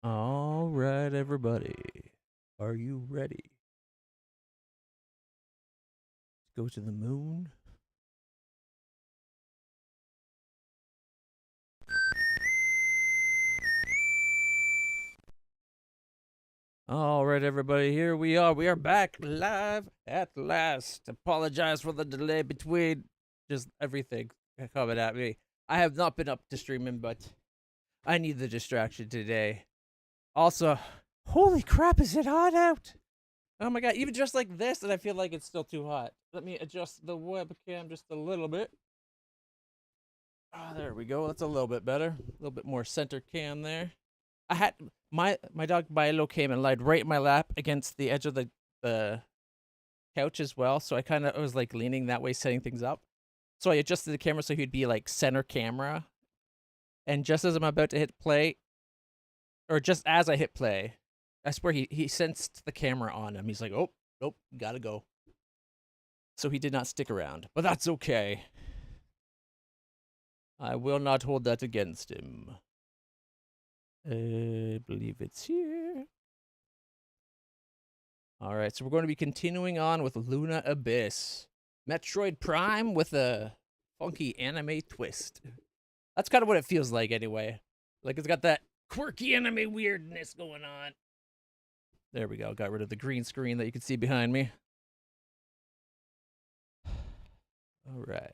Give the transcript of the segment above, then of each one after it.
All right, everybody. Are you ready? Go to the moon. All right, everybody. Here we are. We are back live at last. Apologize for the delay between just everything coming at me. I have not been up to streaming, but I need the distraction today. Also, holy crap, is it hot out? Oh my god, even just like this, and I feel like it's still too hot. Let me adjust the webcam just a little bit. Oh, there we go. That's a little bit better. A little bit more center cam there. I had my dog Milo came and lied right in my lap against the edge of the couch as well. So I kind of was like leaning that way, setting things up. So I adjusted the camera so he'd be like center camera. And just as I'm about to hit play, or just as I hit play, I swear he sensed the camera on him. He's like, "Oh, nope, gotta go." So he did not stick around, but that's okay. I will not hold that against him. I believe it's here. All right, so we're going to be continuing on with Luna Abyss. Metroid Prime with a funky anime twist. That's kind of what it feels like anyway. Like it's got that quirky anime weirdness going on. There we go. Got rid of the green screen that you can see behind me. All right.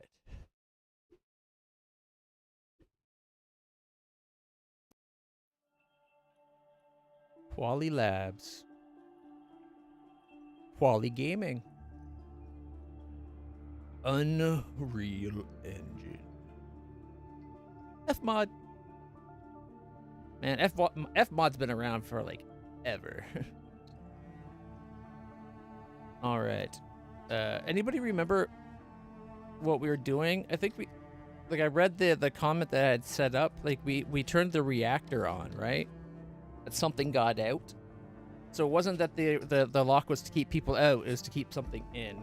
Quali Labs. Quali Gaming. Unreal Engine. Fmod. Man, Fmod's been around for like ever. All right. Anybody remember what we were doing? I think I read the comment that I had set up. Like we turned the reactor on, right? That something got out. So it wasn't that the lock was to keep people out, it was to keep something in.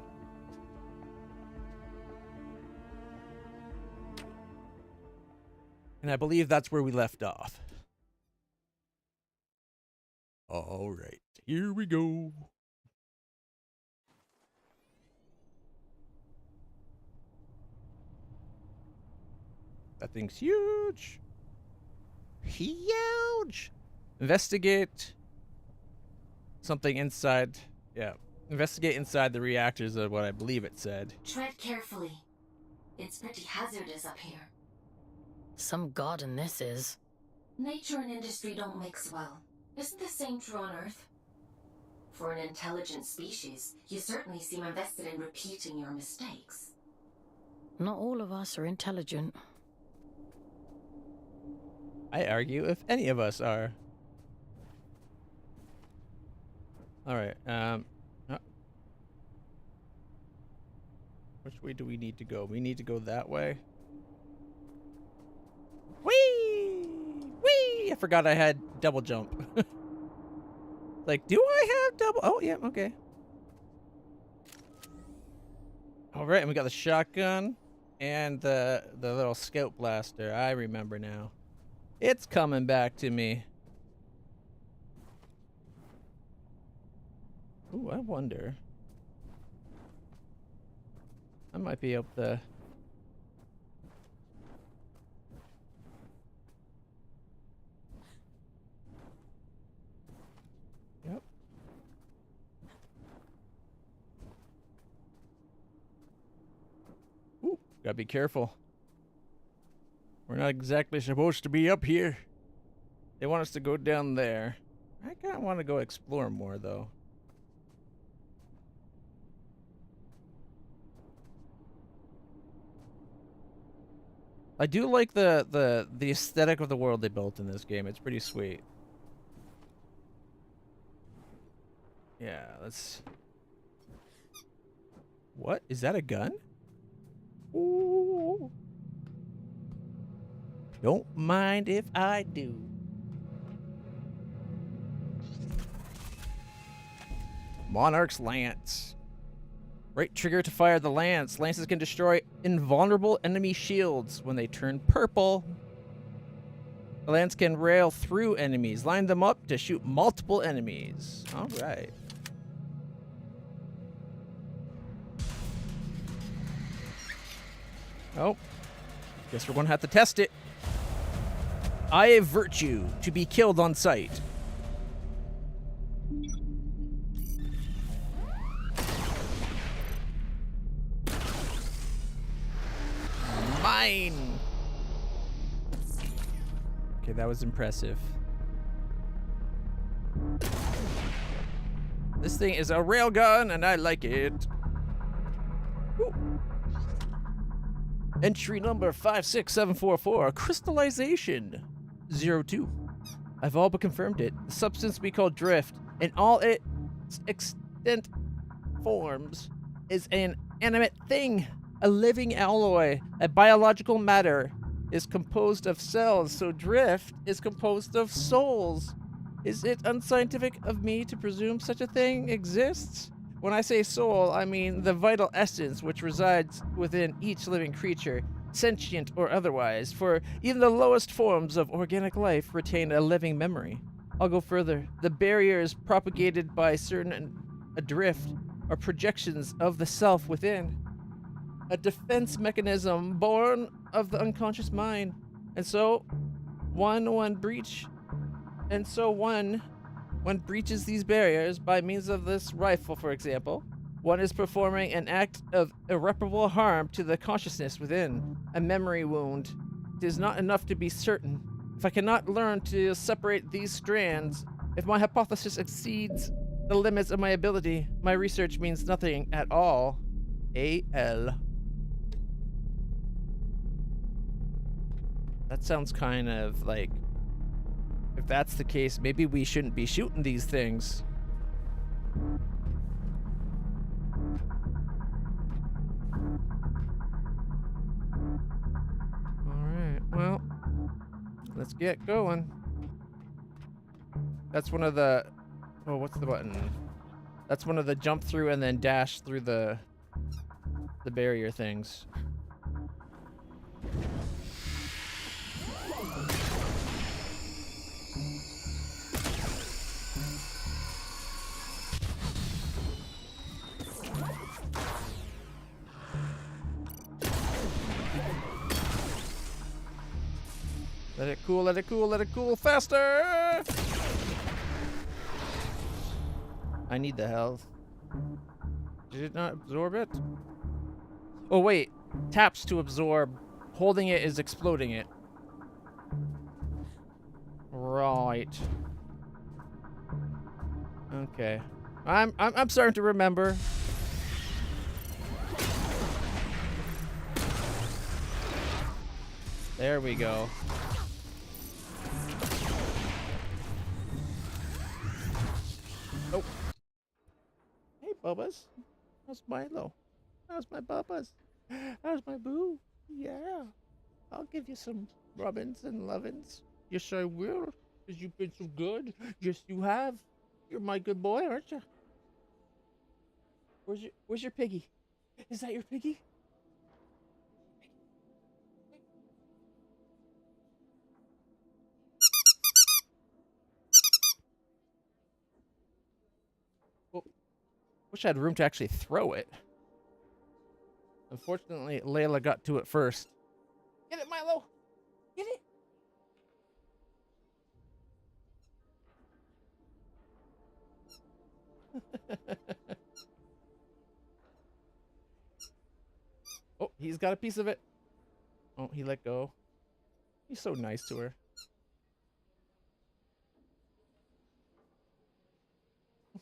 And I believe that's where we left off. All right, here we go. That thing's huge. Huge. Investigate something inside. Yeah. Investigate inside the reactors of what I believe it said. Tread carefully. It's pretty hazardous up here. Some garden this is. Nature and industry don't mix well. Isn't the same true on Earth? For an intelligent species, you certainly seem invested in repeating your mistakes. Not all of us are intelligent. I argue if any of us are. All right. Which way do we need to go? We need to go that way. Whee! Whee! I forgot I had double jump. Like, do I have double? Oh, yeah, okay. All right, and we got the shotgun and the little scout blaster. I remember now. It's coming back to me. Ooh, I wonder. I might be up the... Yep. Ooh, gotta be careful. We're not exactly supposed to be up here. They want us to go down there. I kind of want to go explore more, though. I do like the aesthetic of the world they built in this game. It's pretty sweet. Yeah, let's... What? Is that a gun? Ooh. Don't mind if I do. Monarch's Lance. Right trigger to fire the lance. Lances can destroy invulnerable enemy shields when they turn purple. The lance can rail through enemies. Line them up to shoot multiple enemies. All right. Oh. Guess we're going to have to test it. Eye of Virtue to be killed on sight. Mine. Okay, that was impressive. This thing is a railgun, and I like it. Woo. Entry number 56744, crystallization 02. I've all but confirmed it. The substance we call drift, in all its extent forms, is an animate thing, a living alloy, a biological matter, is composed of cells, so drift is composed of souls. Is it unscientific of me to presume such a thing exists? When I say soul, I mean the vital essence which resides within each living creature, sentient or otherwise, for even the lowest forms of organic life retain a living memory. I'll go further. The barriers propagated by certain adrift are projections of the self within, a defense mechanism born of the unconscious mind. And so one breaches these barriers by means of this rifle, for example. One is performing an act of irreparable harm to the consciousness within, a memory wound. It is not enough to be certain. If I cannot learn to separate these strands, if my hypothesis exceeds the limits of my ability, my research means nothing at all. A.L. That sounds kind of like, if that's the case, maybe we shouldn't be shooting these things. Alright, well, let's get going. That's one of the... Oh, what's the button? That's one of the jump through and then dash through the barrier things. Let it cool, let it cool, let it cool faster! I need the health. Did it not absorb it? Oh wait, taps to absorb. Holding it is exploding it. Right. Okay. I'm starting to remember. There we go. Oh. Hey, Bubbas. How's Milo? How's my Bubbas? How's my boo? Yeah. I'll give you some rubbins and lovins. Yes, I will. Because you've been so good. Yes, you have. You're my good boy, aren't you? Where's your piggy? Is that your piggy? Oh, wish I had room to actually throw it. Unfortunately, Layla got to it first. Get it, Milo! Get it! Oh, he's got a piece of it. Oh, he let go. He's so nice to her.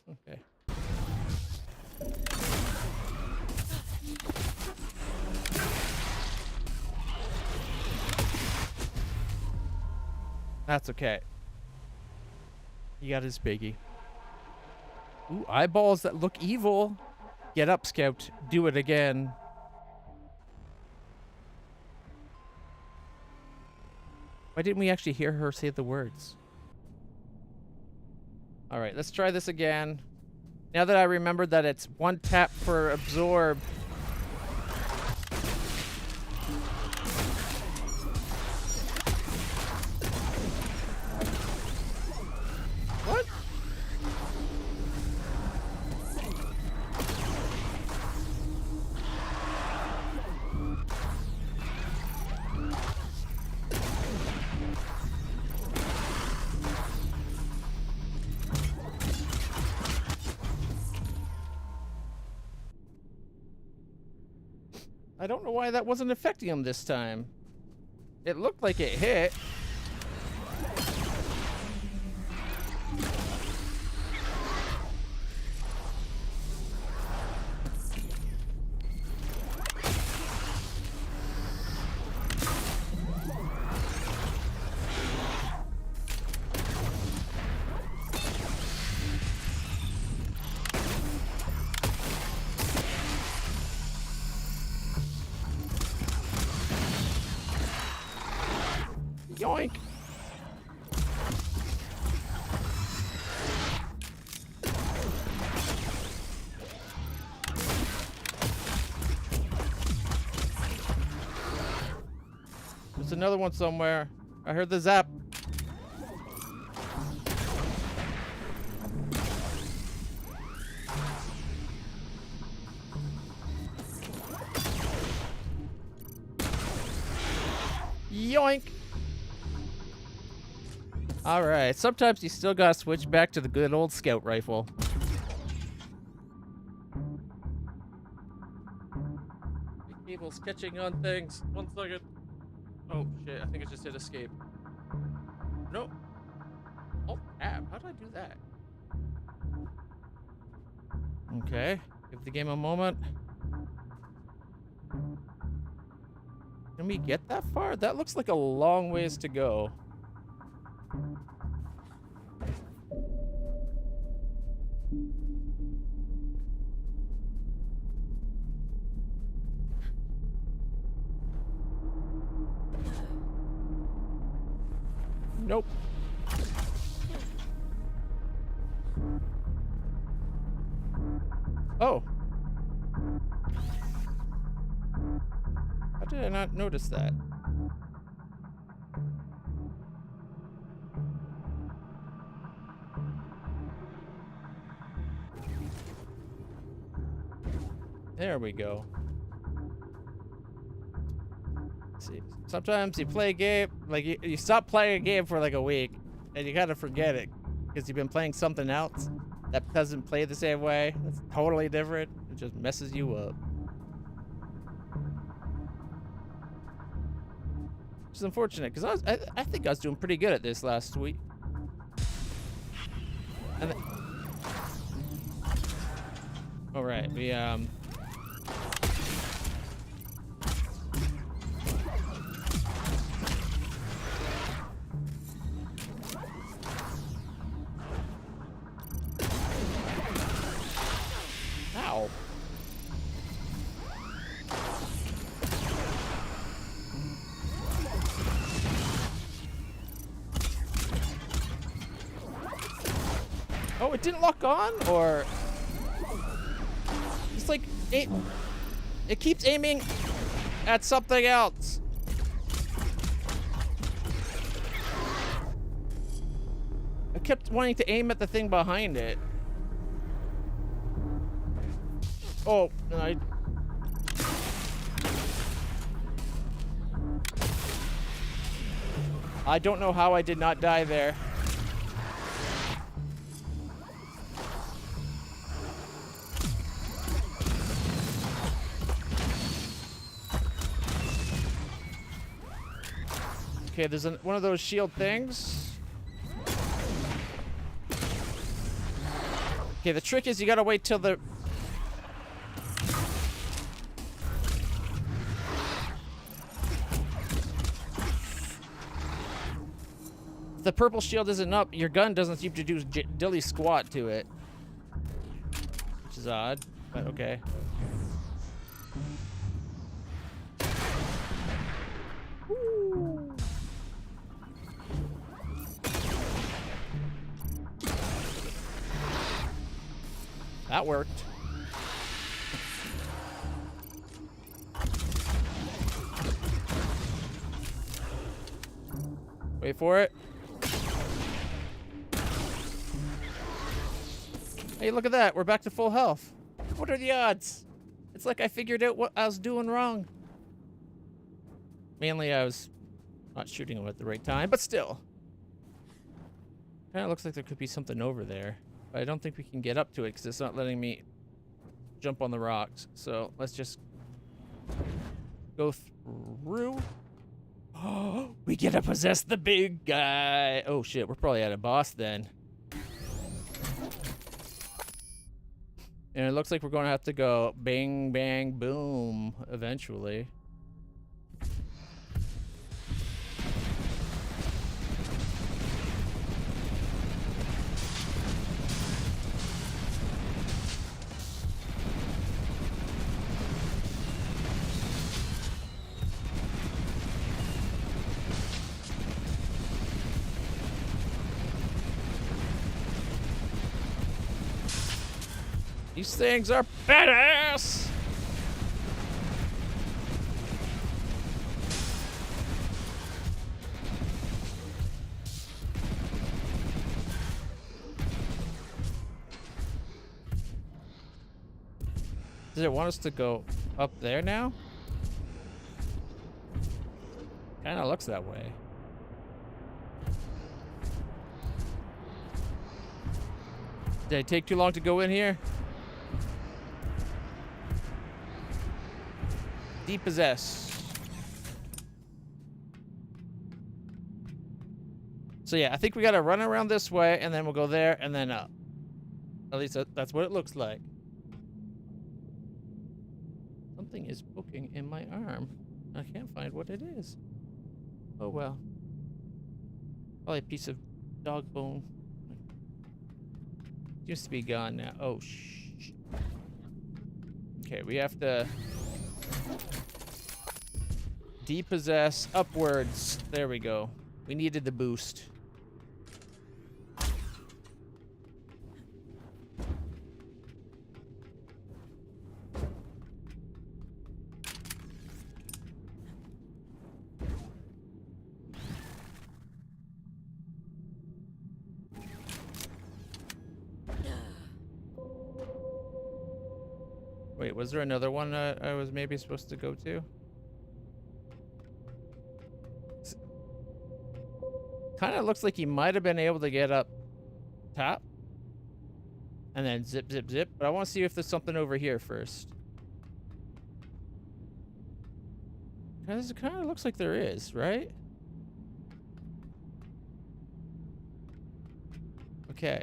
Okay. That's okay. He got his biggie. Ooh, eyeballs that look evil. Get up, Scout. Do it again. Why didn't we actually hear her say the words? Alright, let's try this again. Now that I remembered that it's one tap for absorb. I don't know why that wasn't affecting him this time. It looked like it hit. Yoink. There's another one somewhere. I heard the zap. Yoink. All right, sometimes you still gotta switch back to the good old scout rifle. The cable's catching on things. 1 second. Oh shit, I think I just hit escape. No. Alt tab. How did I do that? Okay, give the game a moment. Can we get that far? That looks like a long ways to go. Nope. Oh. How did I not notice that? There we go. See, sometimes you play a game, like you stop playing a game for like a week, and you kind of forget it because you've been playing something else that doesn't play the same way. That's totally different. It just messes you up. Which is unfortunate because I think I was doing pretty good at this last week. And all right, we Ow. Oh, it didn't lock on, or it's like it keeps aiming at something else. I kept wanting to aim at the thing behind it. Oh, and I don't know how I did not die there. Okay, there's one of those shield things. Okay, the trick is you gotta wait till the if the purple shield isn't up, your gun doesn't seem to do dilly squat to it. Which is odd, but okay. Woo. That worked. Wait for it. Hey, look at that. We're back to full health. What are the odds? It's like I figured out what I was doing wrong. Mainly I was not shooting him at the right time, but still. Kind of looks like there could be something over there. But I don't think we can get up to it because it's not letting me jump on the rocks. So let's just go through. Oh, we get to possess the big guy. Oh shit, we're probably at a boss then. And it looks like we're going to have to go bang, bang, boom eventually. These things are badass! Does it want us to go up there now? Kinda looks that way. Did it take too long to go in here? Depossess. So yeah, I think we gotta run around this way, and then we'll go there, and then up. At least that's what it looks like. Something is poking in my arm. I can't find what it is. Oh well. Probably a piece of dog bone. Used to be gone now. Oh shh. Okay, we have to depossess upwards. There we go. We needed the boost. Wait, was there another one I was maybe supposed to go to? Kind of looks like he might have been able to get up top. And then zip, zip, zip. But I want to see if there's something over here first. Because it kind of looks like there is, right? Okay.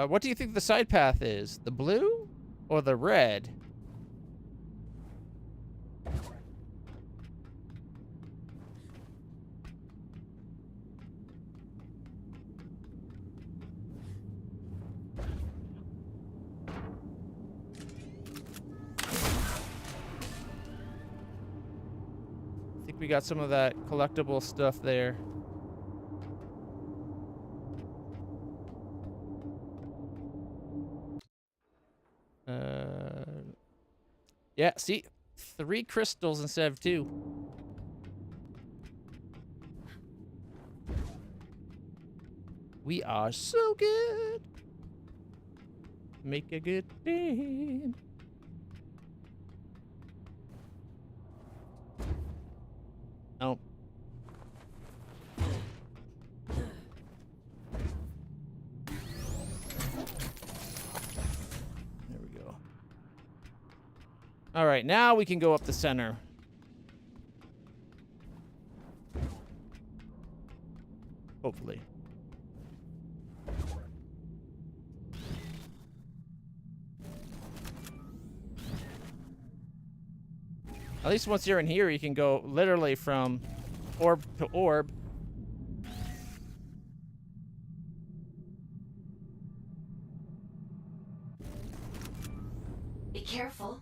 What do you think the side path is? The blue or the red? We got some of that collectible stuff there. Yeah, see? 3 crystals instead of 2. We are so good. Make a good team. Oh. There we go. All right, now we can go up the center. Hopefully. At least once you're in here, you can go literally from orb to orb. Be careful.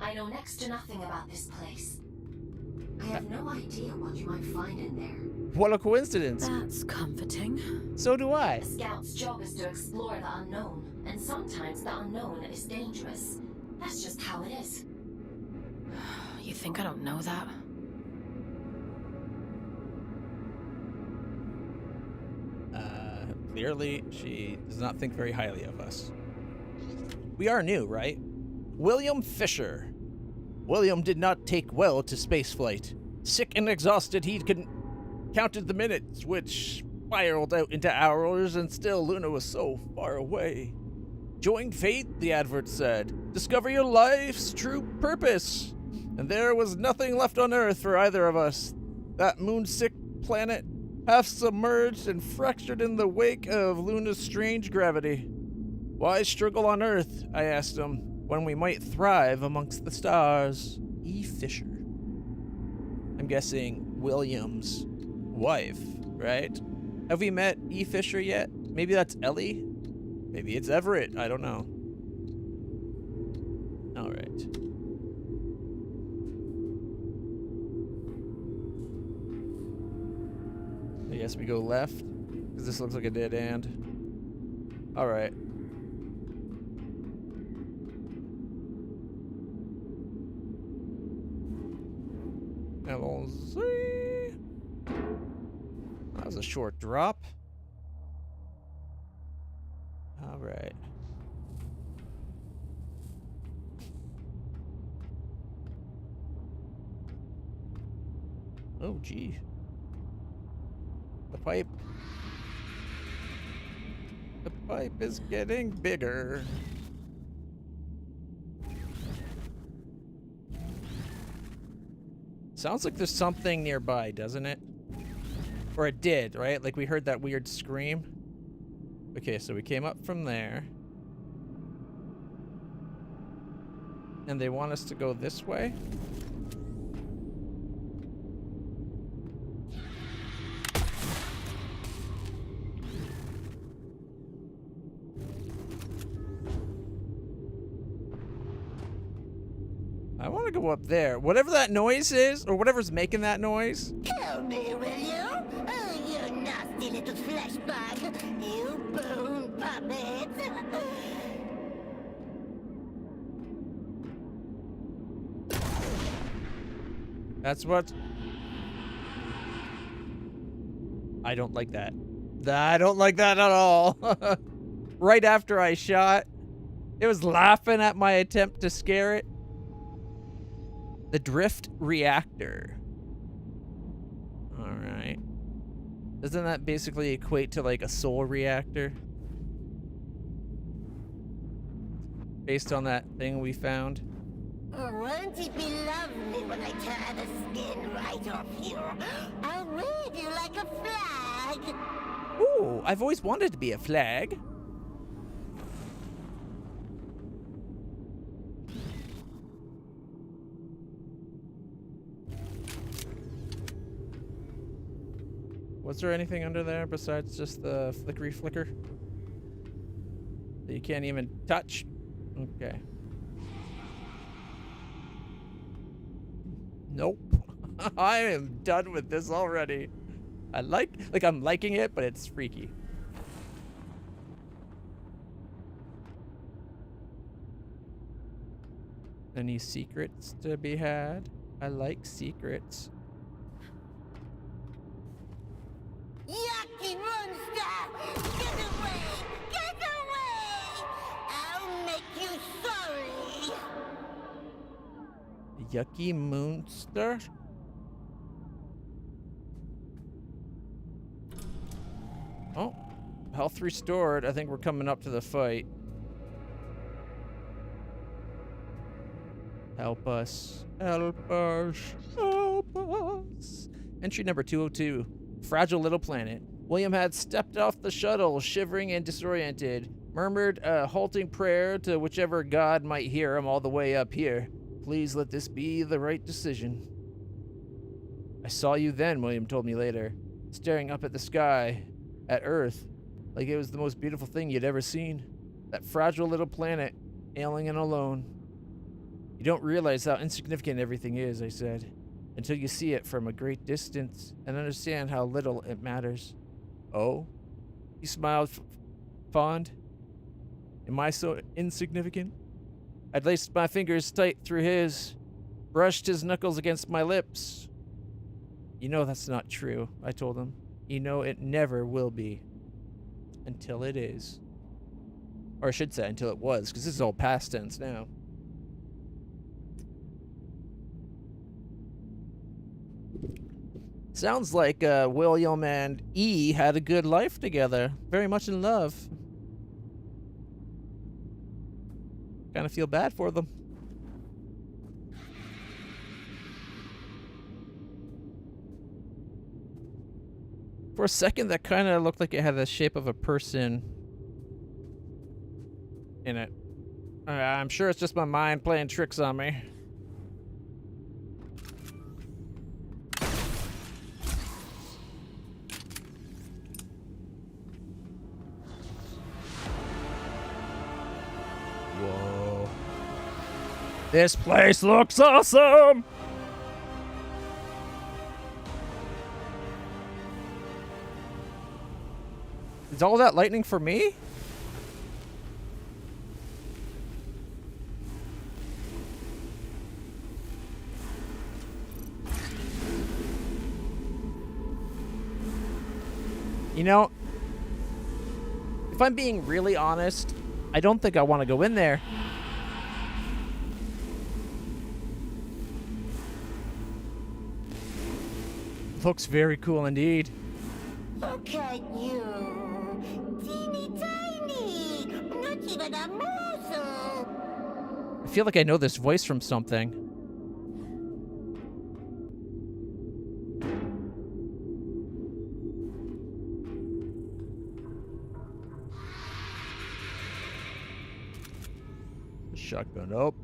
I know next to nothing about this place. I have no idea what you might find in there. What a coincidence. That's comforting. So do I. A scout's job is to explore the unknown, and sometimes the unknown is dangerous. That's just how it is. You think I don't know that? Clearly, she does not think very highly of us. We are new, right? William Fisher. William did not take well to spaceflight. Sick and exhausted, he counted the minutes, which spiraled out into hours, and still Luna was so far away. Join fate, the advert said. Discover your life's true purpose. and there was nothing left on Earth for either of us. That moon-sick planet, half submerged and fractured in the wake of Luna's strange gravity. Why struggle on Earth, I asked him, when we might thrive amongst the stars? E. Fisher. I'm guessing William's wife, right? Have we met E. Fisher yet? Maybe that's Ellie? Maybe it's Everett. I don't know. All right. I guess we go left, because this looks like a dead end. All right. Allons-y. That was a short drop. All right. Oh, gee. The pipe. The pipe is getting bigger. Sounds like there's something nearby, doesn't it? Or it did, right? Like we heard that weird scream. Okay, so we came up from there. And they want us to go this way? I want to go up there. Whatever that noise is, or whatever's making that noise. Tell me, will you? Oh, you nasty little flesh bug. You bone puppet. That's what... I don't like that. I don't like that at all. Right after I shot, it was laughing at my attempt to scare it. The drift reactor. Alright. Doesn't that basically equate to like a soul reactor? Based on that thing we found? Won't it be lovely when I tear the skin right off you? I'll wave you like a flag. Ooh, I've always wanted to be a flag. Was there anything under there besides just the flickery flicker? That you can't even touch? Okay. Nope. I am done with this already. I'm liking it, but it's freaky. Any secrets to be had? I like secrets. Yucky monster! Get away! Get away! I'll make you sorry! Yucky monster? Oh, health restored. I think we're coming up to the fight. Help us. Help us. Help us. Entry number 202. Fragile little planet. William had stepped off the shuttle, shivering and disoriented, murmured a halting prayer to whichever god might hear him all the way up here. Please let this be the right decision. I saw you then, William told me later, staring up at the sky, at Earth, like it was the most beautiful thing you'd ever seen. That fragile little planet, ailing and alone. You don't realize how insignificant everything is, I said, until you see it from a great distance and understand how little it matters. Oh? He smiled fond. Am I so insignificant? I'd laced my fingers tight through his, brushed his knuckles against my lips. You know that's not true, I told him. You know it never will be. Until it is. Or I should say until it was, because this is all past tense now. Sounds like William and E had a good life together. Very much in love. Kind of feel bad for them. For a second, that kind of looked like it had the shape of a person in it. I'm sure it's just my mind playing tricks on me. Whoa. This place looks awesome! Is all that lightning for me? You know, if I'm being really honest, I don't think I want to go in there. Looks very cool indeed. Look at you. Teeny tiny. Not even a morsel. I feel like I know this voice from something. Shotgun. Nope.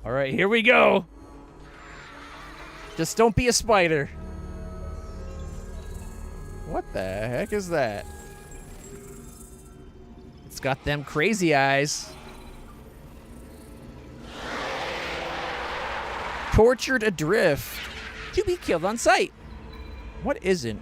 All right, here we go. Just don't be a spider. What the heck is that? It's got them crazy eyes. Tortured adrift. To be killed on sight. What isn't?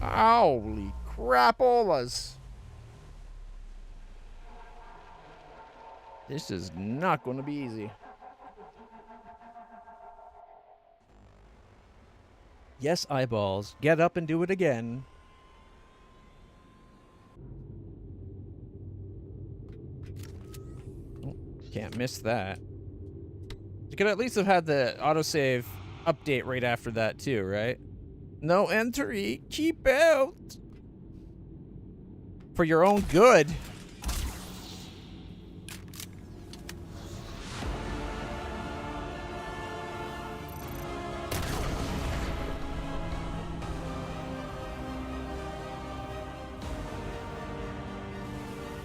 Holy crapolas. This is not going to be easy. Yes, eyeballs. Get up and do it again. Oh, can't miss that. You could at least have had the autosave update right after that too, right? No entry. Keep out. For your own good. You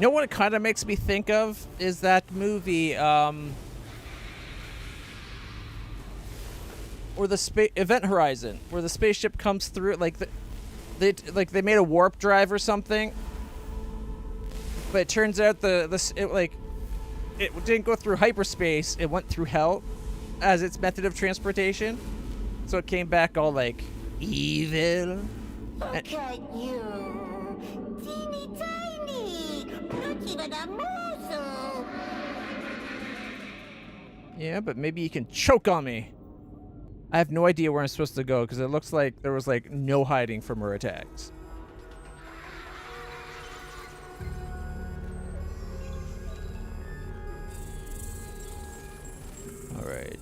know what it kind of makes me think of is that movie, or the Event Horizon, where the spaceship comes through, like they made a warp drive or something, but it turns out it didn't go through hyperspace; it went through hell as its method of transportation, so it came back all like evil. Look at you. Teeny tiny. Not even a morsel. Yeah, but maybe you can choke on me. I have no idea where I'm supposed to go because it looks like there was like no hiding from her attacks. All right.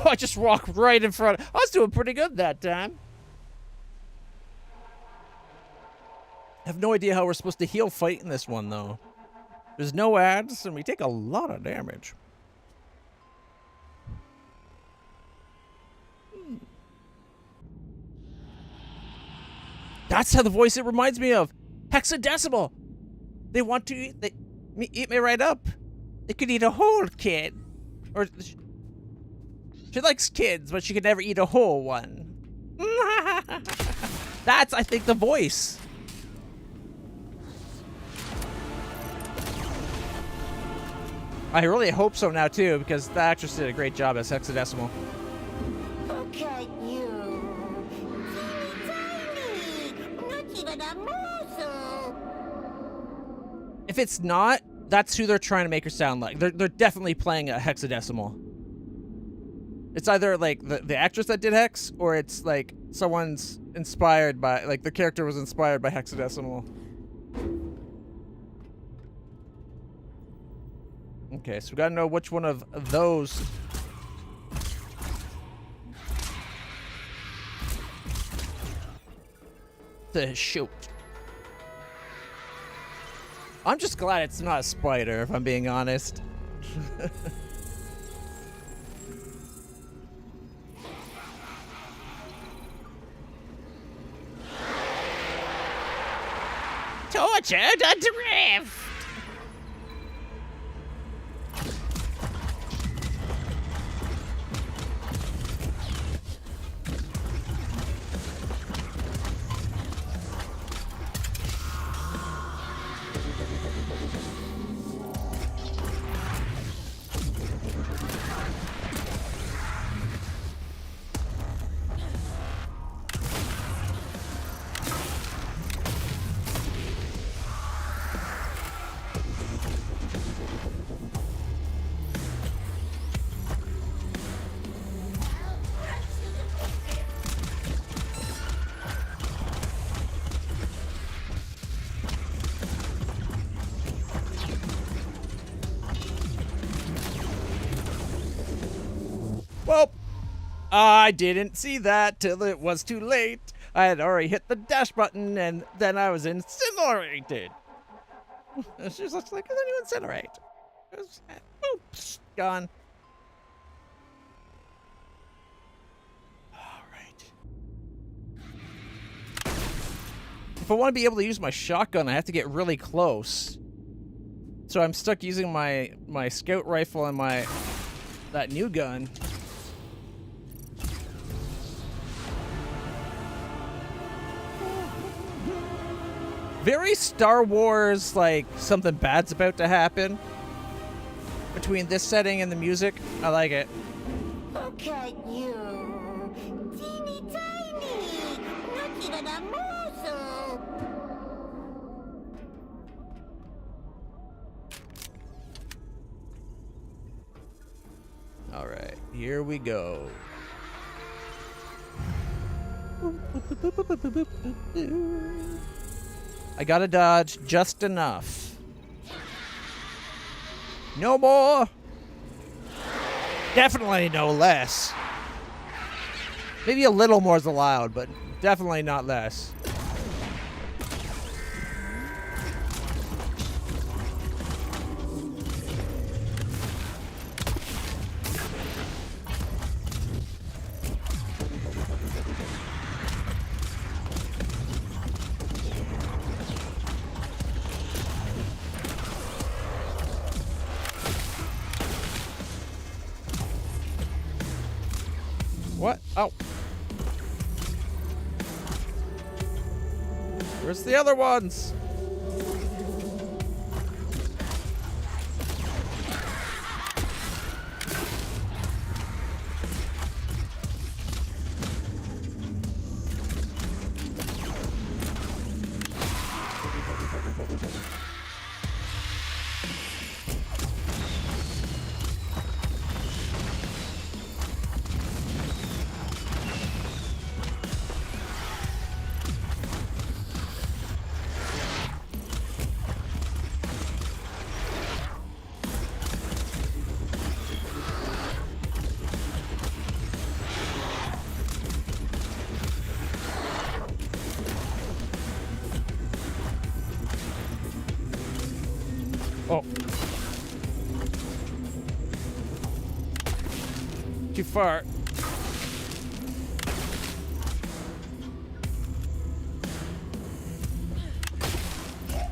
Oh, I just walked right in front. I was doing pretty good that time. I have no idea how we're supposed to heal fighting this one, though. There's no ads, and we take a lot of damage. That's how the voice it reminds me of. Hexadecimal. They want to eat me right up. They could eat a whole kid. Or she likes kids, but she could never eat a whole one. That's, I think, the voice. I really hope so now, too, because the actress did a great job as Hexadecimal. Look at you. Tiny, not even a morsel. If it's not, that's who they're trying to make her sound like. They're definitely playing a Hexadecimal. It's either like the actress that did Hex, or it's like someone's inspired by, like the character was inspired by Hexadecimal. Okay, so we gotta know which one of those. To shoot. I'm just glad it's not a spider, if I'm being honest. Tortured adrift! Well, I didn't see that till it was too late. I had already hit the dash button, and then I was incinerated. She's just like, and then you incinerate. Oops, gone. All right. If I want to be able to use my shotgun, I have to get really close. So I'm stuck using my scout rifle and that new gun. Very Star Wars, like something bad's about to happen. Between this setting and the music, I like it. Look at you. Teeny tiny, not even a morsel. All right, here we go. I gotta dodge just enough. No more. Definitely no less. Maybe a little more is allowed, but definitely not less. What? Oh. Where's the other ones? Oh. Too far.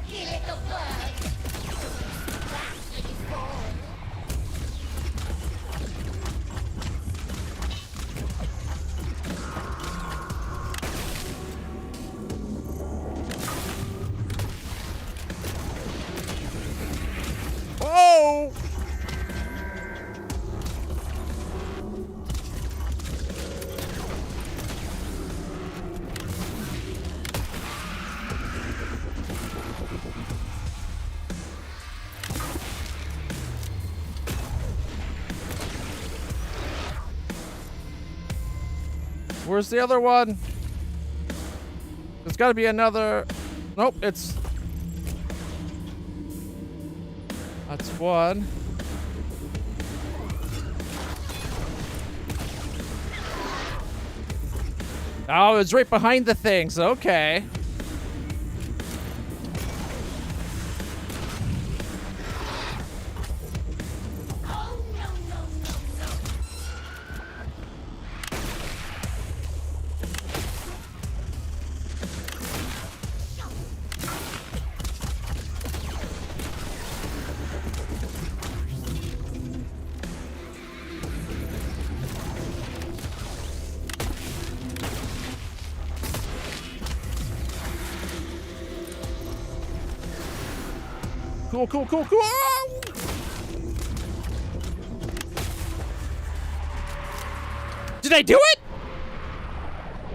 You little bug! Bastard is born! Oh! Where's the other one? There's got to be another. Nope, it's. That's one. Oh, it's right behind the things. Okay. Cool, cool, cool, cool. Oh! Did I do it?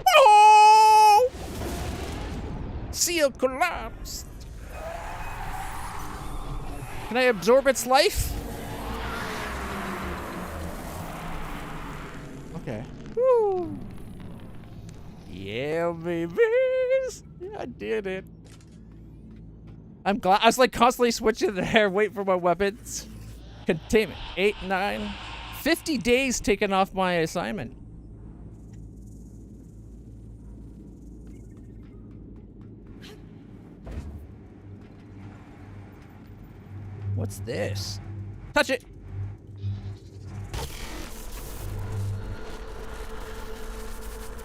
Oh! Seal collapsed. Can I absorb its life? Okay. Woo. Yeah, babies. Yeah, I did it. I'm glad. I was like constantly switching there, waiting for my weapons. Containment. 8, 9. 50 days taken off my assignment. What's this? Touch it.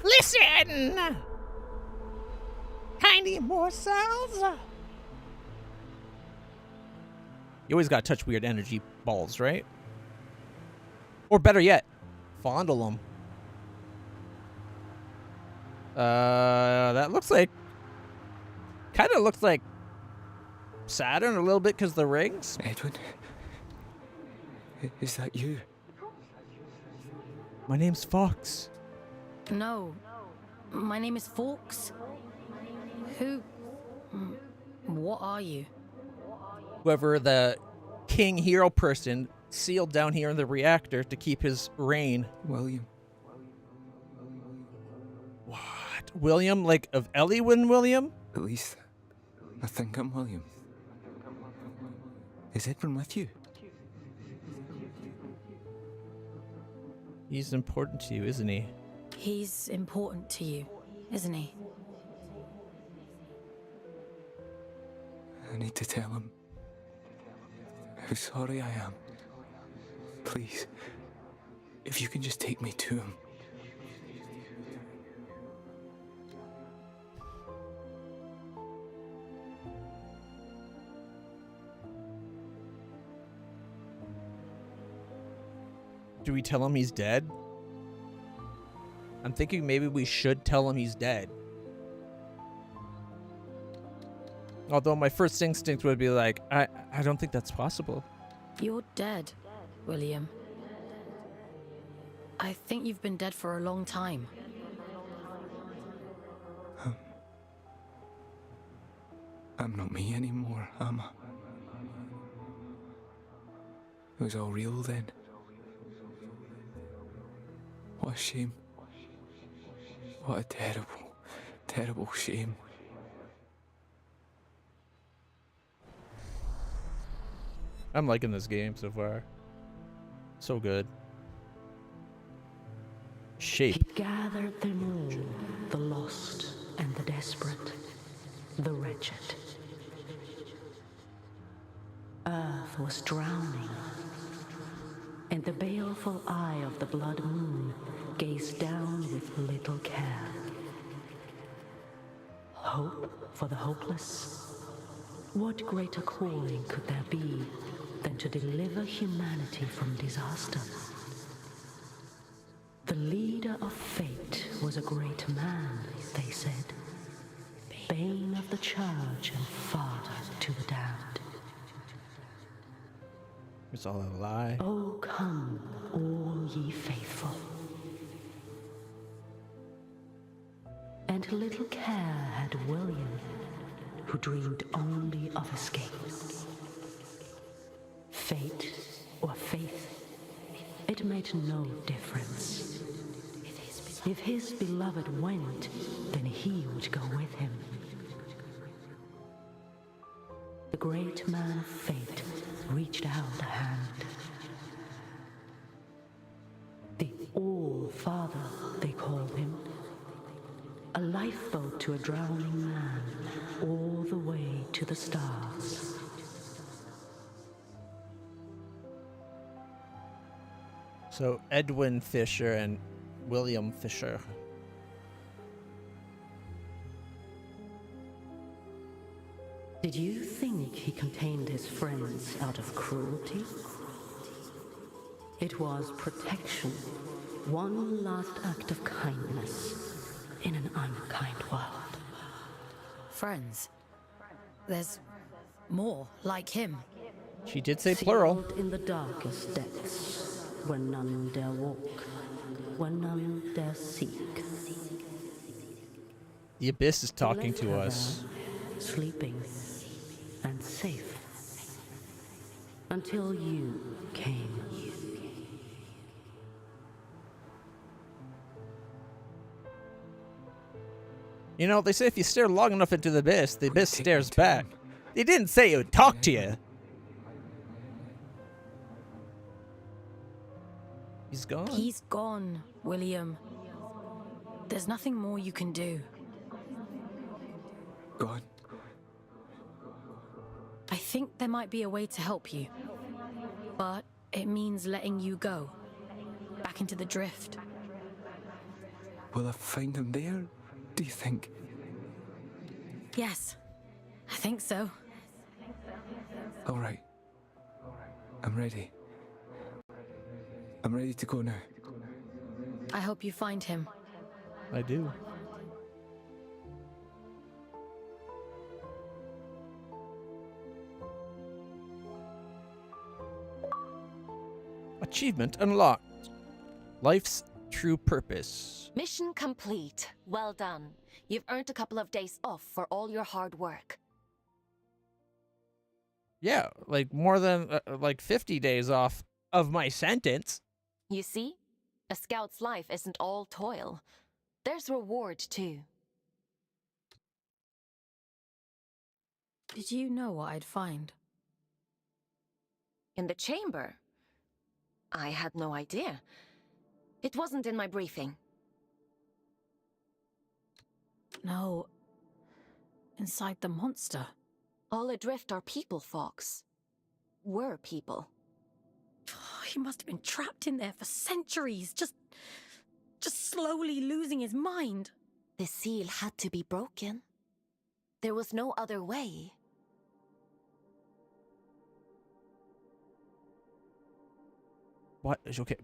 Listen! Tiny morsels. You always gotta touch weird energy balls, right? Or better yet, fondle them. That looks like... kind of looks like Saturn a little bit because the rings. Edwin? Is that you? My name's Fox. No. My name is Fawkes. Who... what are you? Whoever the king hero person sealed down here in the reactor to keep his reign. William. What? William? Like of Elwyn William? At least, I think I'm William. Is Edwin with you? He's important to you, isn't he? He's important to you, isn't he? I need to tell him how sorry I am. Please, if you can just take me to him. Do we tell him he's dead? I'm thinking maybe we should tell him he's dead. Although my first instinct would be like, I don't think that's possible. You're dead, William. I think you've been dead for a long time. I'm not me anymore, am I? It was all real then. What a shame. What a terrible, terrible shame. I'm liking this game so far. So good. Shape. He gathered them all, the lost and the desperate, the wretched. earth was drowning, and the baleful eye of the blood moon gazed down with little care. Hope for the hopeless? What greater calling could there be than to deliver humanity from disaster? The leader of fate was a great man, they said, bane of the church and father to the damned. It's all a lie. Oh, come, all ye faithful. And little care had William, who dreamed only of escape. Fate or faith, it made no difference. If his beloved went, then he would go with him. The great man of fate reached out a hand. The All-Father, they called him. A lifeboat to a drowning man, all the way to the stars. So Edwin Fisher and William Fisher. Did you think he contained his friends out of cruelty? It was protection, one last act of kindness in an unkind world. Friends. There's more like him. She did say plural. Sealed in the darkest depths, where none dare walk, where none dare seek. The abyss is talking Left to her us. there, sleeping and safe, until you came. You know, they say if you stare long enough into the abyss Take me stares to back. him. They didn't say it would talk to you. He's gone. He's gone, William. There's nothing more you can do. Gone. I think there might be a way to help you. But it means letting you go. Back into the drift. Will I find him there, do you think? Yes, I think so. All right. I'm ready. I'm ready to go now. I hope you find him. I do. Achievement unlocked. Life's true purpose. Mission complete. Well done. You've earned a couple of days off for all your hard work. Yeah, like more than like 50 days off of my sentence. You see? A scout's life isn't all toil. There's reward, too. Did you know what I'd find? In the chamber? I had no idea. It wasn't in my briefing. No. Inside the monster. All adrift are people, Fox. Were people. He must have been trapped in there for centuries, just slowly losing his mind. The seal had to be broken. There was no other way. What? Okay.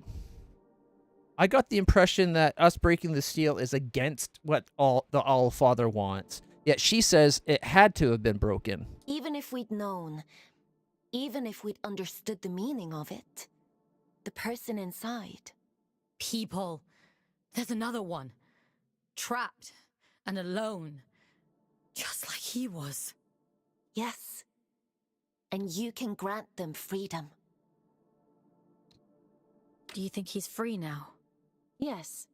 I got the impression that us breaking the seal is against what the All-Father wants. Yet she says it had to have been broken. Even if we'd known, even if we'd understood the meaning of it, the person inside. People. There's another one. Trapped and alone. Just like he was. Yes. And you can grant them freedom. Do you think he's free now? Yes.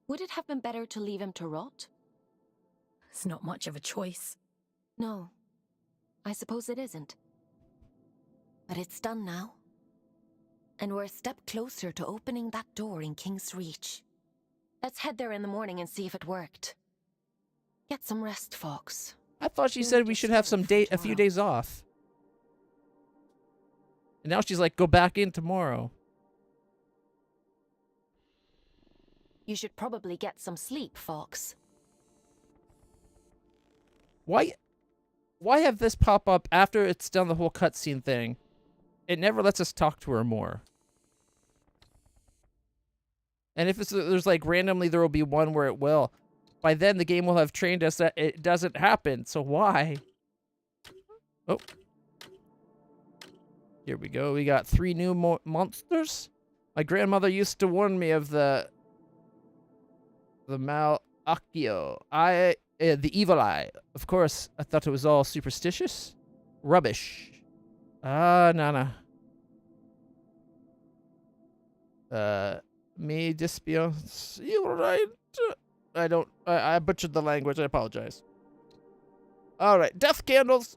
Would it have been better to leave him to rot? It's not much of a choice. No. I suppose it isn't. But it's done now. And we're a step closer to opening that door in King's Reach. Let's head there in the morning and see if it worked. Get some rest, Fox. I thought she said we should have a few days off. And now she's like, go back in tomorrow. You should probably get some sleep, Fox. Why have this pop up after it's done the whole cutscene thing? It never lets us talk to her more. And if there's like randomly there will be one where it will. By then the game will have trained us that it doesn't happen. So why? Oh. Here we go. We got 3 new monsters. My grandmother used to warn me of the Malakio. The evil eye. Of course, I thought it was all superstitious. Rubbish. Nana. Me dispions. You're right. I butchered the language. I apologize. Alright, death candles.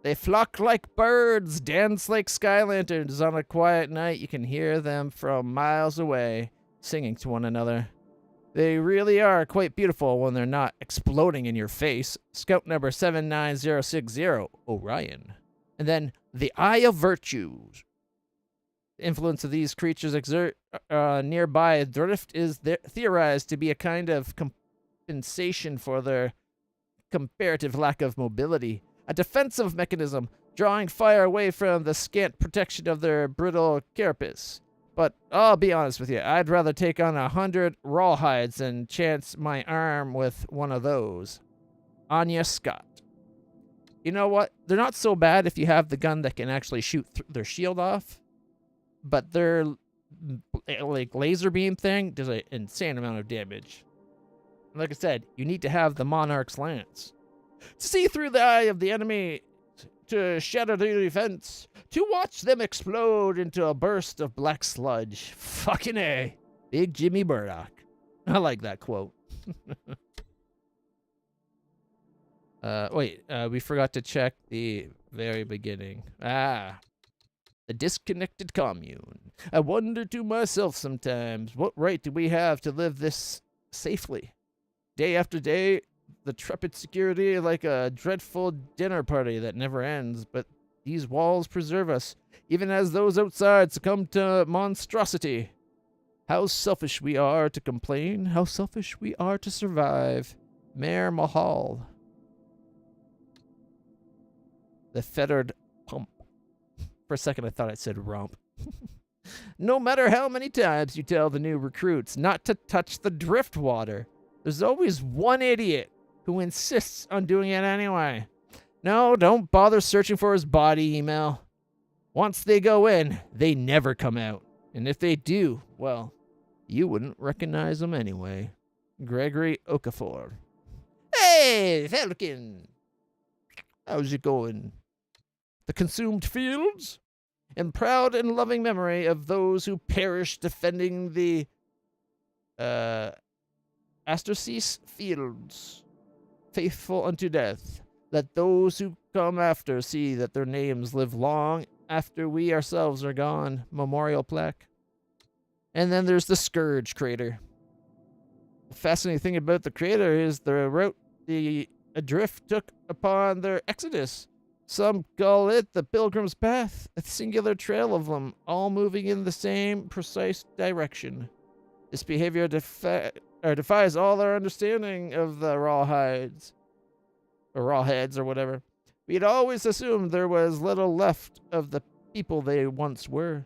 They flock like birds, dance like sky lanterns. On a quiet night, you can hear them from miles away, singing to one another. They really are quite beautiful when they're not exploding in your face. Scout number 79060, Orion. And then, the Eye of Virtues. The influence of these creatures exert nearby drift is theorized to be a kind of compensation for their comparative lack of mobility. A defensive mechanism, drawing fire away from the scant protection of their brittle carapace. But I'll be honest with you, I'd rather take on 100 rawhides than chance my arm with one of those. Anya Scott. You know what? They're not so bad if you have the gun that can actually shoot their shield off. But their like laser beam thing does an insane amount of damage. Like I said, you need to have the Monarch's Lance. To see through the eye of the enemy, to shatter their defense, to watch them explode into a burst of black sludge. Fucking A. Big Jimmy Murdoch. I like that quote. We forgot to check the very beginning. The disconnected commune. I wonder to myself sometimes, what right do we have to live this safely? Day after day, the trepid security like a dreadful dinner party that never ends, but these walls preserve us, even as those outside succumb to monstrosity. How selfish we are to complain, how selfish we are to survive. Mayor Mahal. The fettered pump. For a second I thought I said romp. No matter how many times you tell the new recruits not to touch the drift water, there's always one idiot who insists on doing it anyway. No, don't bother searching for his body, email. Once they go in, they never come out. And if they do, well, you wouldn't recognize them anyway. Gregory Okafor. Hey, Falcon! How's it going? The consumed fields? In proud and loving memory of those who perished defending the Astercease fields, faithful unto death. Let those who come after see that their names live long after we ourselves are gone. Memorial plaque. And then there's the Scourge crater. The fascinating thing about the crater is the route the Adrift took upon their exodus. Some call it the Pilgrim's Path, a singular trail of them, all moving in the same precise direction. This behavior defies all our understanding of the rawhides, or rawheads, or whatever. We'd always assumed there was little left of the people they once were.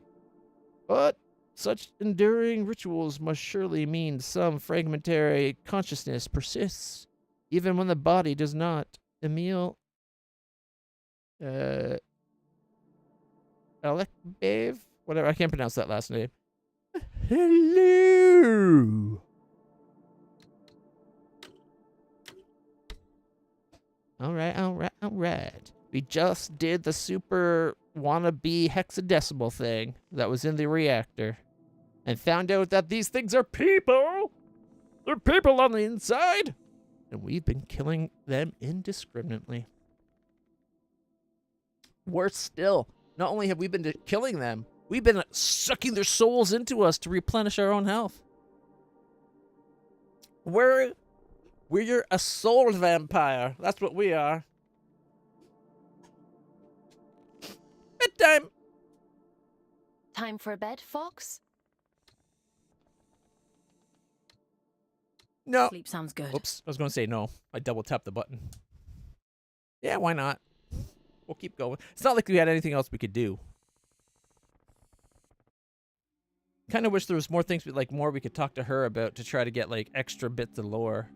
But such enduring rituals must surely mean some fragmentary consciousness persists, even when the body does not. Emil Alekbev? Whatever, I can't pronounce that last name. Hello! Alright. We just did the super wannabe hexadecimal thing that was in the reactor. And found out that these things are people! They're people on the inside! And we've been killing them indiscriminately. Worse still, not only have we been killing them, we've been sucking their souls into us to replenish our own health. We're a soul vampire. That's what we are. Bedtime. Time for bed, Fox? No. Sleep sounds good. Oops, I was going to say no. I double tapped the button. Yeah, why not? We'll keep going. It's not like we had anything else we could do. Kind of wish there was more things, like more we could talk to her about to try to get like extra bits of lore.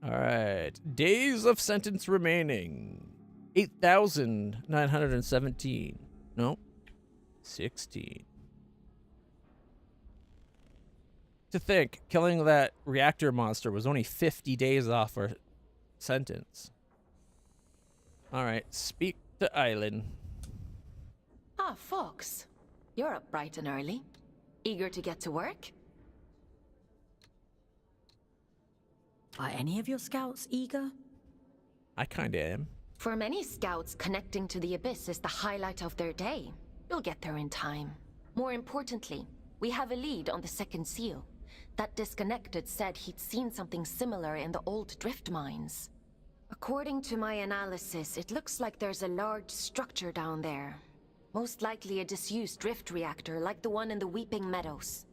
All right, days of sentence remaining. 8,917. No, 16. To think, killing that reactor monster was only 50 days off our sentence. All right, speak to Eileen. Ah, Fox. You're up bright and early. Eager to get to work? Are any of your scouts eager? I kinda am. For many scouts, connecting to the Abyss is the highlight of their day. You'll get there in time. More importantly, we have a lead on the second seal. That disconnected said he'd seen something similar in the old drift mines. According to my analysis, it looks like there's a large structure down there. Most likely a disused drift reactor like the one in the Weeping Meadows.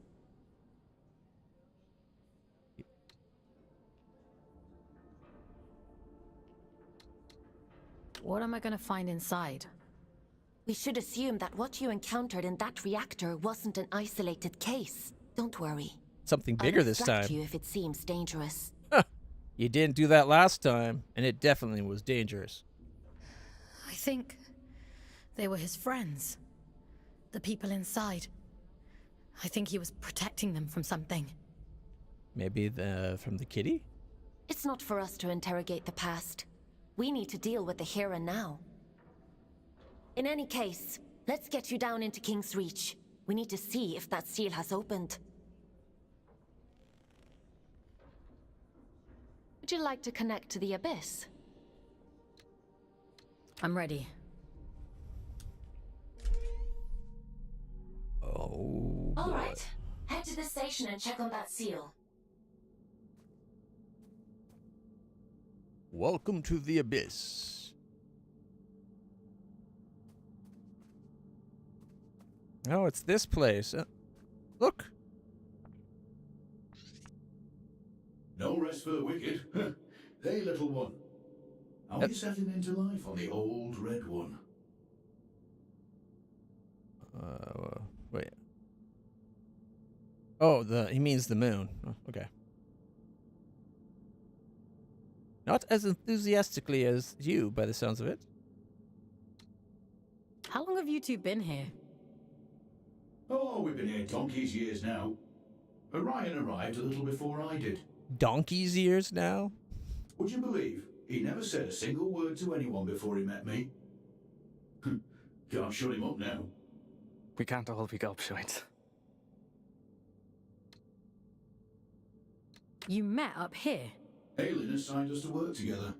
What am I gonna find inside? We should assume that what you encountered in that reactor wasn't an isolated case. Don't worry. Something bigger I'll this instruct time. you if it seems dangerous. You didn't do that last time, and it definitely was dangerous. I think they were his friends. The people inside. I think he was protecting them from something. Maybe from the kitty? It's not for us to interrogate the past. We need to deal with the here and now. In any case, let's get you down into King's Reach. We need to see if that seal has opened. Would you like to connect to the Abyss? I'm ready. Oh. All right. Head to the station and check on that seal. Welcome to the Abyss. Oh, it's this place. Look. No rest for the wicked. Hey, little one. How are you settling into life on the old red one? Wait. Oh, he means the moon. Oh, okay. Not as enthusiastically as you, by the sounds of it. How long have you two been here? Oh, we've been here donkey's years now. Orion arrived a little before I did. Donkey's years now? Would you believe he never said a single word to anyone before he met me? Can't shut him up now. We can't all be gobshites. You met up here? Aelin assigned us to work together.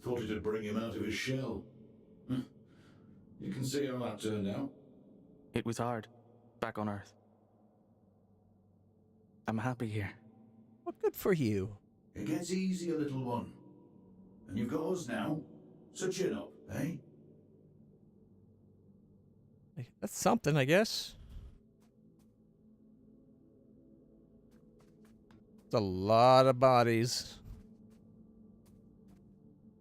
Thought it'd bring him out of his shell. You can see how that turned out. It was hard, back on Earth. I'm happy here. Well, good for you. It gets easier, little one. And you've got us now. So chin up, eh? That's something, I guess. It's a lot of bodies.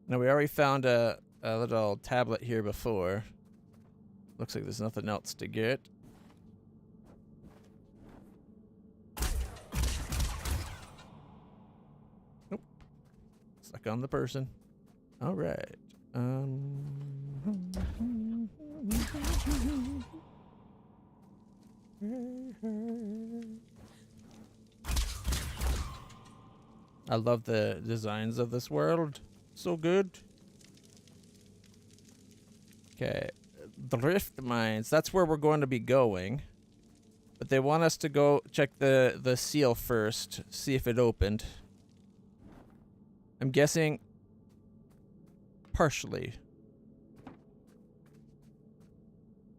Now, we already found a little tablet here before. Looks like there's nothing else to get. Nope. Stuck on the person. All right. I love the designs of this world. So good. Okay. Drift mines. That's where we're going to be going. But they want us to go check the seal first. See if it opened. I'm guessing partially.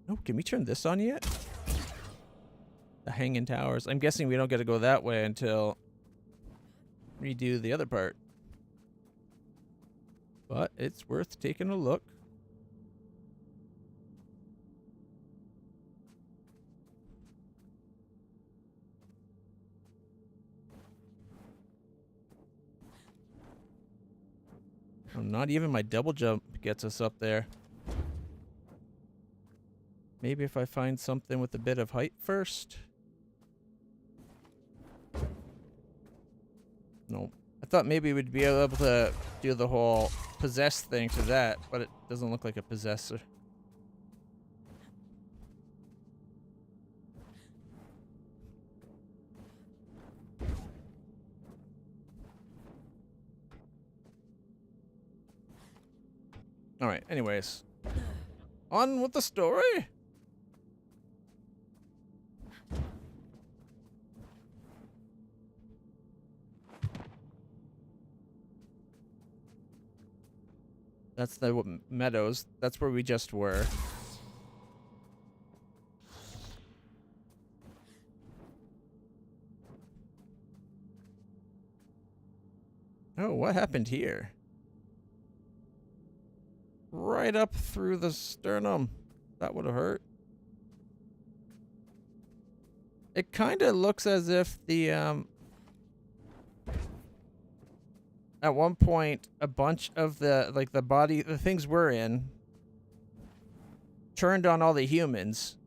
Oh, can we turn this on yet? The hanging towers. I'm guessing we don't get to go that way until redo the other part. But it's worth taking a look. Oh, not even my double jump gets us up there. Maybe if I find something with a bit of height first. Nope. I thought maybe we'd be able to do the whole possess thing to that, but it doesn't look like a possessor. Alright, anyways. On with the story! That's the meadows. That's where we just were. Oh, what happened here? Right up through the sternum. That would have hurt. It kind of looks as if the, at one point, a bunch of the, like, the body, the things we're in, turned on all the humans.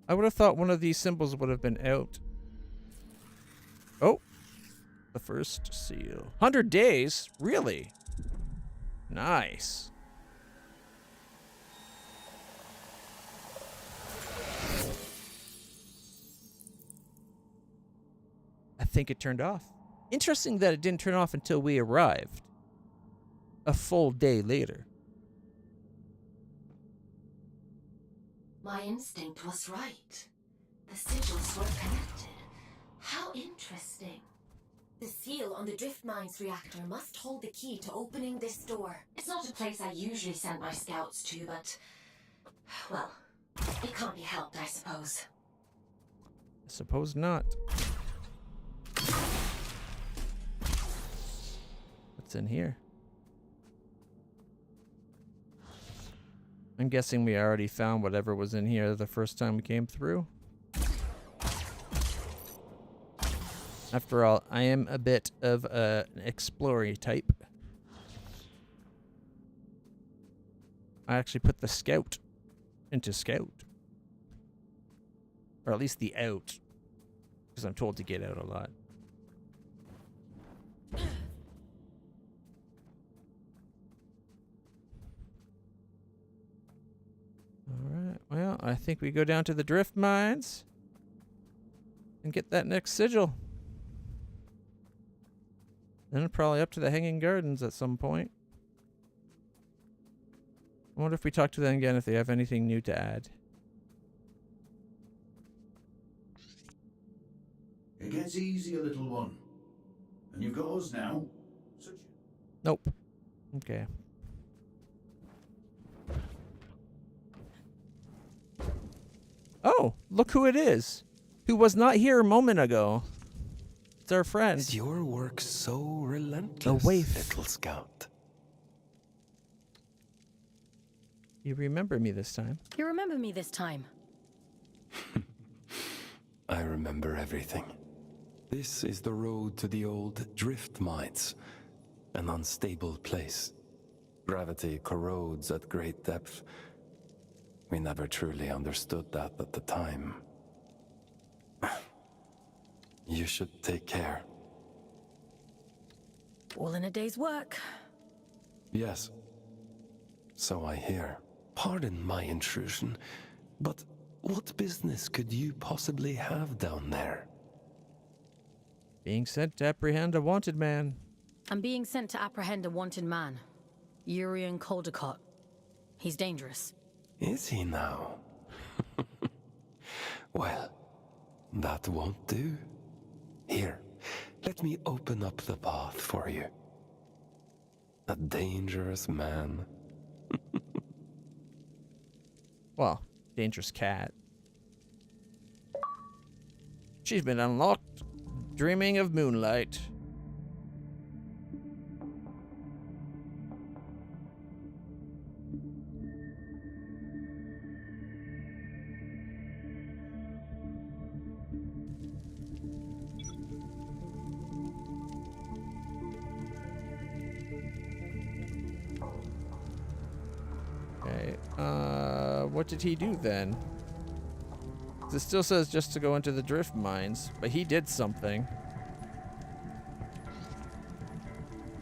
I would have thought one of these symbols would have been out. Oh, the first seal. 100 days? Really? Nice. I think it turned off. Interesting that it didn't turn off until we arrived. A full day later. My instinct was right. The sigils were connected. How interesting. The seal on the drift mine's reactor must hold the key to opening this door. It's not a place I usually send my scouts to, but... well, it can't be helped, I suppose. I suppose not. What's in here? I'm guessing we already found whatever was in here the first time we came through. After all, I am a bit of an explorer type. I actually put the scout into scout. Or at least the out. Because I'm told to get out a lot. Alright, well, I think we go down to the drift mines and get that next sigil. Then probably up to the Hanging Gardens at some point. I wonder if we talk to them again if they have anything new to add. It gets easier, little one. And you've got us now. Nope. Okay. Oh, look who it is. Who was not here a moment ago. It's our friend. Is your work so relentless, The waif. little scout? You remember me this time. You remember me this time. I remember everything. This is the road to the old drift mines, an unstable place. Gravity corrodes at great depth. We never truly understood that at the time. You should take care. All in a day's work. Yes. So I hear. Pardon my intrusion, but what business could you possibly have down there? Being sent to apprehend a wanted man. I'm being sent to apprehend a wanted man. Urian Caldecott. He's dangerous. Is he now? Well, that won't do. Here, let me open up the path for you. A dangerous man. Well, dangerous cat. She's been unlocked. Dreaming of moonlight. did he do then? 'Cause it still says just to go into the drift mines, but he did something.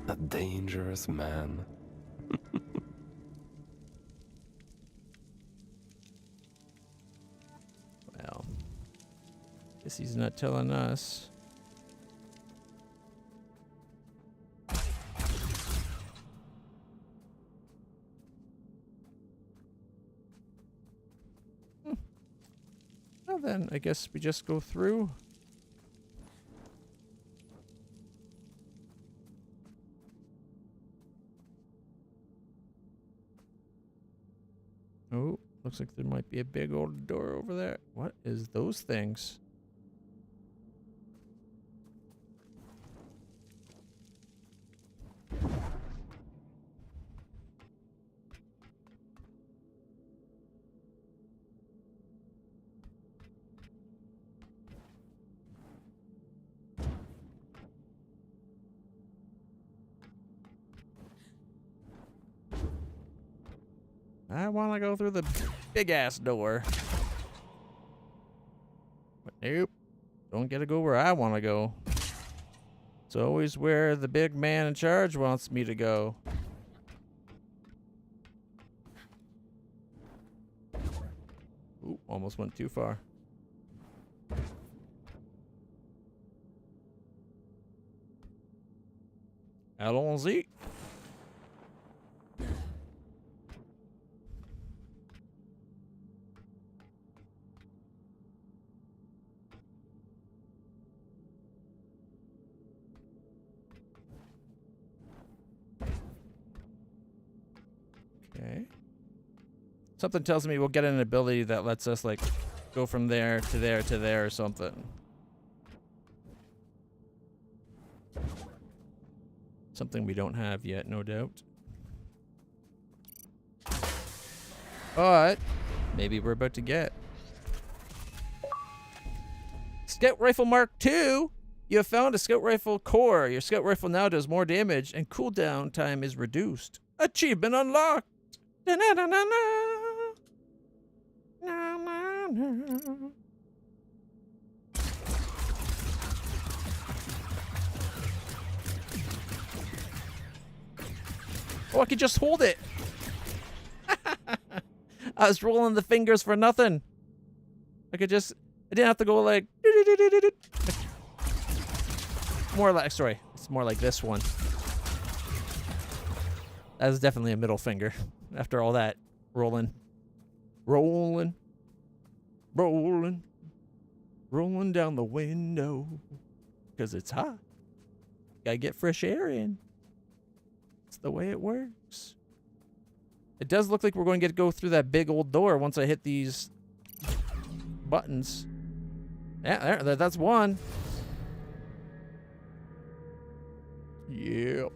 A dangerous man. Well, guess he's not telling us. Well then, I guess we just go through. Oh, looks like there might be a big old door over there. What is those things? I want to go through the big ass door. But nope. Don't get to go where I want to go. It's always where the big man in charge wants me to go. Ooh, almost went too far. Allons-y. Okay. Something tells me we'll get an ability that lets us, like, go from there to there to there or something. Something we don't have yet, no doubt. But maybe we're about to get. Scout Rifle Mark II! You have found a Scout Rifle core. Your Scout Rifle now does more damage and cooldown time is reduced. Achievement unlocked! Na-na-na-na-na. Na-na-na. Oh, I could just hold it. I was rolling the fingers for nothing. I didn't have to go like. More like, sorry, it's more like this one. That was definitely a middle finger. After all that rolling down the window. Because it's hot. Gotta get fresh air in. It's the way it works. It does look like we're going to go through that big old door once I hit these buttons. Yeah, that's one. Yep.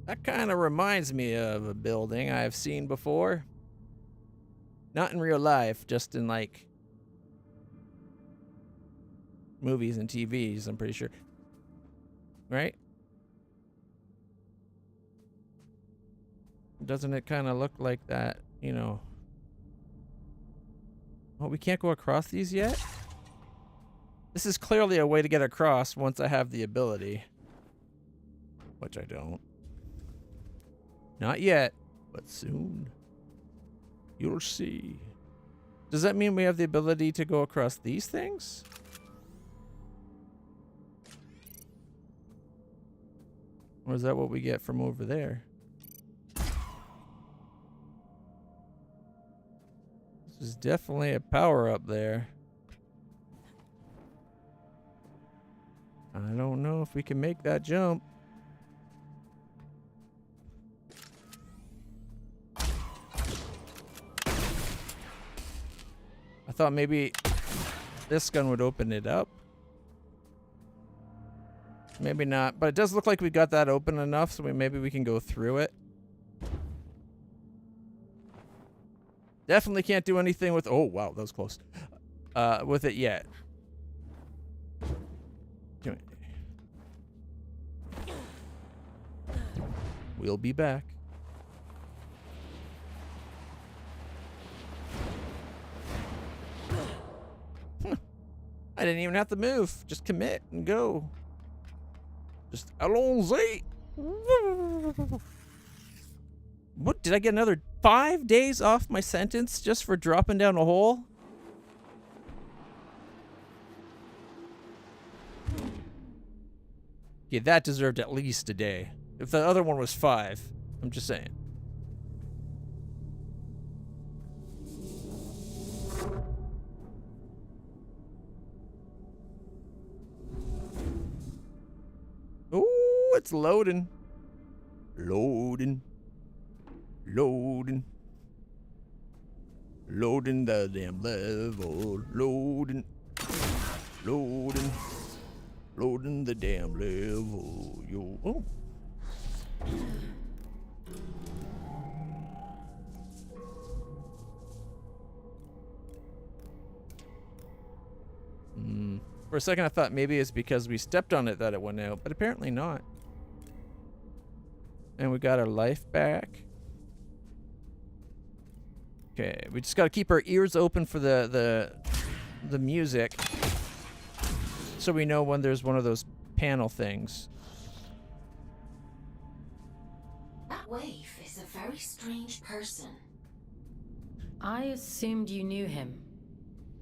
That kind of reminds me of a building I've seen before. Not in real life, just in like movies and TVs, I'm pretty sure. Right? Doesn't it kind of look like that, you know? Oh, we can't go across these yet? This is clearly a way to get across once I have the ability. Which I don't. Not yet, but soon. You'll see. Does that mean we have the ability to go across these things? Or is that what we get from over there? This is definitely a power up there. I don't know if we can make that jump. I thought maybe this gun would open it up. Maybe not, but it does look like we got that open enough, so maybe we can go through it. Definitely can't do anything with... Oh, wow, that was close. With it yet. We'll be back. I didn't even have to move. Just commit and go. Just allons-y. What, did I get another 5 days off my sentence just for dropping down a hole? Yeah, that deserved at least a day. If the other one was 5, I'm just saying. Ooh, it's loading. Loading. Loading. Loading the damn level. Loading. Loading. Loading the damn level. Yo. Oh. For a second I thought maybe it's because we stepped on it that it went out, but apparently not. And we got our life back. Okay, we just gotta keep our ears open for the music, so we know when there's one of those panel things. That waif is a very strange person. I assumed you knew him.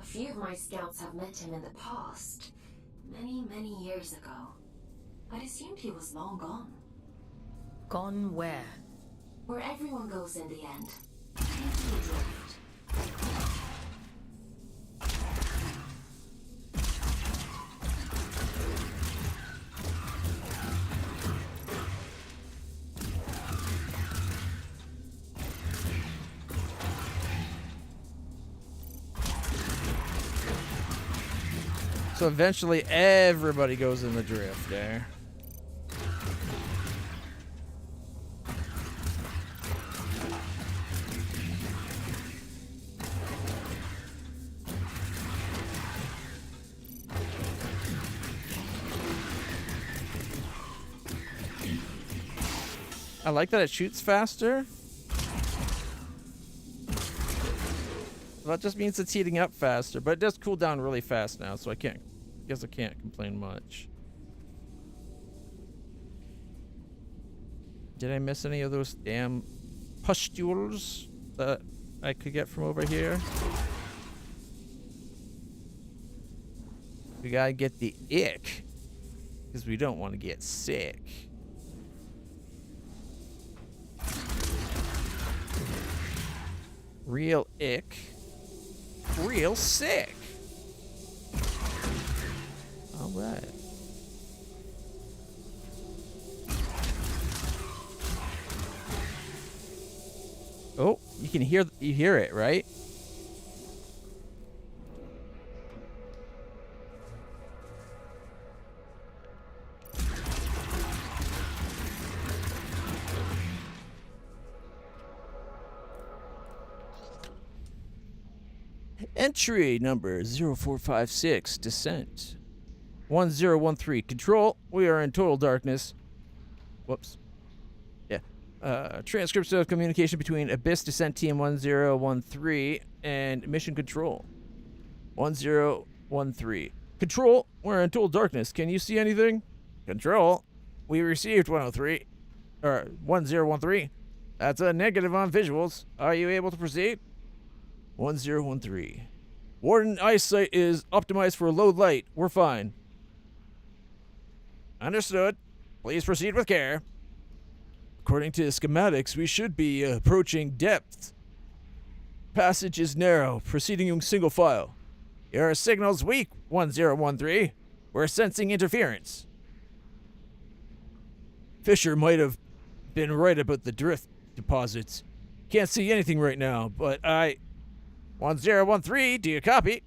A few of my scouts have met him in the past. Many years ago. I'd assumed he was long gone. Gone where? Where everyone goes in the end. Into the drift. So eventually everybody goes in the drift there. I like that it shoots faster. That just means it's heating up faster, but it does cool down really fast now, so I guess I can't complain much. Did I miss any of those damn pustules that I could get from over here? We gotta get the ick, because we don't want to get sick. Real ick. Real sick. All right. Oh, you hear it, right? Entry number 0456, descent. 1013, control. We are in total darkness. Whoops. Yeah. Transcripts of communication between Abyss Descent Team 1013 and Mission Control. 1013. Control, we're in total darkness. Can you see anything? Control, we received 103. Or 1013. That's a negative on visuals. Are you able to proceed? 1013. Warden eyesight is optimized for low light. We're fine. Understood. Please proceed with care. According to the schematics, we should be approaching depth. Passage is narrow, proceeding in single file. Your signal's weak, 1013. We're sensing interference. Fisher might have been right about the drift deposits. Can't see anything right now, but 1013, do you copy?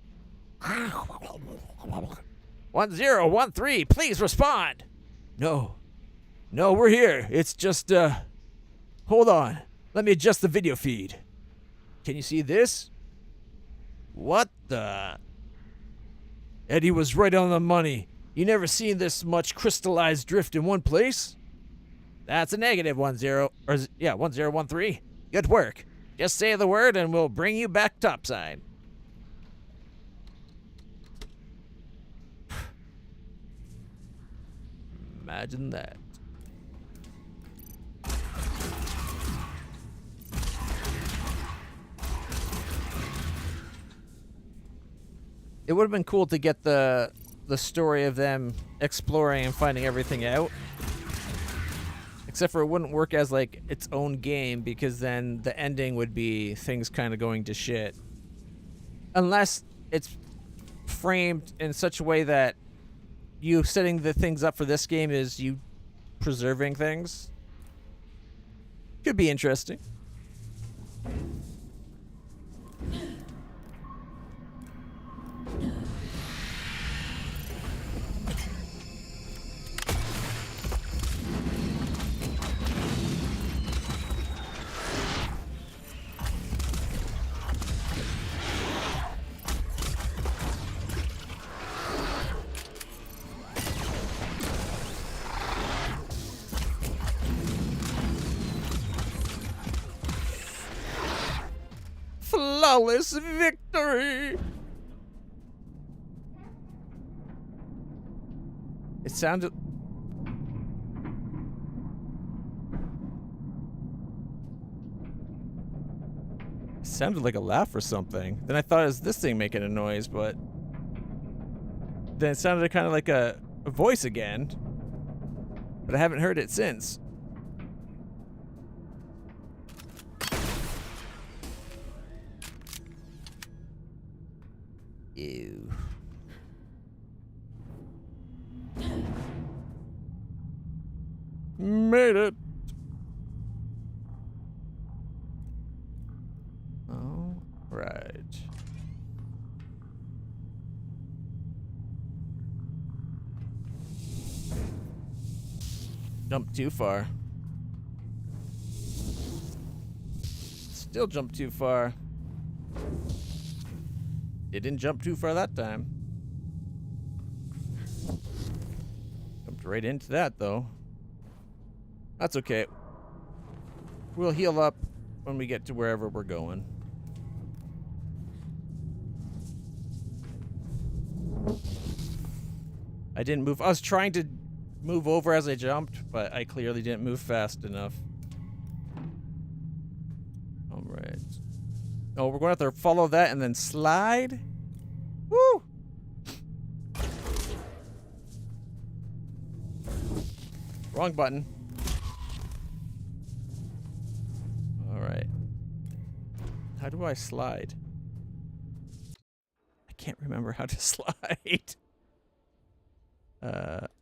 1013, please respond. No, we're here. It's just, hold on. Let me adjust the video feed. Can you see this? What the? Eddie was right on the money. You never seen this much crystallized drift in one place? That's a negative 10, or yeah, 1013. Good work. Just say the word and we'll bring you back topside. Imagine that. It would have been cool to get the story of them exploring and finding everything out. Except for it wouldn't work as like its own game because then the ending would be things kind of going to shit. Unless it's framed in such a way that you setting the things up for this game is you preserving things. Could be interesting. Flawless victory! It sounded... sounded like a laugh or something. Then I thought it was this thing making a noise, but... then it sounded kind of like a voice again. But I haven't heard it since. Ew. Made it. All right. Jumped too far. Still jumped too far. It didn't jump too far that time. Jumped right into that, though. That's okay. We'll heal up when we get to wherever we're going. I didn't move. I was trying to move over as I jumped, but I clearly didn't move fast enough. All right. Oh, we're going to have to follow that and then slide? Woo! Wrong button. All right. How do I slide? I can't remember how to slide.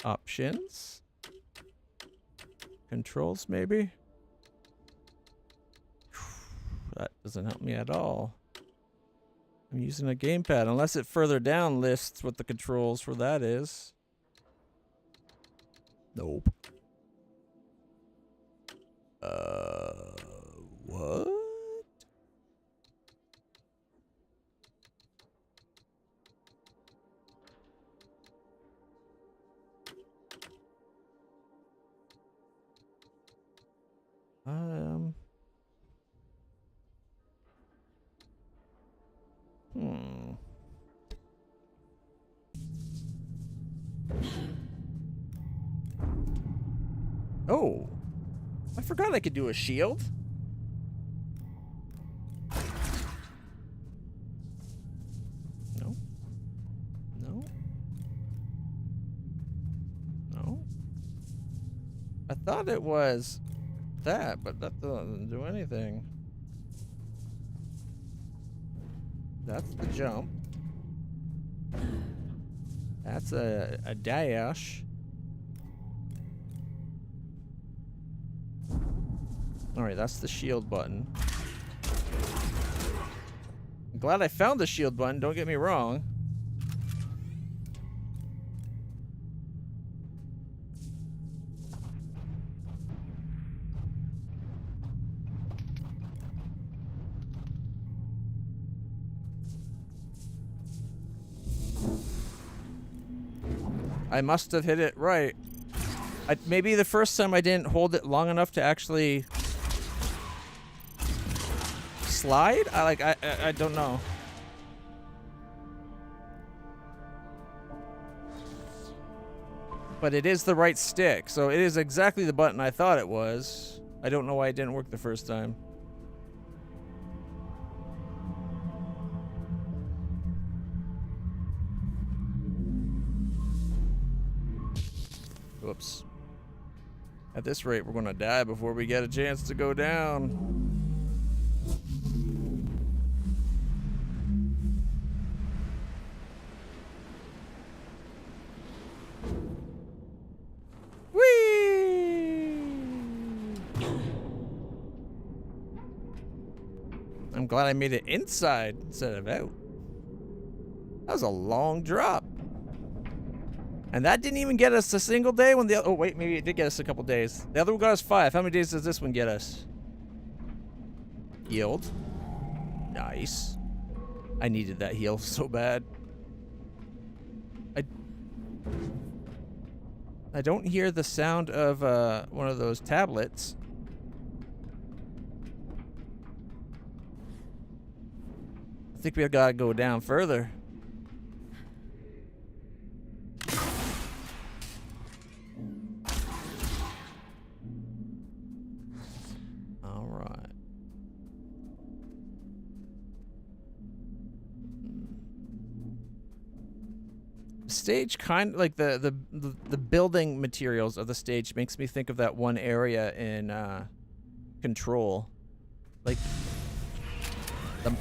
Options. Controls, maybe? That doesn't help me at all. I'm using a gamepad, unless it further down lists what the controls for that is. Nope. What? Oh, I forgot I could do a shield. No. No. No. I thought it was that, but that doesn't do anything. That's the jump. That's a dash. Alright, that's the shield button. I'm glad I found the shield button, don't get me wrong. I must have hit it right. Maybe the first time I didn't hold it long enough to actually slide. I don't know. But it is the right stick, so it is exactly the button I thought it was. I don't know why it didn't work the first time. Whoops. At this rate, we're gonna die before we get a chance to go down. Whee! I'm glad I made it inside instead of out. That was a long drop. And that didn't even get us a single day when the other... Oh, wait, maybe it did get us a couple days. The other one got us 5. How many days does this one get us? Healed. Nice. I needed that heal so bad. I don't hear the sound of one of those tablets. I think we gotta go down further. All right. Stage kind of like the building materials of the stage makes me think of that one area in Control, like the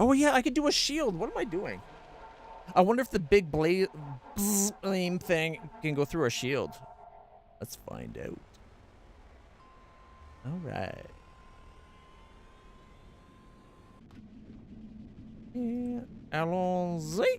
Oh yeah, I could do a shield. What am I doing? I wonder if the big flame thing can go through a shield. Let's find out. All right. Yeah. Allons-y.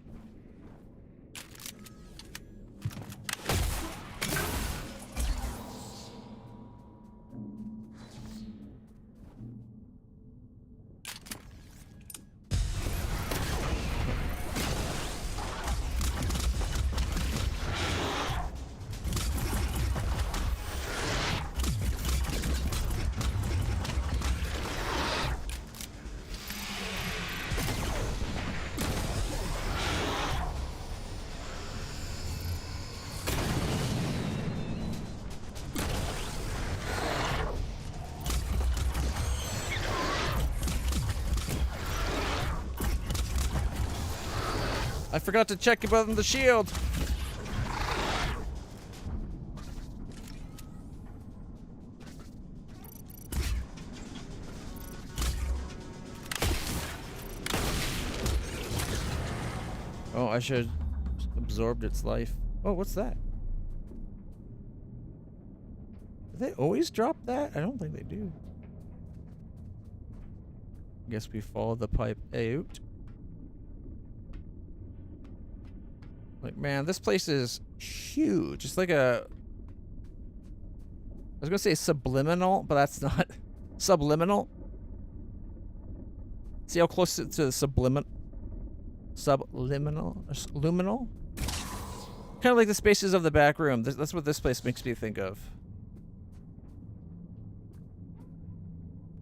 I forgot to check about the shield. Oh, I should have absorbed its life. Oh, what's that? Do they always drop that? I don't think they do. Guess we follow the pipe out. Like, man, this place is huge. It's like a... I was gonna say subliminal, but that's not... Subliminal? See how close to the subliminal? Subliminal? Luminal? Kind of like the spaces of the back room. That's what this place makes me think of.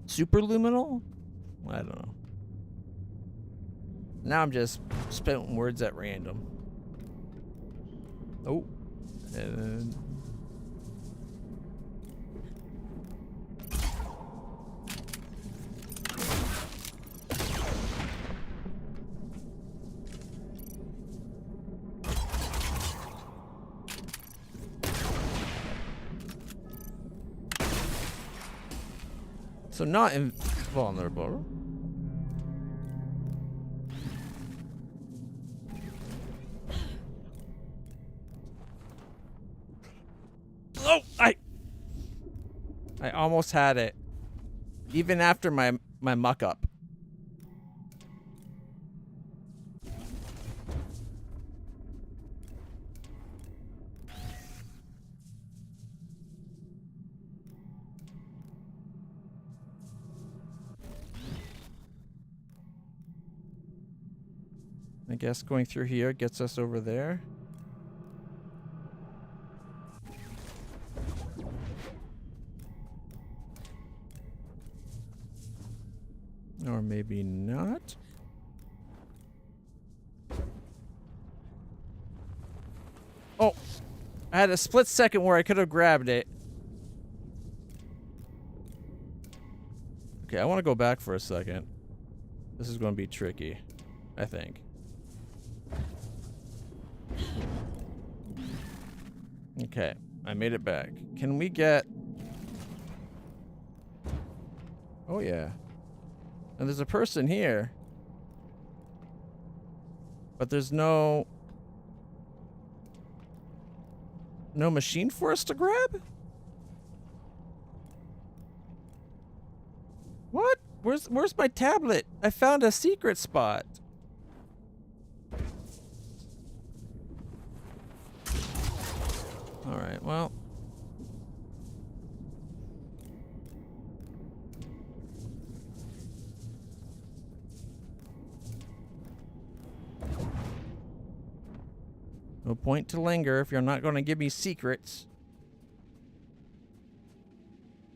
Superluminal? I don't know. Now I'm just spitting words at random. Oh. And... So not invulnerable. Oh, I almost had it. Even after my muck up. I guess going through here gets us over there. Or maybe not. Oh, I had a split second where I could have grabbed it. Okay, I want to go back for a second. This is going to be tricky, I think. Okay, I made it back. Can we get... Oh, yeah. And there's a person here. But there's no machine for us to grab? What? Where's my tablet? I found a secret spot. All right, well. No point to linger if you're not going to give me secrets.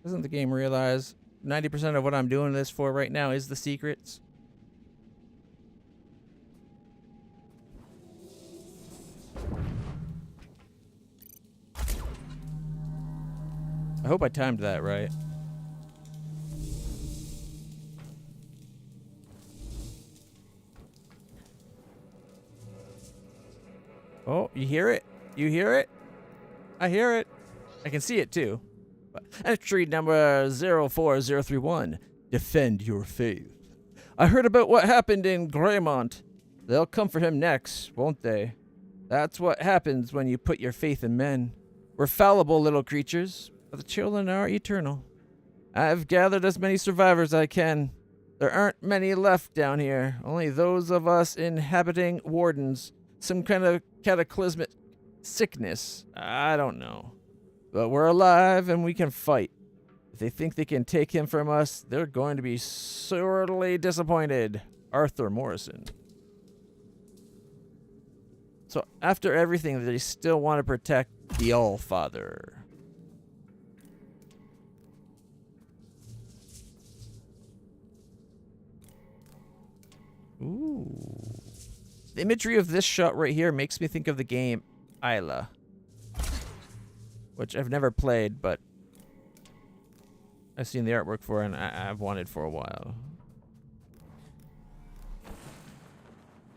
Doesn't the game realize 90% of what I'm doing this for right now is the secrets? I hope I timed that right. Oh, you hear it? You hear it? I hear it. I can see it too. Entry number 04031. Defend your faith. I heard about what happened in Greymont. They'll come for him next, won't they? That's what happens when you put your faith in men. We're fallible little creatures, but the children are eternal. I've gathered as many survivors as I can. There aren't many left down here, only those of us inhabiting wardens. Some kind of cataclysmic sickness. I don't know. But we're alive and we can fight. If they think they can take him from us, they're going to be sorely disappointed. Arthur Morrison. So after everything, they still want to protect the All-Father. Ooh. The imagery of this shot right here makes me think of the game Isla, which I've never played, but I've seen the artwork for it and I've wanted for a while.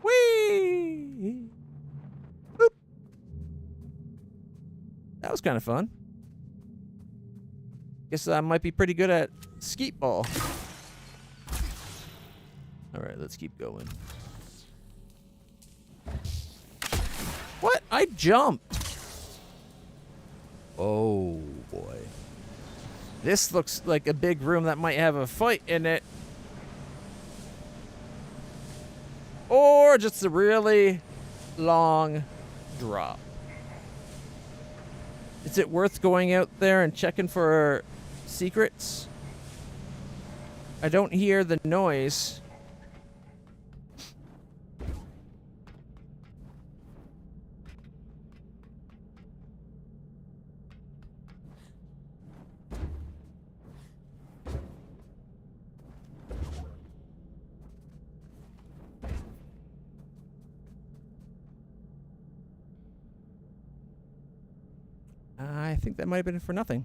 Whee! Boop. That was kind of fun. Guess I might be pretty good at skeet ball. All right, let's keep going. What? I jumped. Oh, boy. This looks like a big room that might have a fight in it. Or just a really long drop. Is it worth going out there and checking for secrets? I don't hear the noise. I think that might have been for nothing.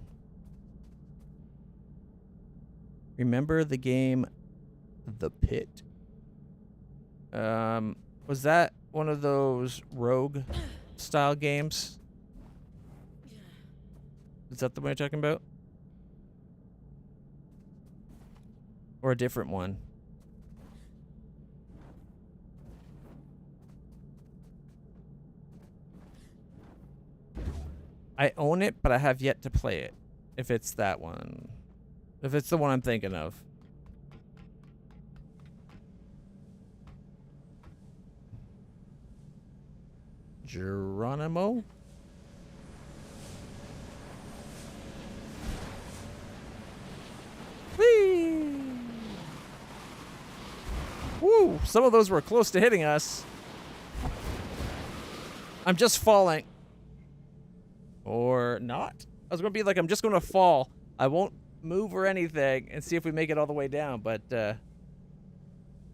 Remember the game The Pit? Was that one of those rogue style games? Is that the one you're talking about? Or a different one? I own it, but I have yet to play it. If it's that one. If it's the one I'm thinking of. Geronimo? Whee! Woo! Some of those were close to hitting us. I'm just falling. Or not? I was gonna be like, I'm just gonna fall. I won't move or anything and see if we make it all the way down, but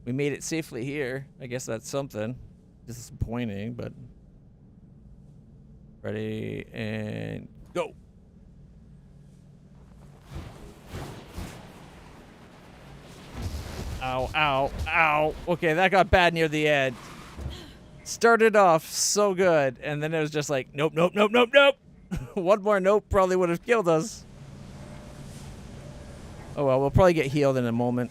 we made it safely here. I guess that's something. Disappointing, but ready and go. Ow, ow, ow. Okay, that got bad near the end. Started off so good, and then it was just like, nope, nope, nope, nope, nope. One more nope probably would have killed us. Oh well, we'll probably get healed in a moment.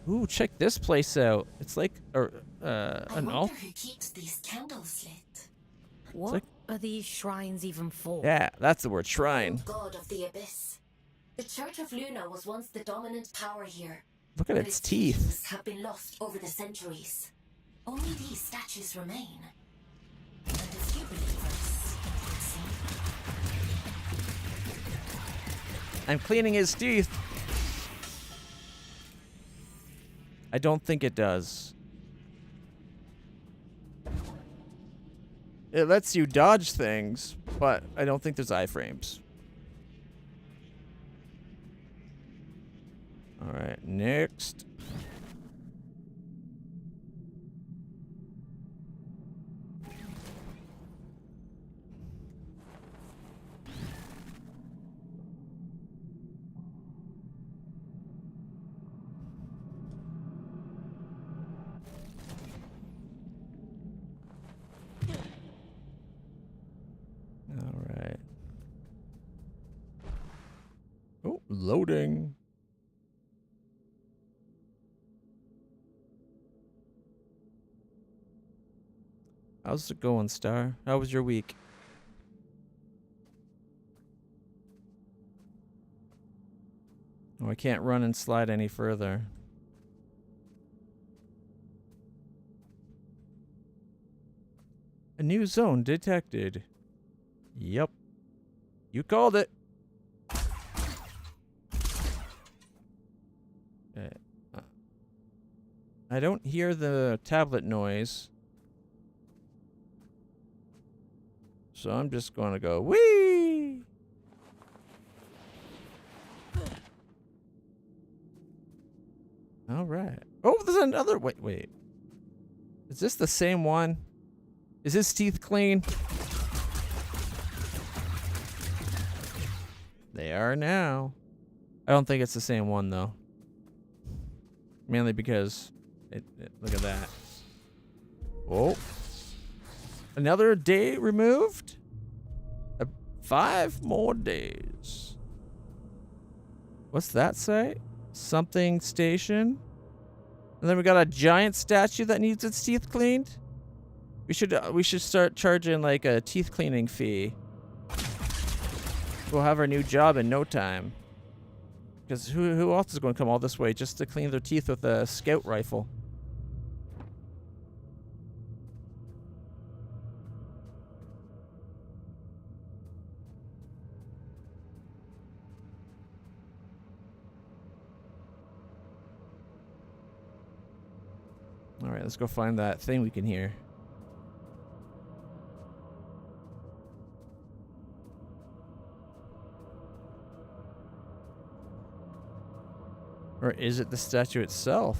Ooh, check this place out. It's like an altar. Who keeps these candles lit? What like- are these shrines even for? Yeah, that's the word, shrine. Old god of the abyss. The Church of Luna was once the dominant power here. Look at but its teeth. teachings have been lost over the centuries. Only these statues remain. And if you believe us, it would seem. I'm cleaning his teeth. I don't think it does. It lets you dodge things, but I don't think there's iframes. Alright, next. Alright. Oh, loading. How's it going, Star? How was your week? Oh, I can't run and slide any further. A new zone detected. Yep. You called it. Okay. I don't hear the tablet noise. So I'm just going to go, whee! All right. Oh, there's another. Wait. Is this the same one? Is his teeth clean? They are now. I don't think it's the same one, though. Mainly because look at that. Oh. Another day removed? 5 more days. What's that say? Something station? And then we got a giant statue that needs its teeth cleaned? We should start charging like a teeth cleaning fee. We'll have our new job in no time. Because who else is going to come all this way just to clean their teeth with a scout rifle? Alright, let's go find that thing we can hear. Or is it the statue itself?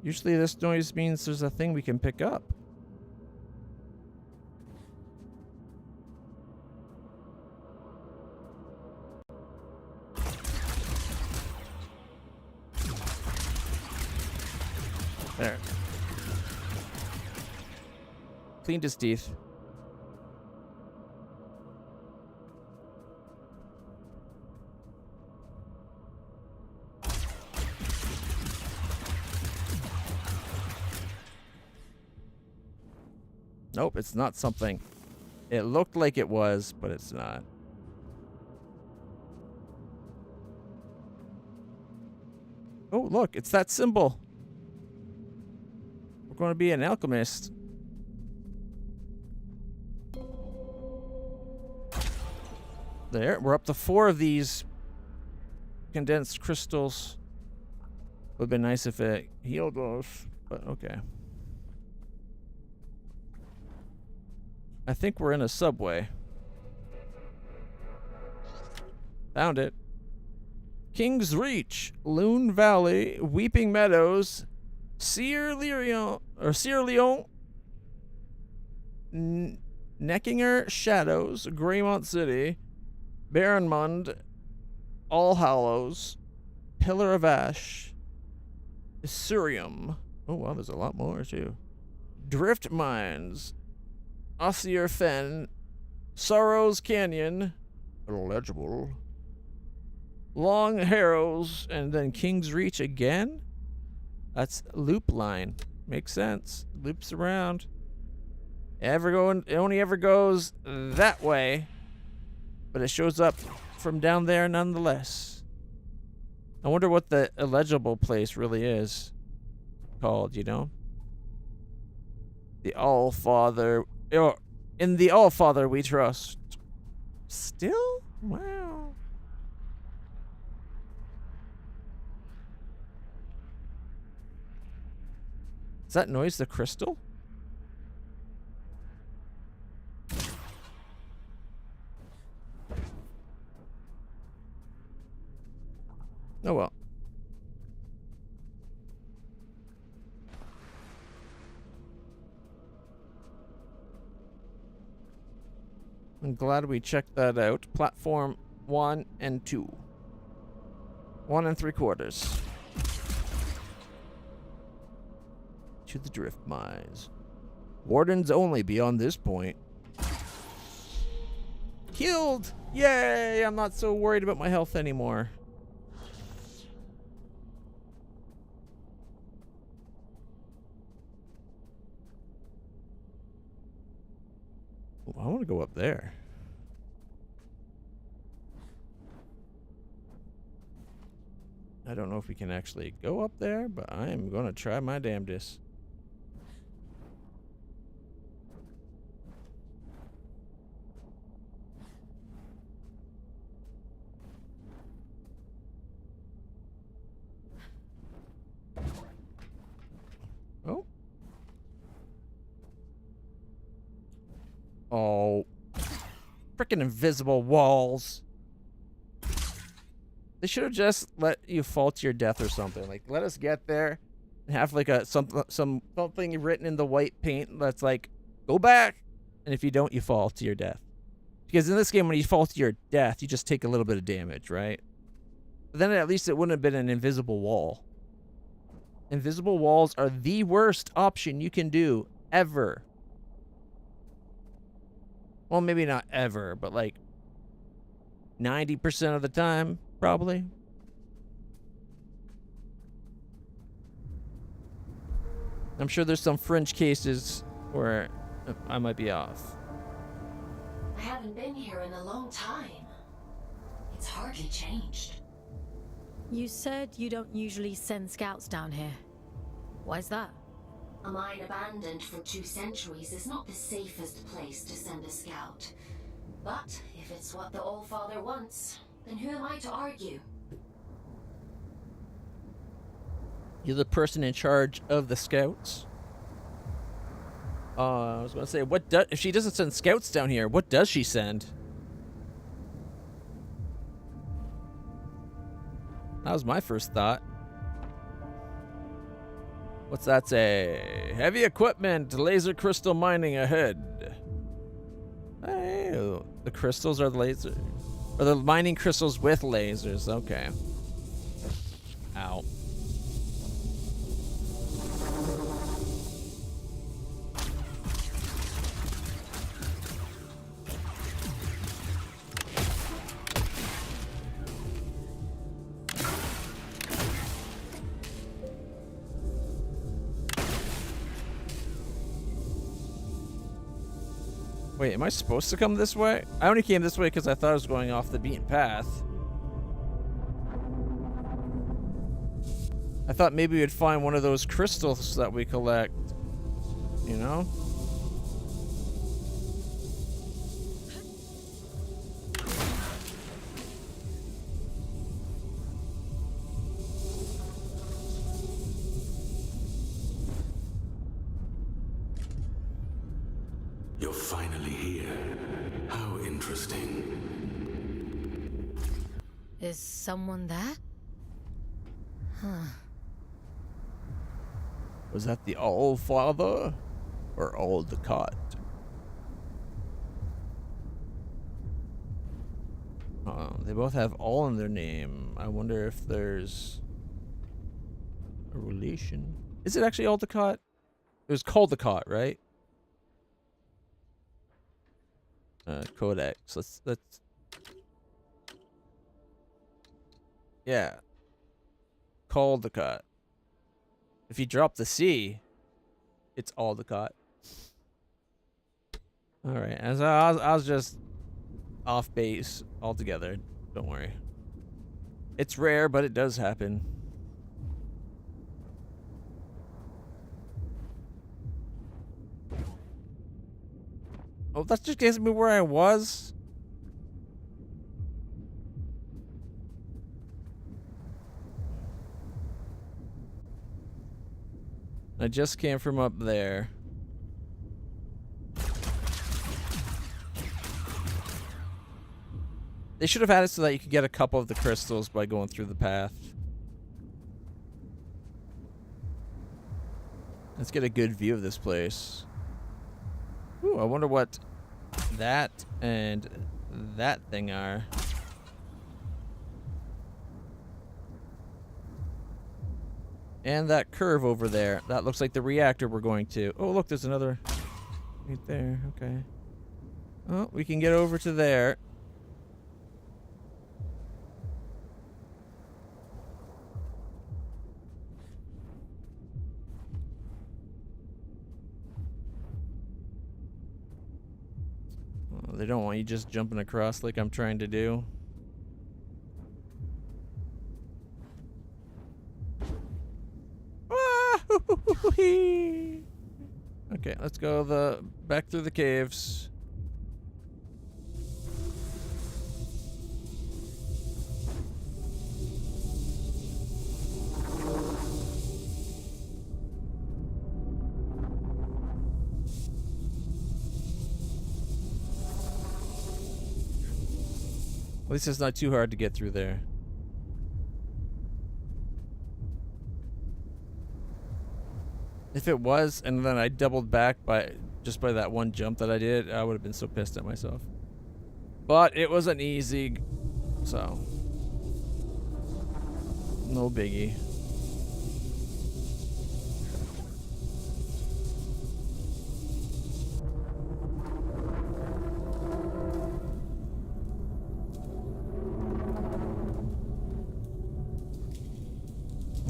Usually this noise means there's a thing we can pick up. There. Cleaned his teeth. Nope, it's not something. It looked like it was, but it's not. Oh, look, it's that symbol. We're going to be an alchemist. There, we're up to 4 of these condensed crystals. Would have been nice if it healed us, but okay. I think we're in a subway. Found it. King's Reach, Loon Valley, Weeping Meadows, Sierra Leone, Neckinger Shadows, Greymont City, Barrenmund, All Hallows, Pillar of Ash, Isurium. Oh wow, there's a lot more too. Drift Mines, Ossier Fen, Sorrows Canyon, illegible. Long Harrows, and then King's Reach again? That's loop line. Makes sense. Loops around. It only ever goes that way. But it shows up from down there nonetheless. I wonder what the illegible place really is called, you know? The All-Father. In the All-Father we trust. Still? Wow. Is that noise the crystal? Oh well. I'm glad we checked that out. Platform 1 and 2. 1 3/4. To the drift mines. Wardens only beyond this point. Killed! Yay! I'm not so worried about my health anymore. I want to go up there. I don't know if we can actually go up there, but I am going to try my damnedest. Oh. Oh. Frickin' invisible walls. They should have just let you fall to your death or something. Like, let us get there and have like a something written in the white paint that's like, go back. And if you don't, you fall to your death. Because in this game, when you fall to your death, you just take a little bit of damage, right? But then at least it wouldn't have been an invisible wall. Invisible walls are the worst option you can do ever. Well, maybe not ever, but like 90% of the time, probably. I'm sure there's some fringe cases where I might be off. I haven't been here in a long time. It's hardly changed. You said you don't usually send scouts down here. Why's that? A mine abandoned for 2 centuries is not the safest place to send a scout. But if it's what the All-Father wants, then who am I to argue? You're the person in charge of the scouts? I was going to say, if she doesn't send scouts down here, what does she send? That was my first thought. What's that say? Heavy equipment, laser crystal mining ahead. Hey, the crystals are the laser. Or the mining crystals with lasers. Okay. Ow. Wait, am I supposed to come this way? I only came this way because I thought I was going off the beaten path. I thought maybe we'd find one of those crystals that we collect. You know? You're finally here. How interesting. Is someone there? Huh. Was that the All-Father? Or LitlClutch? They both have all in their name. I wonder if there's a relation. Is it actually LitlClutch? It was called LitlClutch, right? Codex. Let's. Yeah. Called LitlClutch. If you drop the C, it's LitlClutch. All right. As I was just off base altogether. Don't worry. It's rare, but it does happen. Oh, that just gets me where I was. I just came from up there. They should have had it so that you could get a couple of the crystals by going through the path. Let's get a good view of this place. Ooh, I wonder what that and that thing are. And that curve over there. That looks like the reactor we're going to. Oh, look, there's another right there. Okay. Oh, we can get over to there. Oh, they don't want you just jumping across like I'm trying to do. Okay, let's go back through the caves. At least it's not too hard to get through there. If it was, and then I doubled back by that one jump that I did, I would have been so pissed at myself. But it was an easy, so no biggie.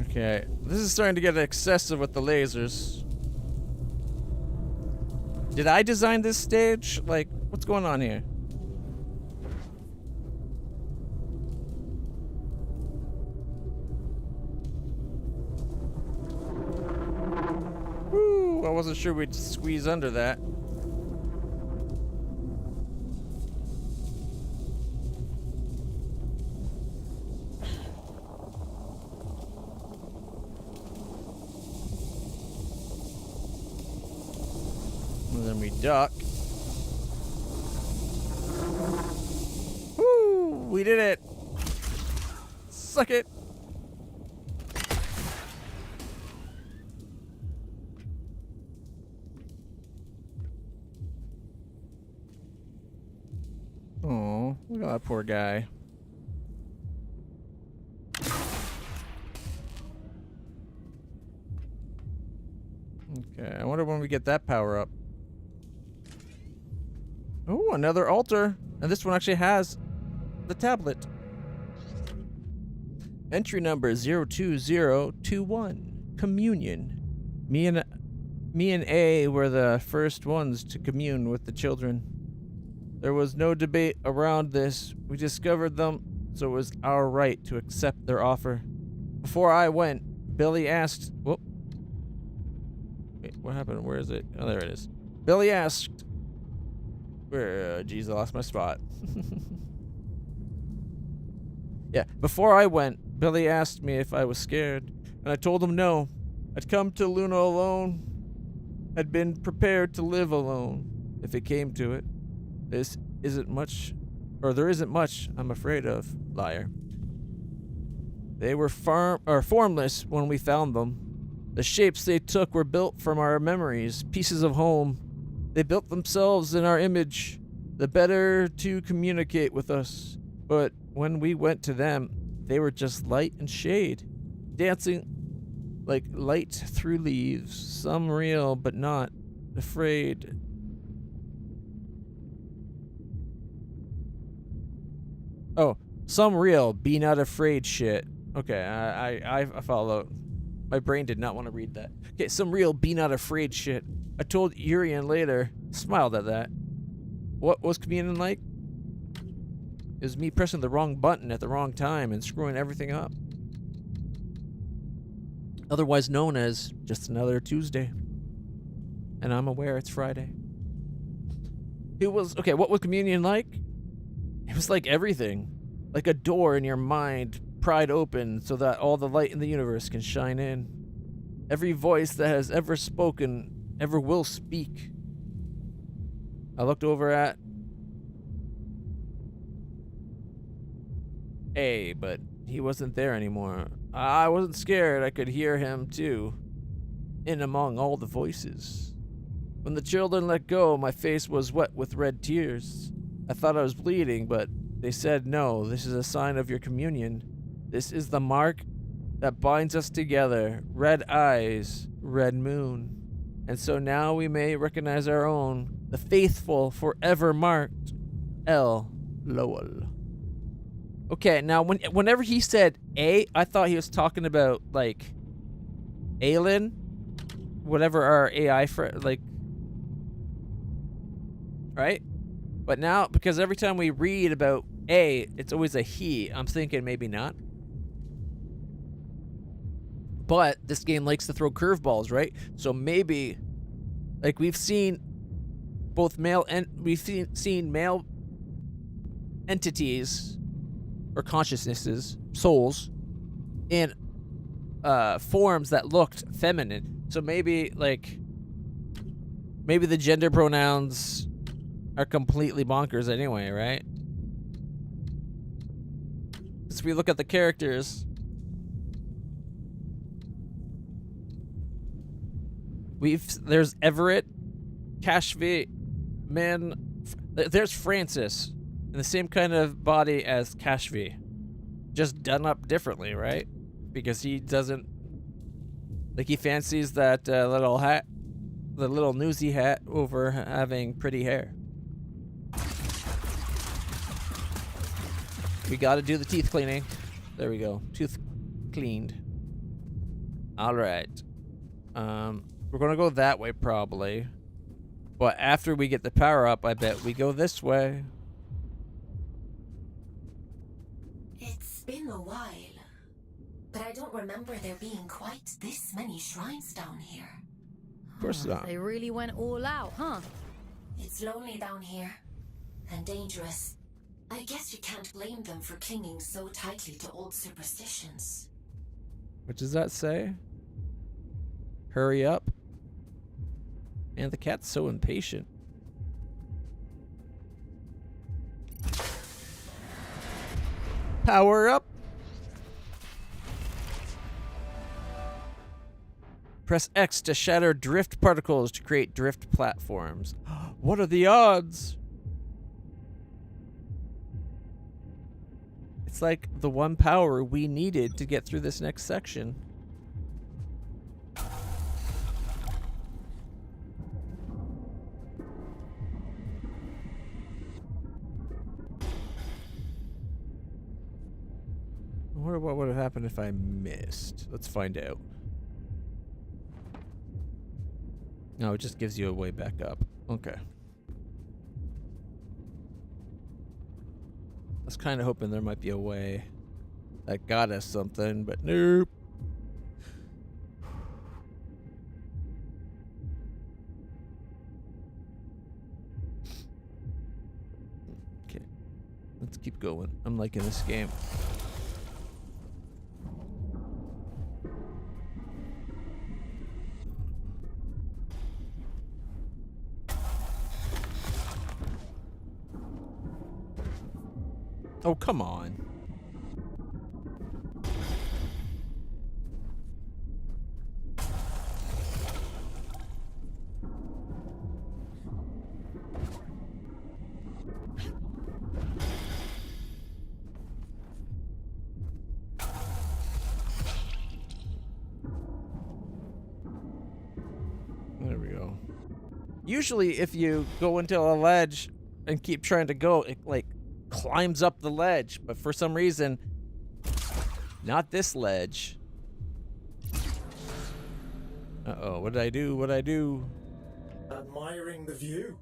Okay, this is starting to get excessive with the lasers. Did I design this stage? Like, what's going on here? Woo, I wasn't sure we'd squeeze under that. And then we duck. Woo! We did it! Suck it! Oh, look at that poor guy. Okay, I wonder when we get that power up. Oh, another altar. And this one actually has the tablet. Entry number 02021. Communion. Me and A were the first ones to commune with the children. There was no debate around this. We discovered them, so it was our right to accept their offer. Before I went, Billy asked... Whoop. Wait, what happened? Where is it? Oh, there it is. Billy asked... Where? Jeez, I lost my spot. Yeah, before I went, Billy asked me if I was scared, and I told him no. I'd come to Luna alone. I'd been prepared to live alone, if it came to it. There isn't much I'm afraid of, liar. They were formless when we found them. The shapes they took were built from our memories, pieces of home. They built themselves in our image, the better to communicate with us. But when we went to them, they were just light and shade, dancing like light through leaves, some real but not afraid. Oh, some real, be not afraid shit. Okay, I follow. My brain did not want to read that. Okay, some real, be not afraid shit. I told Urian later, smiled at that. What was communion like? It was me pressing the wrong button at the wrong time and screwing everything up. Otherwise known as just another Tuesday. And I'm aware it's Friday. What was communion like? It was like everything. Like a door in your mind pried open so that all the light in the universe can shine in. Every voice that has ever spoken, ever will speak. I looked over at A, but he wasn't there anymore. I wasn't scared. I could hear him too, in among all the voices. When the children let go, my face was wet with red tears. I thought I was bleeding, but they said, no, this is a sign of your communion. This is the mark that binds us together. Red eyes, red moon. And so now we may recognize our own, the faithful, forever marked, L. Lowell. Okay, now whenever he said A, I thought he was talking about, like, Aelin, whatever our AI right? But now, because every time we read about A, it's always a he, I'm thinking maybe not. But this game likes to throw curveballs, right? So maybe, like, we've seen both male and seen male entities or consciousnesses, souls, in forms that looked feminine. So maybe the gender pronouns are completely bonkers anyway, right? As we look at the characters, there's Everett, Kashvi, there's Francis, in the same kind of body as Kashvi, just done up differently, right? Because he doesn't, like, he fancies that little hat, the little newsy hat, over having pretty hair. We gotta do the teeth cleaning. There we go. Tooth cleaned. Alright. We're gonna go that way probably. But after we get the power up, I bet we go this way. It's been a while, but I don't remember there being quite this many shrines down here. Of course not. They really went all out, huh? It's lonely down here, and dangerous. I guess you can't blame them for clinging so tightly to old superstitions. What does that say? Hurry up. And the cat's so impatient. Power up. Press X to shatter drift particles to create drift platforms. What are the odds? It's like the one power we needed to get through this next section. I wonder what would have happened if I missed. Let's find out. No, it just gives you a way back up. Okay. was kind of hoping there might be a way that got us something, but nope. Okay, let's keep going. I'm liking this game. Oh, come on. There we go. Usually if you go into a ledge and keep trying to go, it like climbs up the ledge, but for some reason, not this ledge. Uh-oh, what did I do? What did I do? Admiring the view?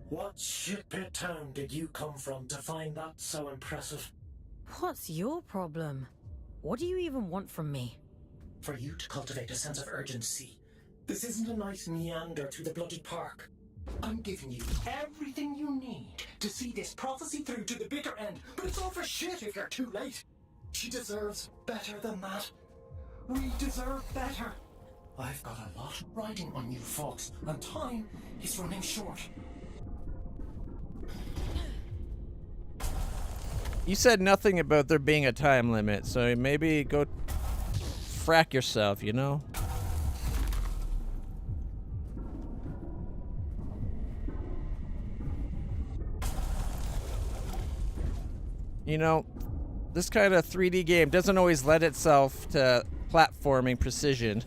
What shitpit town did you come from to find that so impressive? What's your problem? What do you even want from me? For you to cultivate a sense of urgency. This isn't a nice meander through the bloody park. I'm giving you everything you need to see this prophecy through to the bitter end, but it's all for shit if you're too late. She deserves better than that. We deserve better. I've got a lot riding on you folks, and time is running short. You said nothing about there being a time limit, so maybe go frack yourself, you know? You know, this kind of 3D game doesn't always lend itself to platforming precision.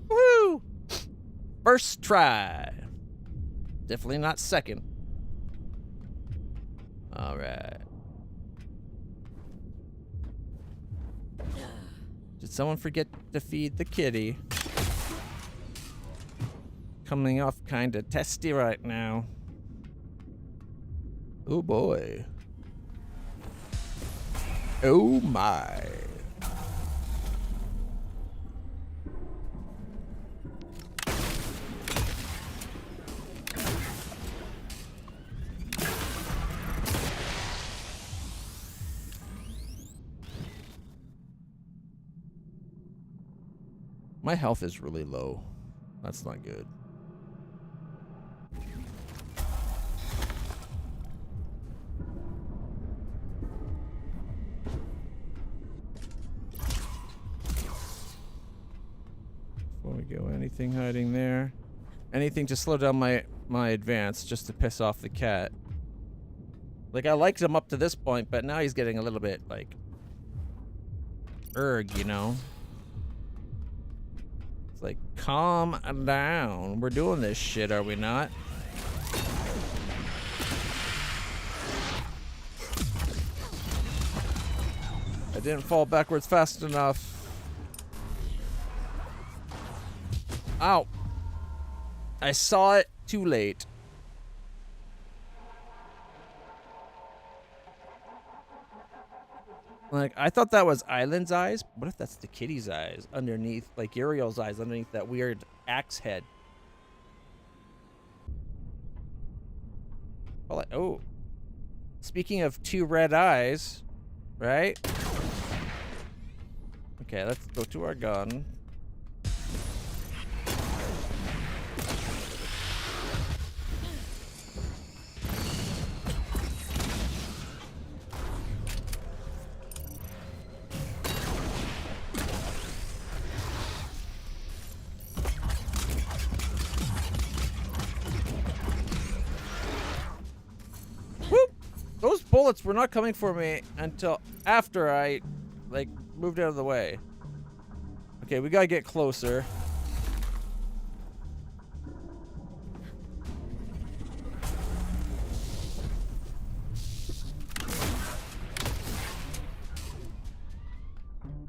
Woo! First try. Definitely not second. All right. Did someone forget to feed the kitty? Coming off kind of testy right now. Oh boy. Oh my. My health is really low. That's not good. Before we go, anything hiding there? Anything to slow down my advance, just to piss off the cat. Like, I liked him up to this point, but now he's getting a little bit, like, you know? Like, calm down. We're doing this shit, are we not? I didn't fall backwards fast enough. Ow. I saw it too late. Like, I thought that was Island's eyes. What if that's the kitty's eyes underneath, like Uriel's eyes underneath that weird axe head? Well, oh. Speaking of two red eyes, right? Okay, let's go to our gun. Those bullets were not coming for me until after I, like, moved out of the way. Okay, we gotta get closer.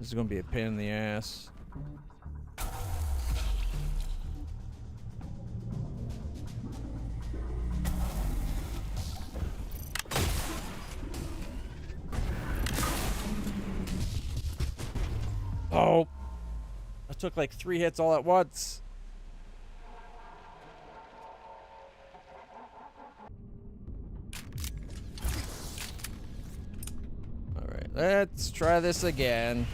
This is gonna be a pain in the ass. Oh, I took like 3 hits all at once. All right, let's try this again.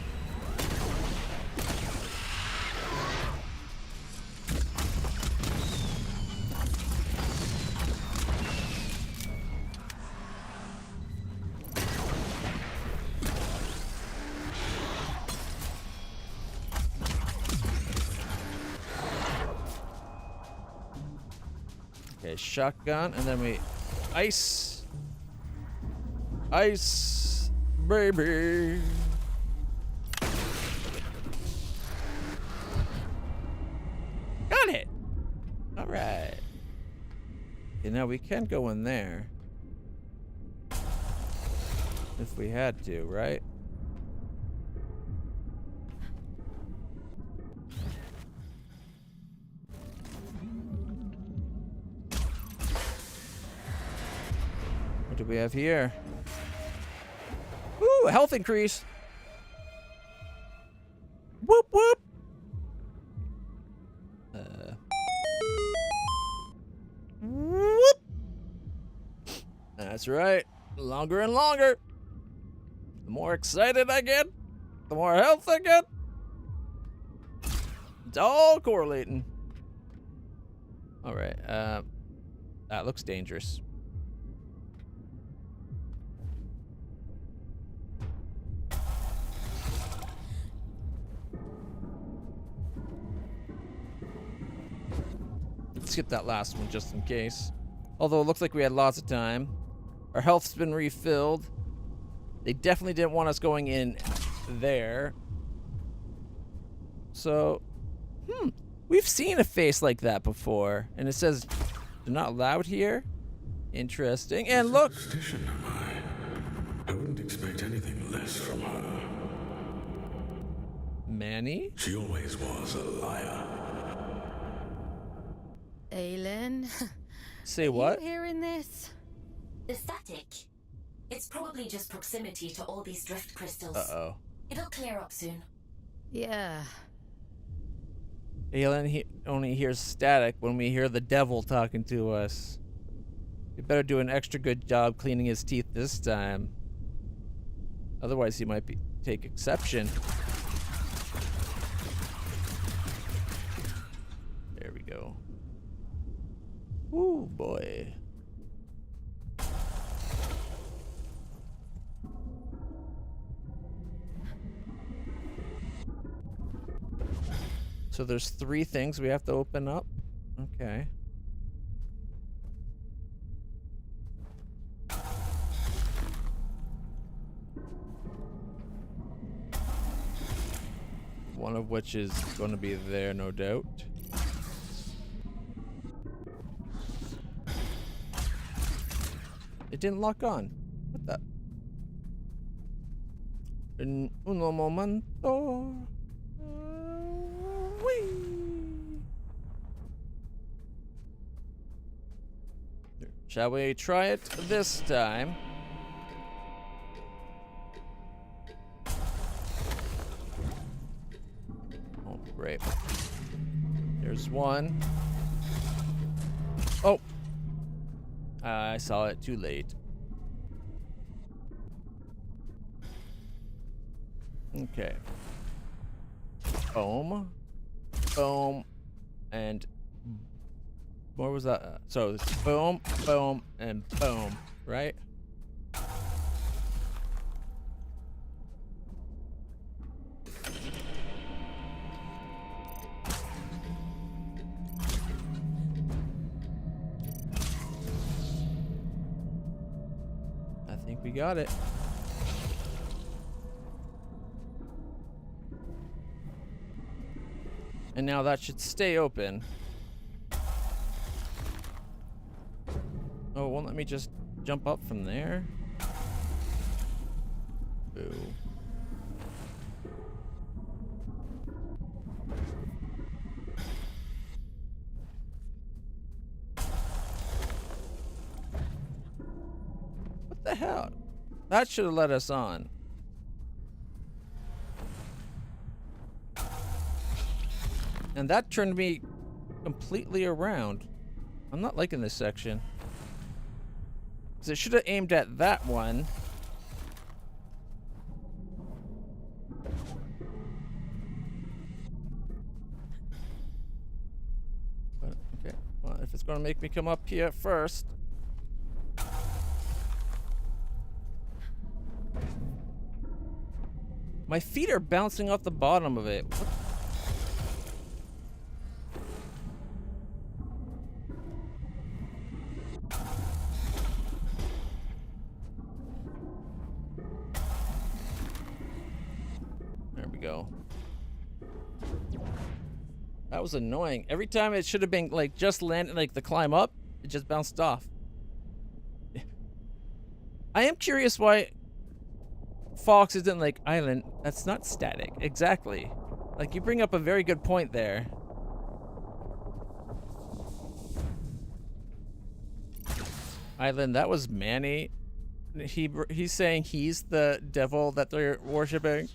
Okay, shotgun, and then we ice, baby. Got it. All right. Okay, now we can go in there if we had to, right? What do we have here? Ooh, a health increase. Whoop whoop. Whoop. That's right. Longer and longer. The more excited I get, the more health I get. It's all correlating. All right. That looks dangerous. Skip that last one just in case. Although it looks like we had lots of time. Our health's been refilled. They definitely didn't want us going in there. So, we've seen a face like that before. And it says, they're not allowed here? Interesting. And look! Superstition, am I wouldn't expect anything less from her. Manny? She always was a liar. Aelin, Say what? are you hearing this? The static. It's probably just proximity to all these drift crystals. Uh-oh. It'll clear up soon. Yeah. Aelin only hears static when we hear the devil talking to us. We better do an extra good job cleaning his teeth this time. Otherwise, he might take exception. There we go. Ooh, boy. So there's 3 things we have to open up. Okay. One of which is going to be there, no doubt. It didn't lock on. What the? En uno momento. Shall we try it this time? Oh, great. There's one. Oh! I saw it too late. Okay. Boom. Boom. And what was that? So it's boom, boom, and boom, right? I think we got it. And now that should stay open. Oh, won't let me just jump up from there? Boo. the hell? That should have let us on. And that turned me completely around. I'm not liking this section. Because it should have aimed at that one. But, okay. Well, if it's going to make me come up here first. My feet are bouncing off the bottom of it. What? There we go. That was annoying. Every time it should have been like just landing, like the climb up, it just bounced off. I am curious why Fox isn't like island. That's not static. Exactly. Like you bring up a very good point there. Island, that was Manny. He's saying he's the devil that they're worshiping.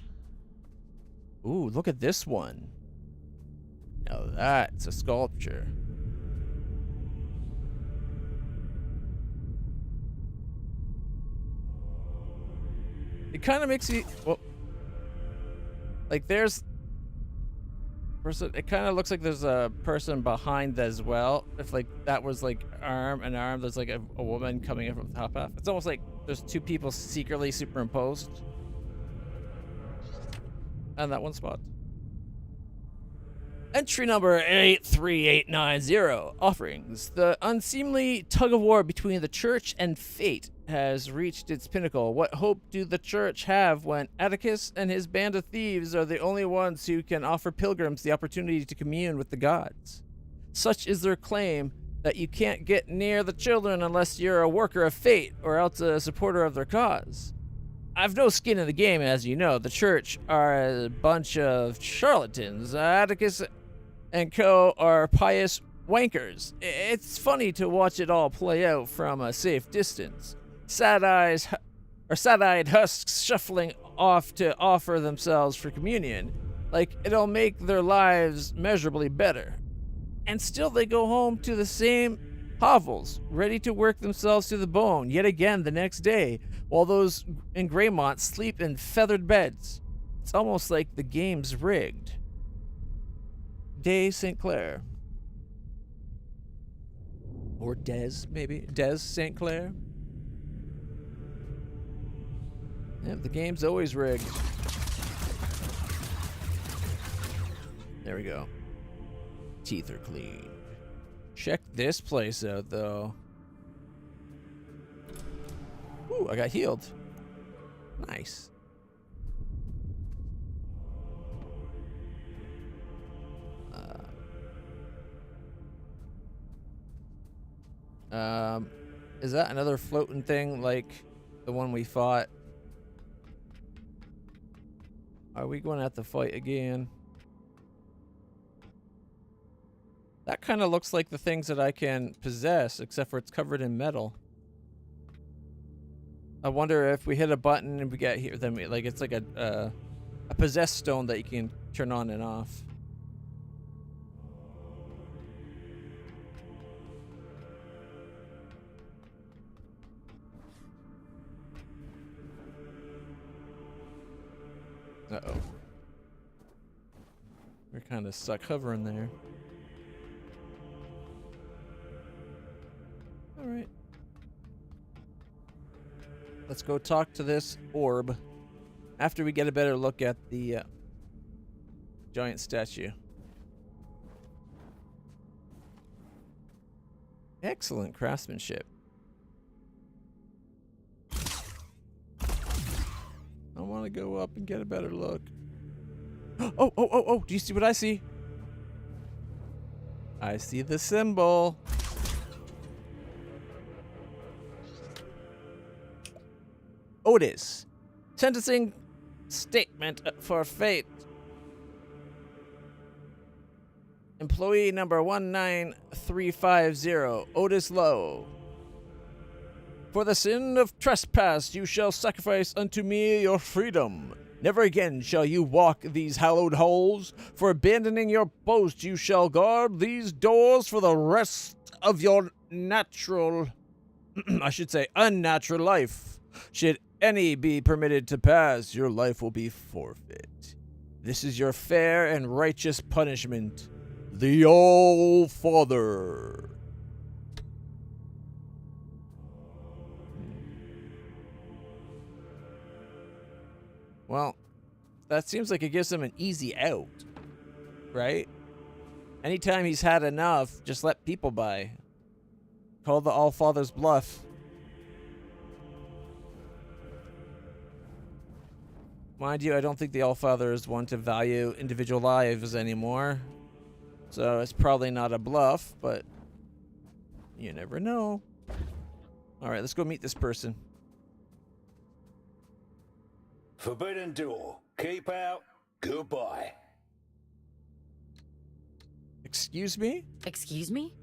Ooh, look at this one. Now that's a sculpture. It kind of makes you, well, like there's person. It kind of looks like there's a person behind as well. If like that was like arm and arm, there's like a woman coming in from the top half. It's almost like there's two people secretly superimposed on that one spot. Entry number 83890. Offerings. The unseemly tug-of-war between the church and fate has reached its pinnacle. What hope do the church have when Atticus and his band of thieves are the only ones who can offer pilgrims the opportunity to commune with the gods? Such is their claim that you can't get near the children unless you're a worker of fate or else a supporter of their cause. I've no skin in the game, as you know. The church are a bunch of charlatans. Atticus and co are pious wankers. It's funny to watch it all play out from a safe distance. Sad-eyed husks shuffling off to offer themselves for communion, like it'll make their lives measurably better. And still they go home to the same hovels, ready to work themselves to the bone yet again the next day, while those in Greymont sleep in feathered beds. It's almost like the game's rigged. Day St. Clair. Or Des, maybe? Des St. Clair? Yep, the game's always rigged. There we go. Teeth are clean. Check this place out, though. Ooh, I got healed. Nice. Is that another floating thing like the one we fought? Are we going to have to fight again? That kind of looks like the things that I can possess, except for it's covered in metal. I wonder if we hit a button and we get here, then we, like it's like a possessed stone that you can turn on and off. Uh-oh. We're kind of stuck hovering there. Alright. Let's go talk to this orb after we get a better look at the giant statue. Excellent craftsmanship. I want to go up and get a better look. Oh, do you see what I see? I see the symbol. Otis. Sentencing statement for fate. Employee number 19350, Otis Lowe. For the sin of trespass you shall sacrifice unto me your freedom. Never again shall you walk these hallowed halls. For abandoning your post you shall guard these doors for the rest of your natural, I should say unnatural life. Should any be permitted to pass, your life will be forfeit. This is your fair and righteous punishment. The All-Father. Well, that seems like it gives him an easy out, right? Anytime he's had enough, just let people by. Call the All-Father's bluff. Mind you, I don't think the All-Father is one to value individual lives anymore. So it's probably not a bluff, but you never know. Alright, let's go meet this person. Forbidden door. Keep out. Goodbye. Excuse me? Excuse me?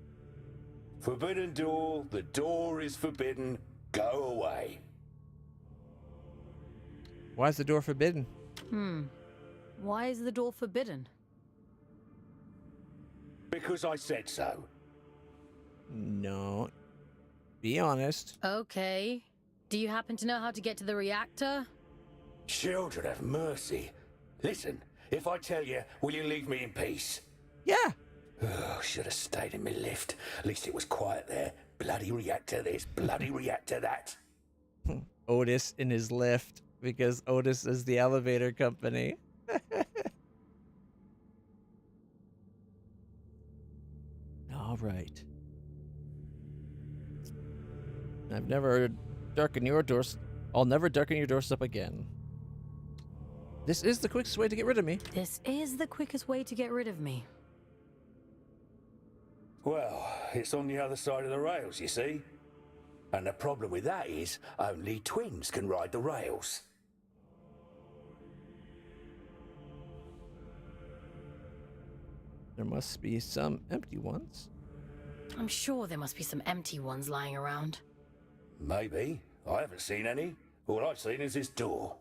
Forbidden door. The door is forbidden. Go away. Why is the door forbidden? Why is the door forbidden? Because I said so. No. Be honest. Okay. Do you happen to know how to get to the reactor? Children have mercy. Listen, if I tell you, will you leave me in peace? Yeah. Oh, should have stayed in my lift. At least it was quiet there. Bloody reactor this, bloody reactor that. Otis in his lift, because Otis is the elevator company. All right. I've never darkened your doors. I'll never darken your doorstep again. This is the quickest way to get rid of me. This is the quickest way to get rid of me. Well, it's on the other side of the rails, you see. And the problem with that is, only twins can ride the rails. There must be some empty ones. I'm sure there must be some empty ones lying around. Maybe. I haven't seen any. All I've seen is this door.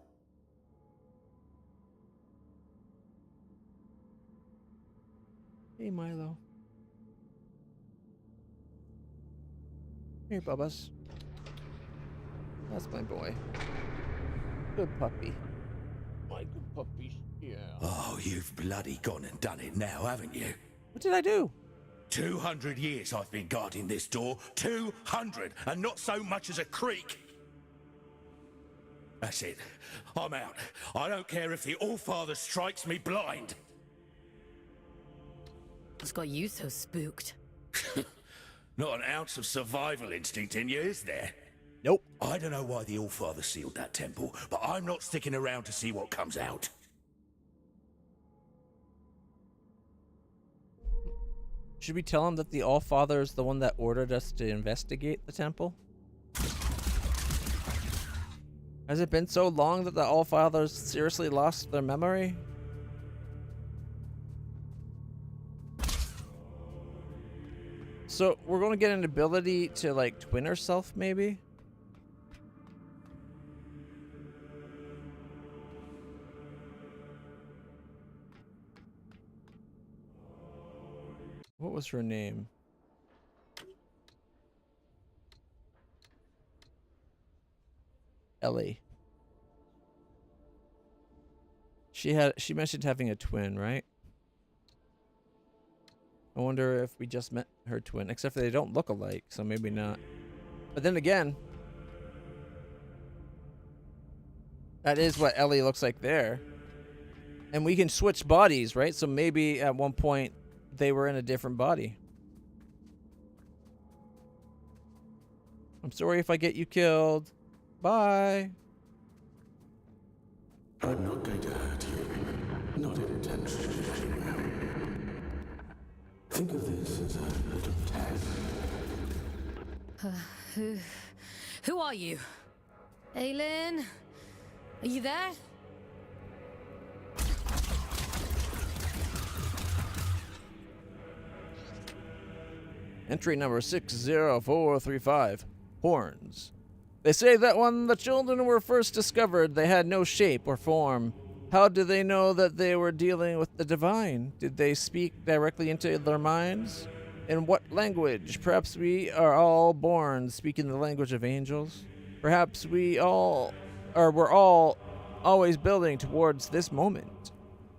Hey, Milo. Here, Bubba's. That's my boy. Good puppy. My good puppy. Yeah. Oh, you've bloody gone and done it now, haven't you? What did I do? 200 years I've been guarding this door. 200, and not so much as a creak. That's it. I'm out. I don't care if the All-Father strikes me blind. What's got you so spooked? Not an ounce of survival instinct in you, is there? Nope. I don't know why the All-Father sealed that temple, but I'm not sticking around to see what comes out. Should we tell him that the All-Father is the one that ordered us to investigate the temple? Has it been so long that the All-Fathers seriously lost their memory? So we're going to get an ability to like twin herself, maybe? What was her name? Ellie. She mentioned having a twin, right? I wonder if we just met her twin, except for they don't look alike, so maybe not. But then again, that is what Ellie looks like there. And we can switch bodies, right? So maybe at one point they were in a different body. I'm sorry if I get you killed. Bye. I'm not going to hurt you. Not intentionally, anyway. Think of this as a little test. Who are you? Aylin? Are you there? Entry number 60435. Horns. They say that when the children were first discovered, they had no shape or form. How did they know that they were dealing with the divine? Did they speak directly into their minds? In what language? Perhaps we are all born speaking the language of angels. Perhaps we're all always building towards this moment.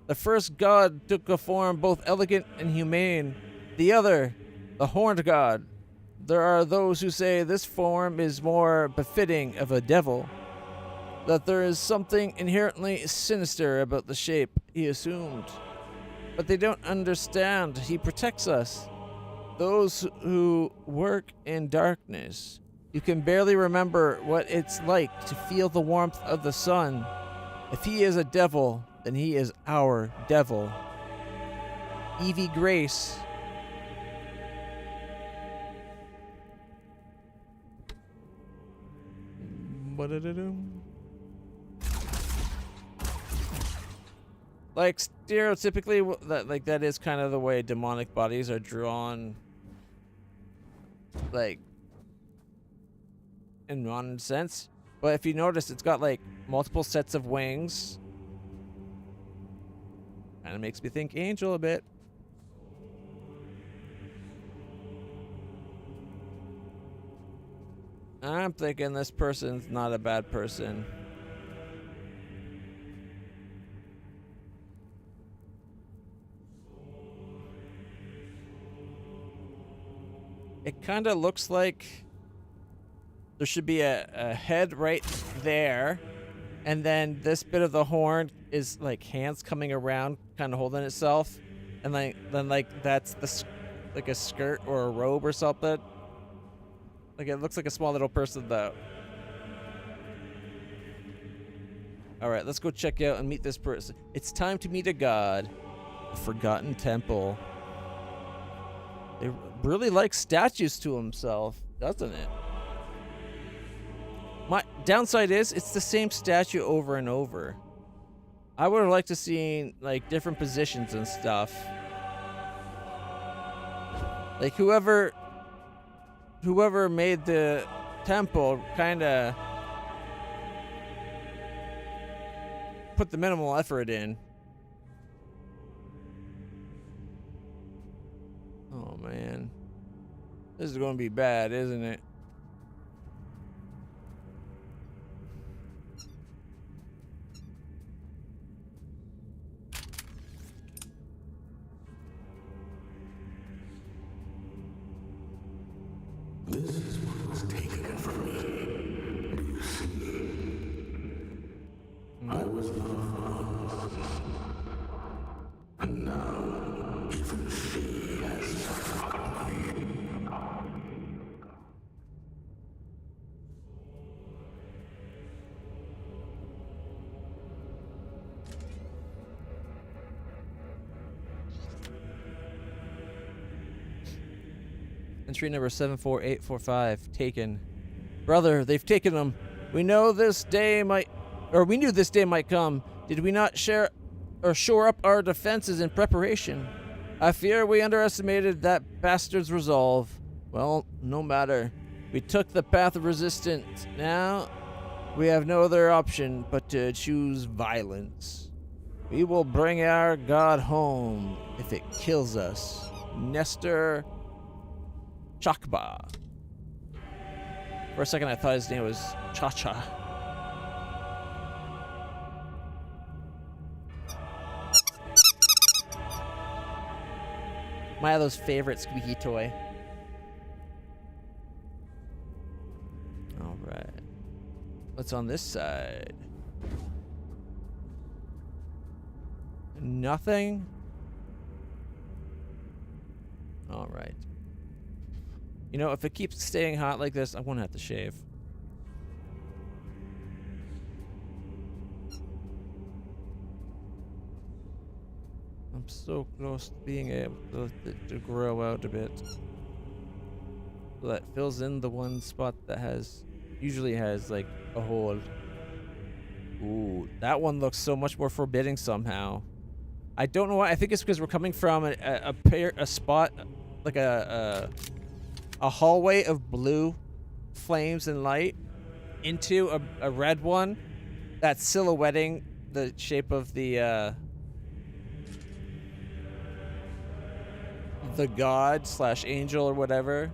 The first god took a form both elegant and humane. The other, the horned god. There are those who say this form is more befitting of a devil, that there is something inherently sinister about the shape he assumed. But they don't understand. He protects us. Those who work in darkness. You can barely remember what it's like to feel the warmth of the sun. If he is a devil, then he is our devil. Evie Grace. Like stereotypically, that is kind of the way demonic bodies are drawn. Like, in one sense, but if you notice, it's got like multiple sets of wings. Kind of makes me think angel a bit. I'm thinking this person's not a bad person. It kind of looks like there should be a head right there, and then this bit of the horn is like hands coming around, kind of holding itself, and then that's like a skirt or a robe or something. Like it looks like a small little person though. All right, let's go check out and meet this person. It's time to meet a god, a forgotten temple. They really like statues to himself, doesn't it? My downside is it's the same statue over and over. I would have liked to see like different positions and stuff. Like whoever made the temple kind of put the minimal effort in. Oh man. This is going to be bad, isn't it? This is what was taken from me. Do you see? I was lost. And now, even she has forgotten me. Entry number 74845 taken. Brother, they've taken him. We knew this day might come. Did we not shore up our defenses in preparation? I fear we underestimated that bastard's resolve. Well, no matter. We took the path of resistance. Now, we have no other option but to choose violence. We will bring our god home if it kills us. Nestor Chakba. For a second, I thought his name was Cha-Cha. Milo's favorite squeaky toy. All right. What's on this side? Nothing? All right. You know, if it keeps staying hot like this, I'm gonna have to shave. I'm so close to being able to grow out a bit. So that fills in the one spot that usually has like a hole. Ooh, that one looks so much more forbidding somehow. I don't know why. I think it's because we're coming from a spot, like a hallway of blue flames and light, into a red one that's silhouetting the shape of the god / angel or whatever.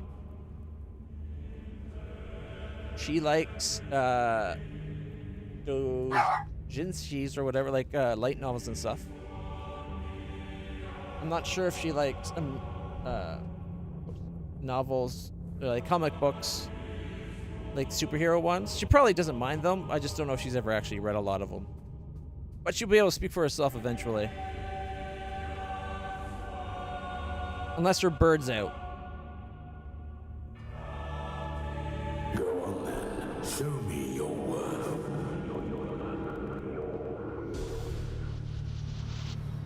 She likes doujinshis or whatever, like light novels and stuff. I'm not sure if she likes novels, like comic books, like superhero ones. She probably doesn't mind them. I just don't know if she's ever actually read a lot of them. But she'll be able to speak for herself eventually. Unless her bird's out. Go on then. Show me your worth.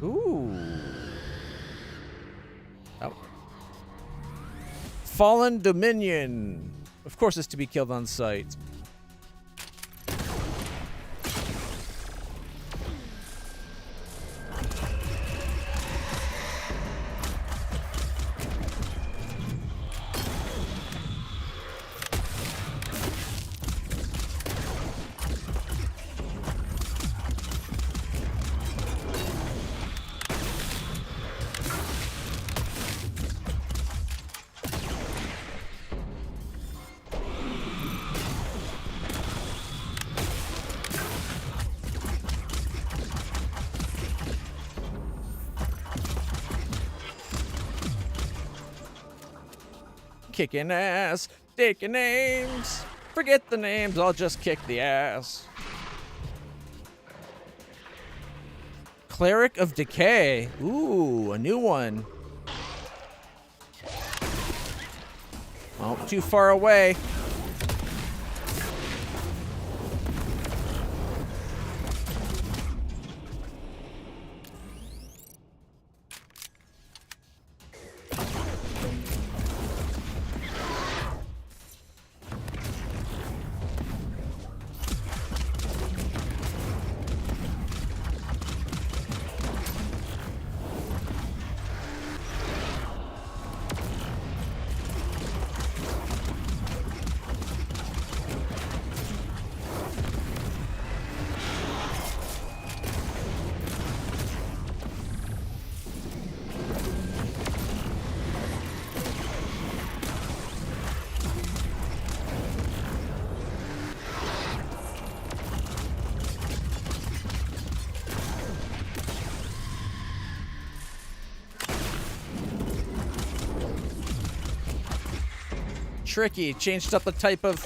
Ooh. Oh. Fallen Dominion. Of course it's to be killed on sight. Kicking ass, taking names. Forget the names, I'll just kick the ass. Cleric of Decay. Ooh, a new one. Oh, too far away. Tricky, changed up the type of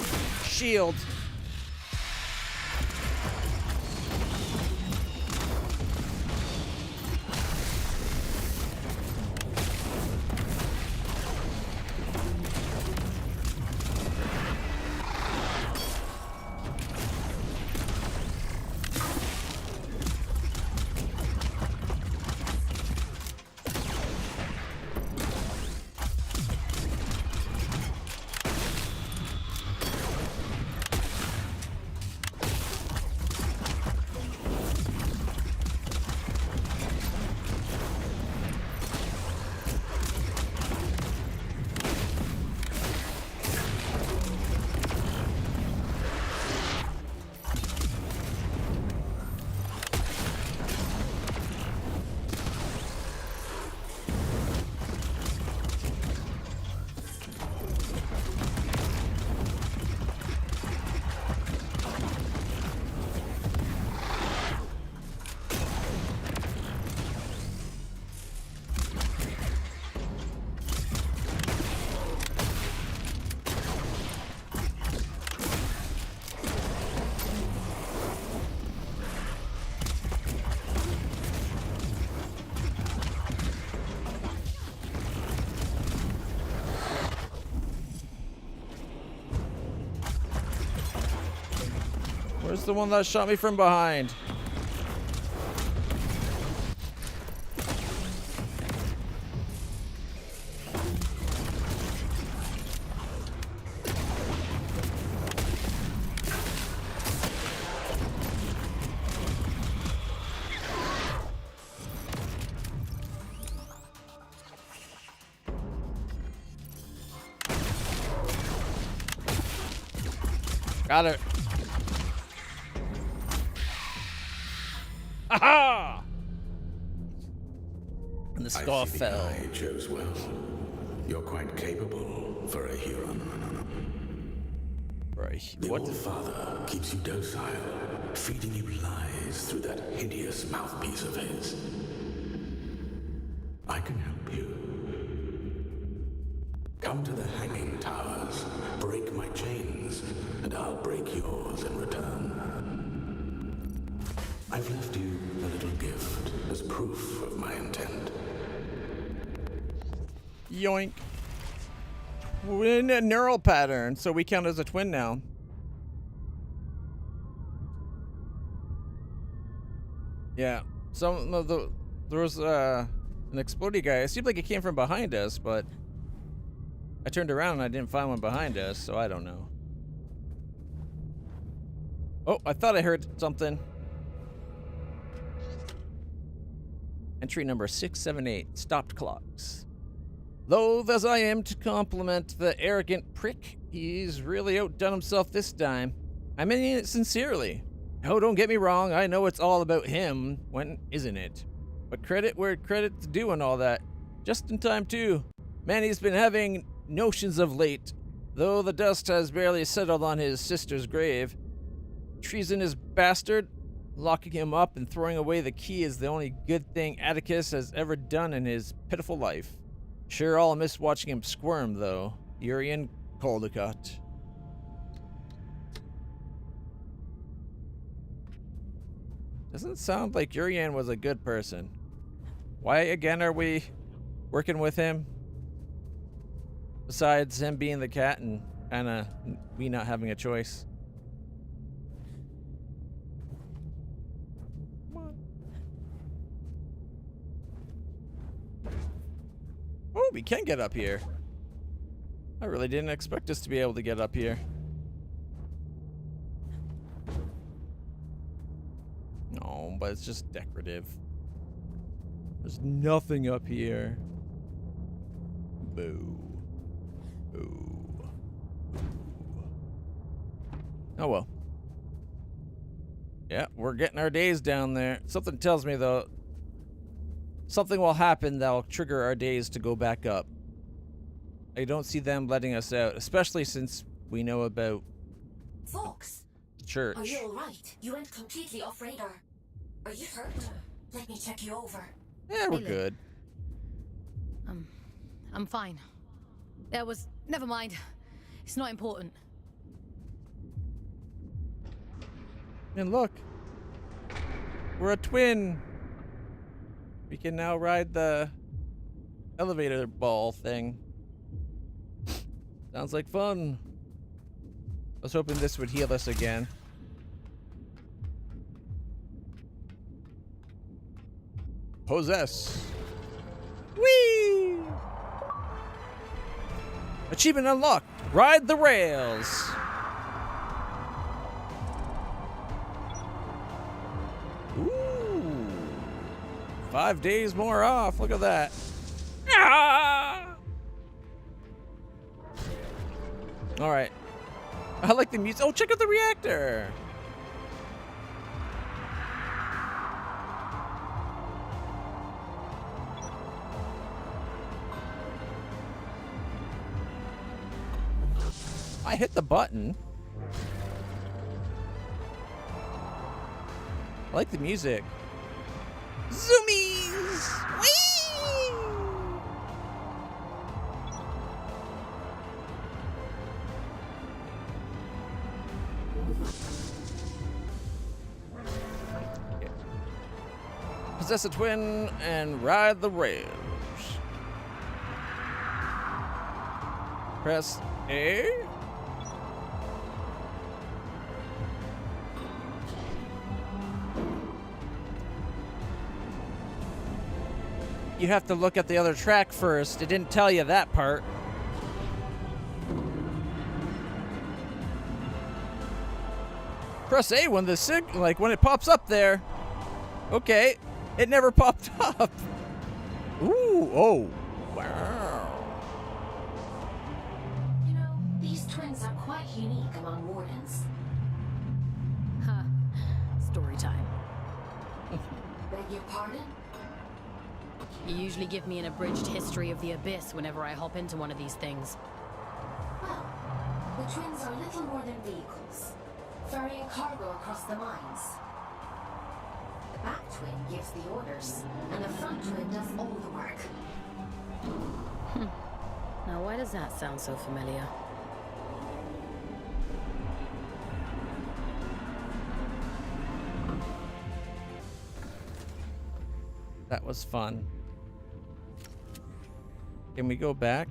shield. Where's the one that shot me from behind? Got it. Aha! And the I skull see fell. the eye chose well. You're quite capable for a Huron. Right. The What old the father keeps you docile, feeding you lies through that hideous mouthpiece of his. I can help you. Come to the hanging towers, break my chains, and I'll break yours in return. I've left you a little gift as proof of my intent. Yoink. Twin neural pattern, so we count as a twin now. Yeah. Some of there was an exploding guy. It seemed like it came from behind us, but I turned around and I didn't find one behind us, so I don't know. Oh, I thought I heard something. Entry number 678, stopped clocks. Loath as I am to compliment the arrogant prick, he's really outdone himself this time. I mean it sincerely. Oh, don't get me wrong, I know it's all about him, when isn't it? But credit where credit's due and all that. Just in time, too. Man, he's been having notions of late, though the dust has barely settled on his sister's grave. Treasonous bastard. Locking him up and throwing away the key is the only good thing Atticus has ever done in his pitiful life. Sure, I'll miss watching him squirm, though. Urian Caldecott. Doesn't sound like Urian was a good person. Why again are we working with him? Besides him being the cat and kinda we not having a choice. Oh, we can get up here. I really didn't expect us to be able to get up here. No, but it's just decorative. There's nothing up here. Boo. Boo. Boo. Oh well. Yeah, we're getting our days down there. Something tells me, though, something will happen that'll trigger our days to go back up. I don't see them letting us out, especially since we know about Fox, the church. are you alright? You went completely off radar. Are you hurt? Let me check you over. Yeah, we're Really? good. I'm fine. Never mind. It's not important. And look, we're a twin. We can now ride the elevator ball thing. Sounds like fun. I was hoping this would heal us again. Possess. Whee! Achievement unlocked. Ride the rails. Ooh. 5 days more off. Look at that. Ah! All right. I like the music. Oh, check out the reactor. I hit the button. I like the music. Zoomies! Whee! Yeah. Possess a twin and ride the rails. Press A. You have to look at the other track first. It didn't tell you that part. Press A when the when it pops up there. Okay, it never popped up. Ooh, oh, wow. You know, these twins are quite unique among wardens. Huh. Story time. Beg your pardon? You usually give me an abridged history of the Abyss whenever I hop into one of these things. Well, the twins are little more than vehicles, ferrying cargo across the mines. The back twin gives the orders, and the front twin does all the work. Now why does that sound so familiar? That was fun. Can we go back?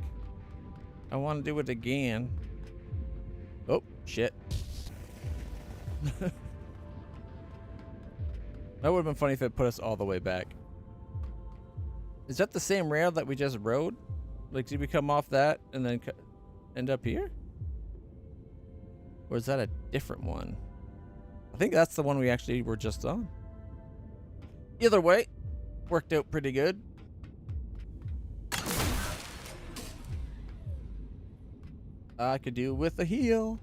I want to do it again. Oh, shit. That would have been funny if it put us all the way back. Is that the same rail that we just rode? Like, did we come off that and then end up here? Or is that a different one? I think that's the one we actually were just on. Either way, worked out pretty good. I could do with a heal.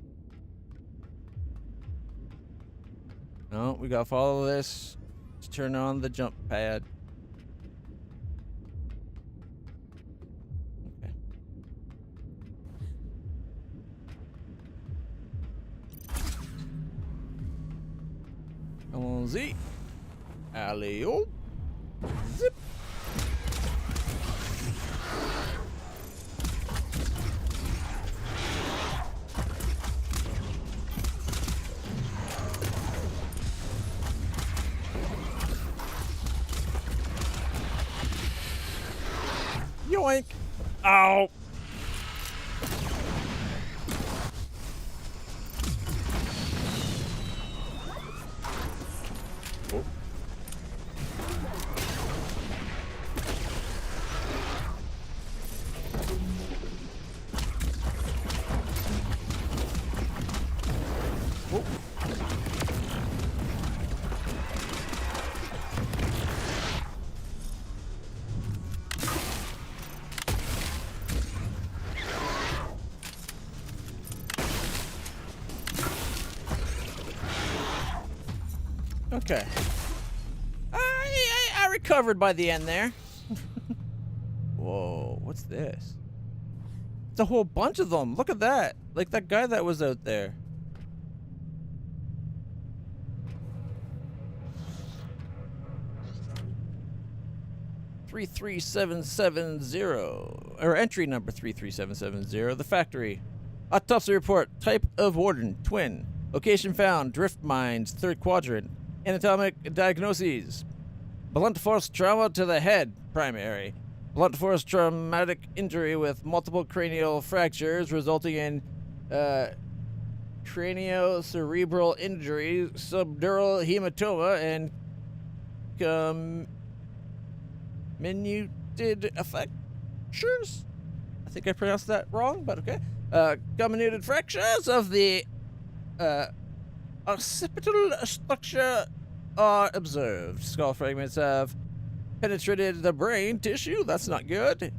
No, we gotta follow this to turn on the jump pad. Okay. Come on, Z. Alley-oop. Zip. Yoink! Ow! Oh. Oh. Okay. I recovered by the end there. Whoa, what's this? It's a whole bunch of them. Look at that. Like that guy that was out there. (33770) or entry number 33770. The factory. Autopsy report. Type of warden. Twin. Location found. Drift mines. Third quadrant. Anatomic diagnoses. Blunt force trauma to the head. Primary. Blunt force traumatic injury with multiple cranial fractures resulting in craniocerebral injury, subdural hematoma, and comminuted fractures. I think I pronounced that wrong, but okay. Comminuted fractures of the occipital structure are observed. Skull fragments have penetrated the brain tissue. That's not good.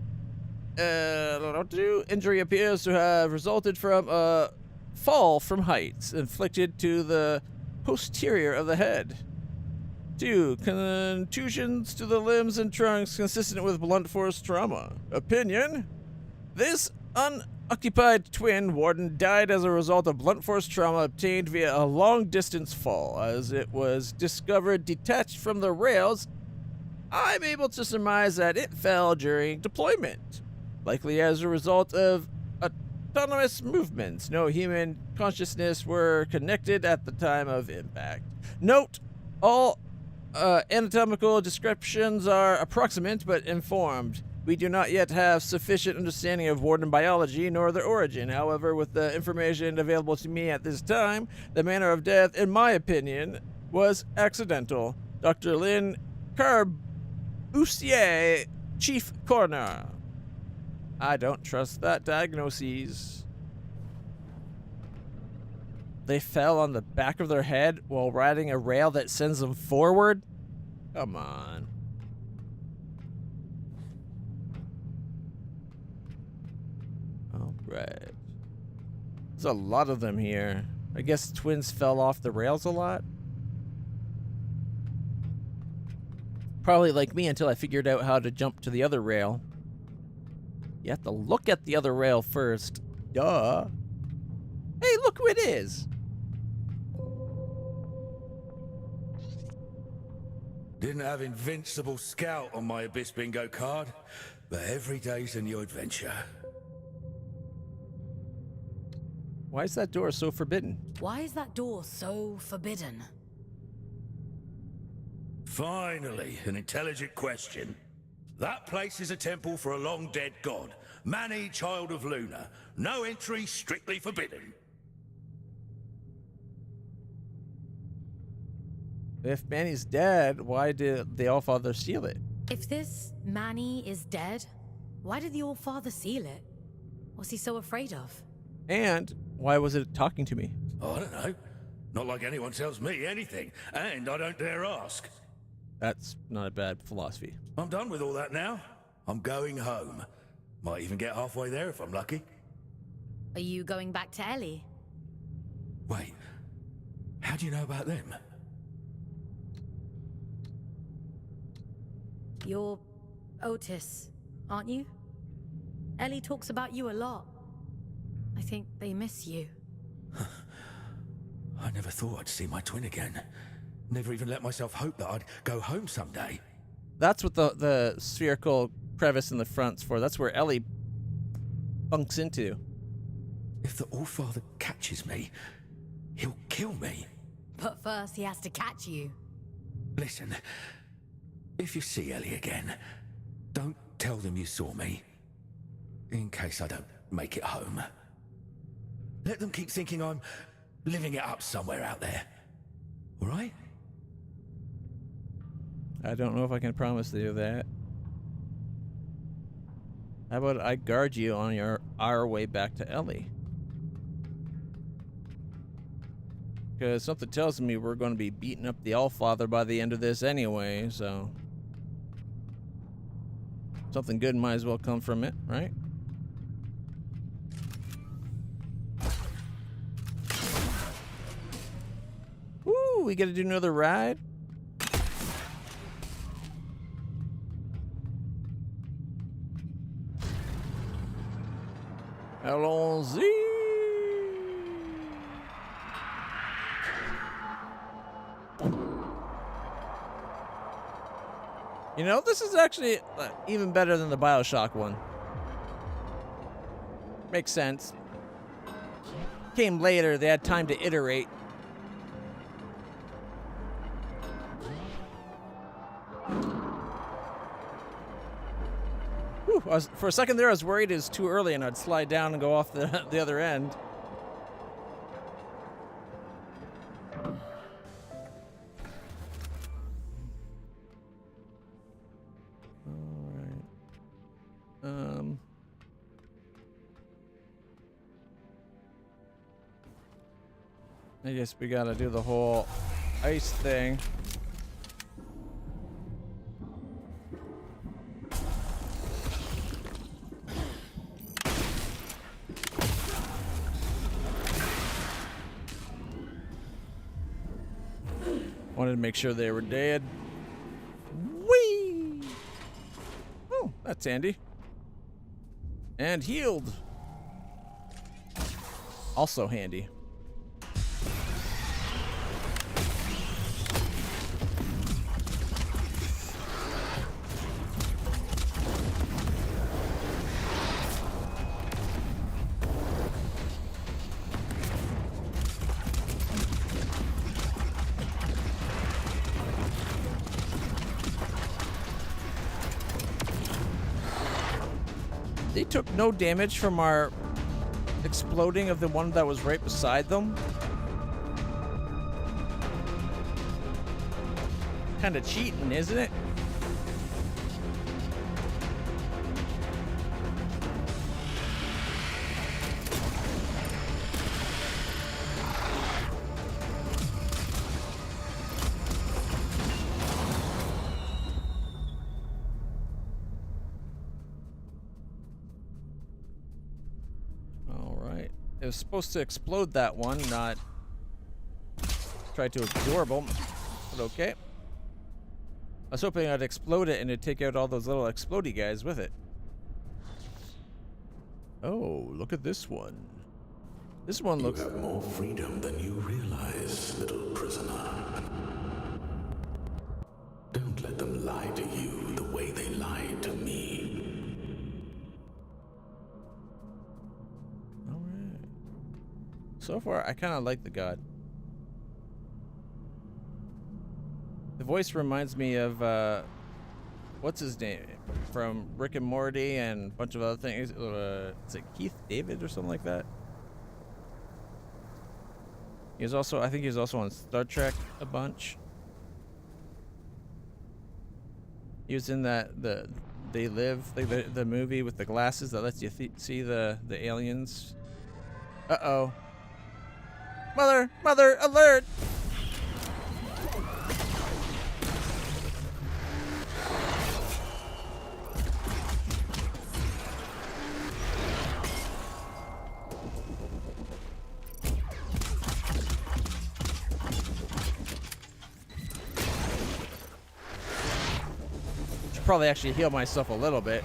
Injury appears to have resulted from a fall from heights inflicted to the posterior of the head. 2. Contusions to the limbs and trunks consistent with blunt force trauma. Opinion: this unoccupied twin warden died as a result of blunt force trauma obtained via a long-distance fall. As it was discovered detached from the rails, I'm able to surmise that it fell during deployment, likely as a result of autonomous movements. No human consciousness were connected at the time of impact. Note: all anatomical descriptions are approximate but informed. We do not yet have sufficient understanding of warden biology nor their origin. However, with the information available to me at this time, the manner of death, in my opinion, was accidental. Dr. Lynn Corbusier, Chief Coroner. I don't trust that diagnosis. They fell on the back of their head while riding a rail that sends them forward? Come on. Alright. There's a lot of them here. I guess twins fell off the rails a lot. Probably like me until I figured out how to jump to the other rail. You have to look at the other rail first. Duh. Hey, look who it is. Didn't have Invincible Scout on my Abyss bingo card, but every day's a new adventure. Why is that door so forbidden? Why is that door so forbidden? Finally, an intelligent question. That place is a temple for a long-dead god, Mani, child of Luna. No entry, strictly forbidden. If Manny's dead, why did the Allfather seal it? If this Manny is dead, why did the All-Father seal it? What's he so afraid of? And why was it talking to me? I don't know. Not like anyone tells me anything, and I don't dare ask. That's not a bad philosophy. I'm done with all that now. I'm going home. Might even get halfway there if I'm lucky. Are you going back to Ellie? Wait, how do you know about them? You're Otis, aren't you? Ellie talks about you a lot. I think they miss you. I never thought I'd see my twin again. Never even let myself hope that I'd go home someday. That's what the spherical crevice in the front's for. That's where Ellie bunks into. If the Allfather catches me, he'll kill me. But first, he has to catch you. Listen, if you see Ellie again, don't tell them you saw me. In case I don't make it home. Let them keep thinking I'm living it up somewhere out there. All right? I don't know if I can promise to do that. How about I guard you on our way back to Ellie? Because something tells me we're going to be beating up the Allfather by the end of this anyway, so... something good might as well come from it, right? Woo, we gotta do another ride? Allons-y! You know, this is actually even better than the BioShock one. Makes sense. Came later, they had time to iterate. Whew, for a second there, I was worried it was too early and I'd slide down and go off the other end. I guess we gotta do the whole ice thing. Wanted to make sure they were dead. Whee! Oh, that's handy. And healed. Also handy. They took no damage from our exploding of the one that was right beside them. Kind of cheating, isn't it? It was supposed to explode that one, not try to absorb them, but okay. was hoping I'd explode it and it'd take out all those little explodey guys with it. Oh, look at this one. This one looks... You have more freedom than you realize, little prisoner. Don't let them lie to you the way they lied to me. Alright. So far, I kind of like the god. The voice reminds me of, what's his name? From Rick and Morty and a bunch of other things. Is it Keith David or something like that? He was also, I think he was also on Star Trek a bunch. He was in that, They Live, the movie with the glasses that lets you see the aliens. Uh-oh. Mother, alert! Probably actually heal myself a little bit.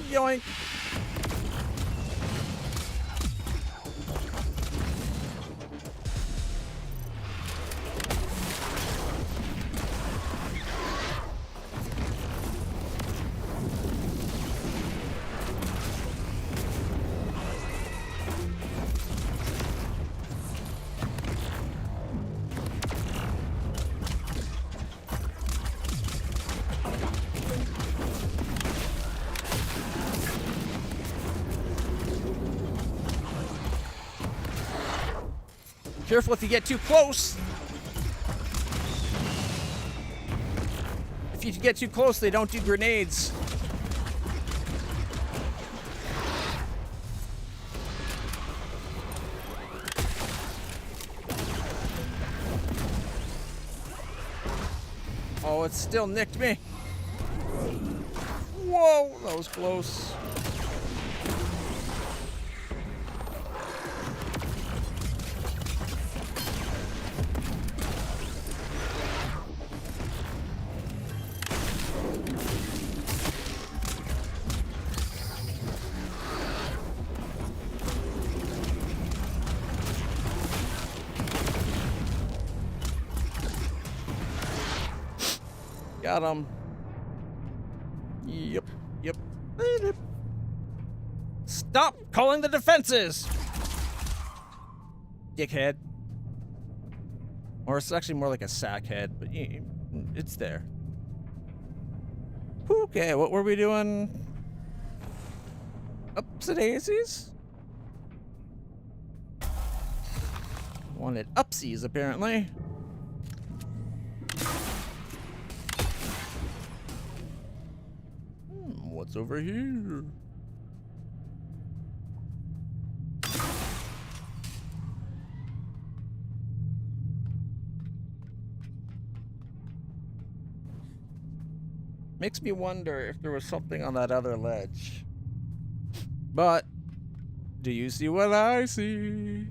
Yoink. Careful if you get too close. If you get too close, they don't do grenades. Oh, it still nicked me. Whoa, that was close. Got him. Yep. Stop calling the defenses! Dickhead. Or it's actually more like a sackhead, but it's there. Okay, what were we doing? Ups and daisies? Wanted upsies, apparently. What's over here? Makes me wonder if there was something on that other ledge. But, do you see what I see?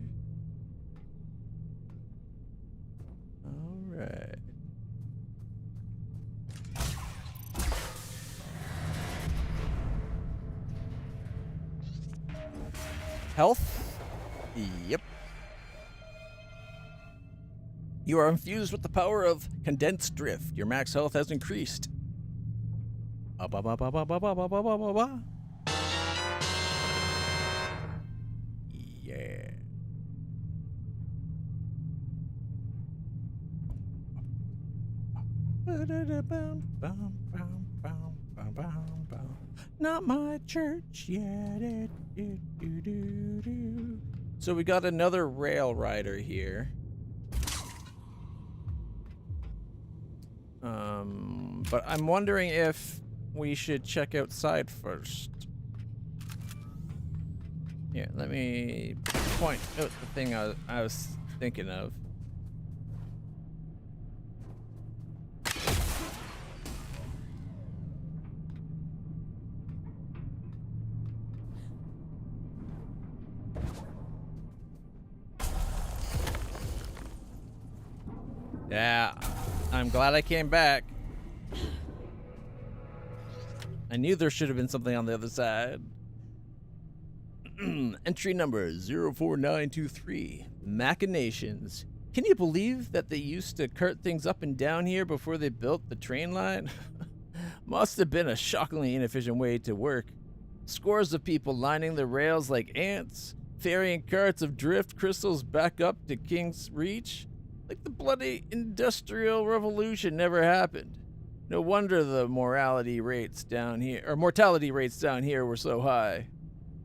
Alright. Health? Yep. You are infused with the power of condensed drift. Your max health has increased. Yeah. Not my church yet. So we got another rail rider here. But I'm wondering if we should check outside first. Here, let me point out the thing I was thinking of. Yeah, I'm glad I came back. I knew there should have been something on the other side. Entry number 04923. Machinations. Can you believe that they used to cart things up and down here before they built the train line? Must have been a shockingly inefficient way to work. Scores of people lining the rails like ants, ferrying carts of drift crystals back up to King's Reach. Like the bloody Industrial Revolution never happened. No wonder the mortality rates down here were so high.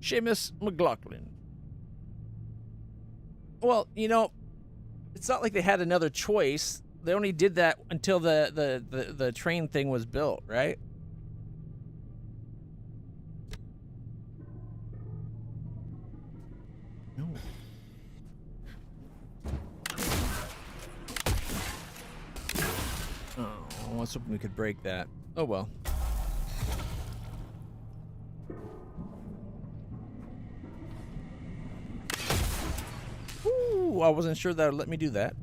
Seamus McLaughlin. Well, you know, it's not like they had another choice. They only did that until the train thing was built, right? No. Oh, I was hoping we could break that. Oh well. Ooh, I wasn't sure that would let me do that.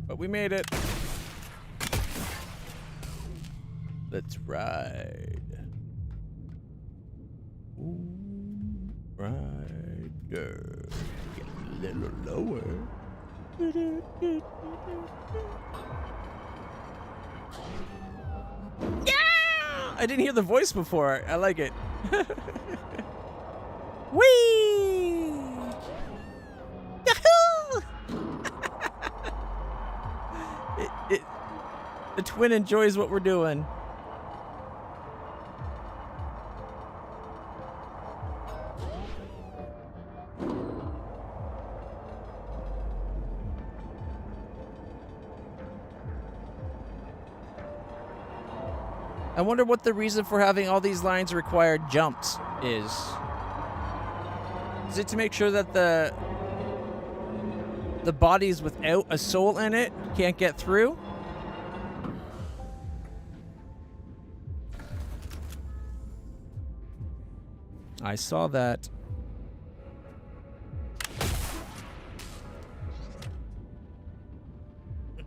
But we made it. Let's ride. Ooh, rider. Get a little lower. Yeah! I didn't hear the voice before. I like it. Whee! Yahoo! The twin enjoys what we're doing. I wonder what the reason for having all these lines require jumps is. Is it to make sure that the bodies without a soul in it can't get through? I saw that.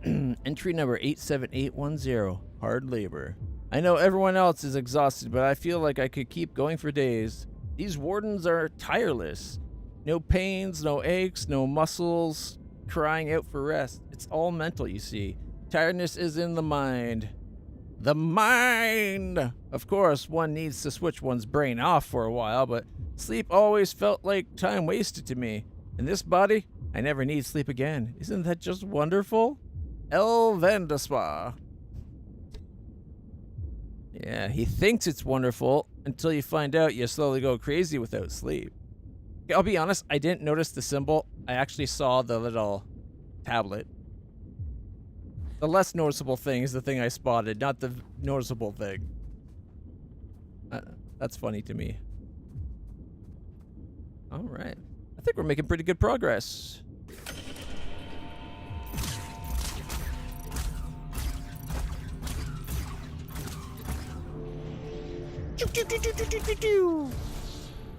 Entry number 87810. Hard labor. I know everyone else is exhausted, but I feel like I could keep going for days. These wardens are tireless. No pains, no aches, no muscles crying out for rest. It's all mental, you see. Tiredness is in the mind. The mind! Of course, one needs to switch one's brain off for a while, but sleep always felt like time wasted to me. In this body, I never need sleep again. Isn't that just wonderful? El Vendespa. Yeah, he thinks it's wonderful until you find out you slowly go crazy without sleep. Okay, I'll be honest, I didn't notice the symbol. I actually saw the little tablet. The less noticeable thing is the thing I spotted, not the noticeable thing. That's funny to me. All right. I think we're making pretty good progress.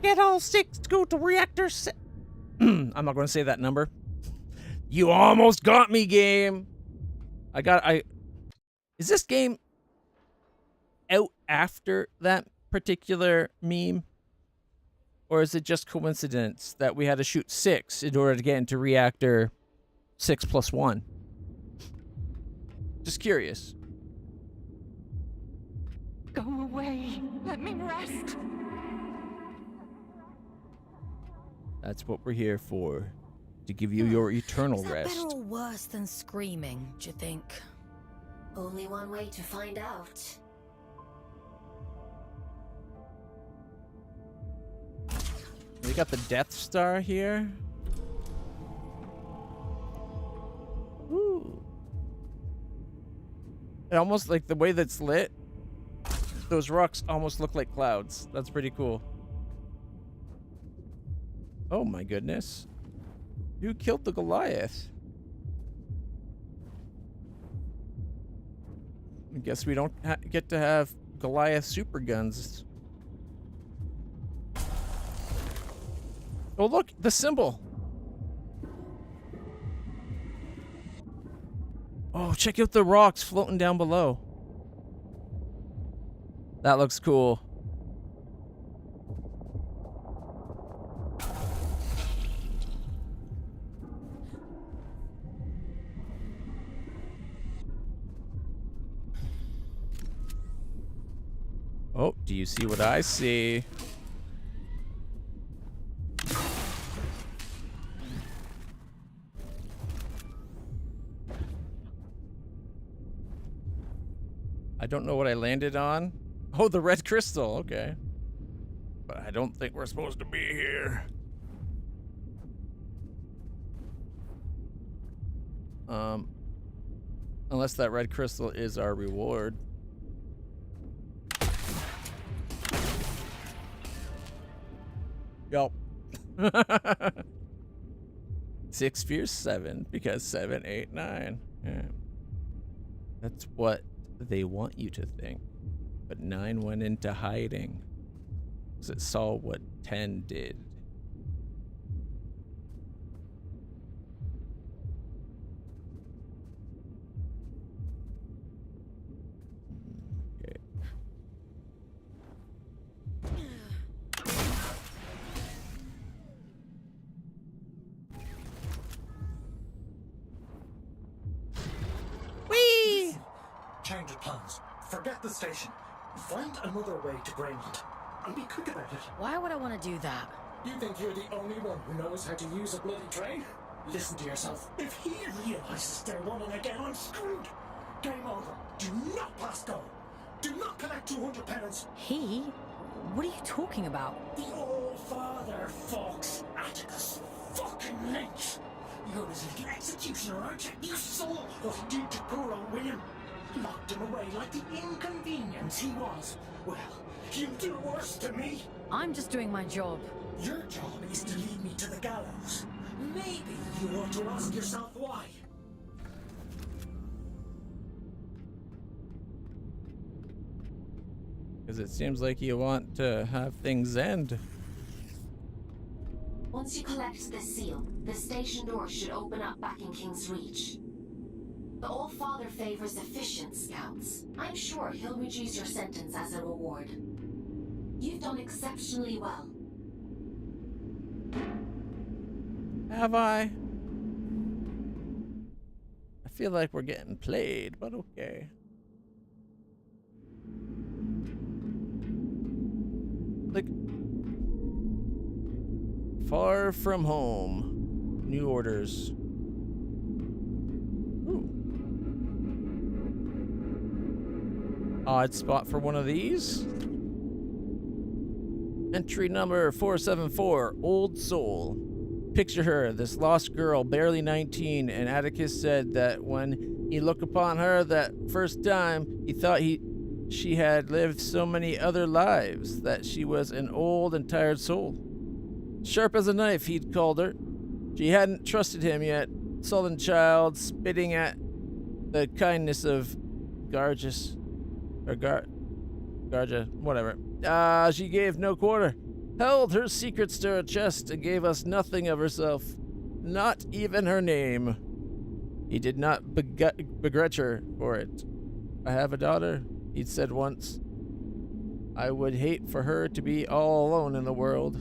Get all six to go to Reactors. I'm not going to say that number. You almost got me, game. Is this game out after that particular meme? Or is it just coincidence that we had to shoot 6 in order to get into reactor 6+1? Just curious. Go away. Let me rest. That's what we're here for. To give you your eternal Is that rest. better or worse than screaming, do you think? Only one way to find out. We got the Death Star here. Ooh. It almost, like the way that's lit, those rocks almost look like clouds. That's pretty cool. Oh my goodness. Who killed the Goliath? I guess we don't get to have Goliath super guns. Oh look, the symbol. Oh, check out the rocks floating down below. That looks cool. Oh, do you see what I see? I don't know what I landed on. Oh, the red crystal. Okay. But I don't think we're supposed to be here. Unless that red crystal is our reward. Yup. 6 fears 7 because 7, 8, 9. Yeah. That's what they want you to think. But 9 went into hiding because it saw what 10 did. Okay. Whee! Change of plans. Forget the station. Find another way to Greyland. And be quick about it. Why would I want to do that? You think you're the only one who knows how to use a bloody train? Listen to yourself. If he realizes they're running again, I'm screwed. Game over. Do not pass go. Do not collect 200 pounds. He? What are you talking about? The All-Father, Fox. Atticus. Fucking Lynch. You're his little executioner, aren't you? You saw what he did to poor old William. Locked him away like the inconvenience he was. Well, he'll do worse to me. I'm just doing my job. Your job is to lead me to the gallows. Maybe you ought to ask yourself why. Because it seems like you want to have things end. Once you collect this seal, the station door should open up back in King's Reach. The All-Father favors efficient scouts. I'm sure he'll reduce your sentence as a reward. You've done exceptionally well. Have I? I feel like we're getting played, but okay. Like, far from home. New orders. Ooh. Odd spot for one of these. Entry number 474, Old Soul. Picture her, this lost girl, barely 19, and Atticus said that when he looked upon her that first time, he thought she had lived so many other lives, that she was an old and tired soul. Sharp as a knife, he'd called her. She hadn't trusted him yet, sullen child, spitting at the kindness of Garjas, or Garja, whatever. She gave no quarter, held her secrets to her chest, and gave us nothing of herself, not even her name. He did not begrudge her for it. I have a daughter, he'd said once. I would hate for her to be all alone in the world.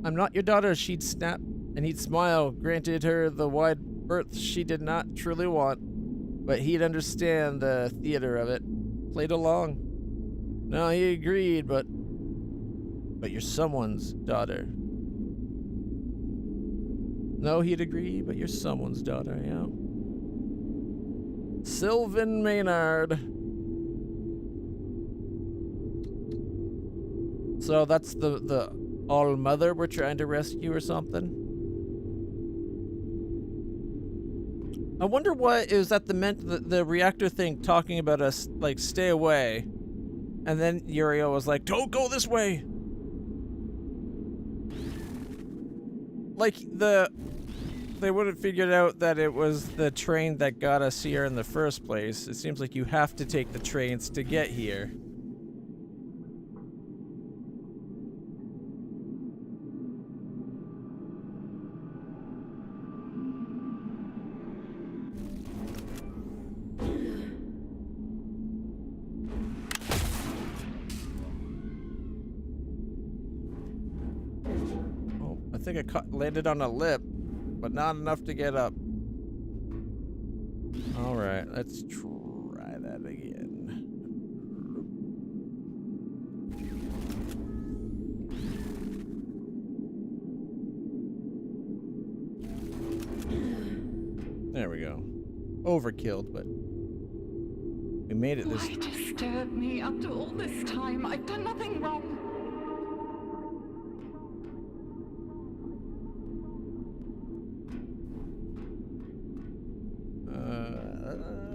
I'm not your daughter, she'd snap, and he'd smile, granted her the wide berth she did not truly want, but he'd understand the theater of it, played along. No, he agreed, but you're someone's daughter. No, he'd agree, but you're someone's daughter, yeah. Sylvan Maynard. So that's the All-Mother we're trying to rescue or something? I wonder what is that the reactor thing talking about us, like, stay away. And then Uriel was like, don't go this way. like they would have figured out that it was the train that got us here in the first place. It seems like you have to take the trains to get here. Oh, I think I landed on a lip, but not enough to get up. All right, let's try that again. There we go. Overkilled, but we made it this. Why disturb me after all this time? I've done nothing wrong.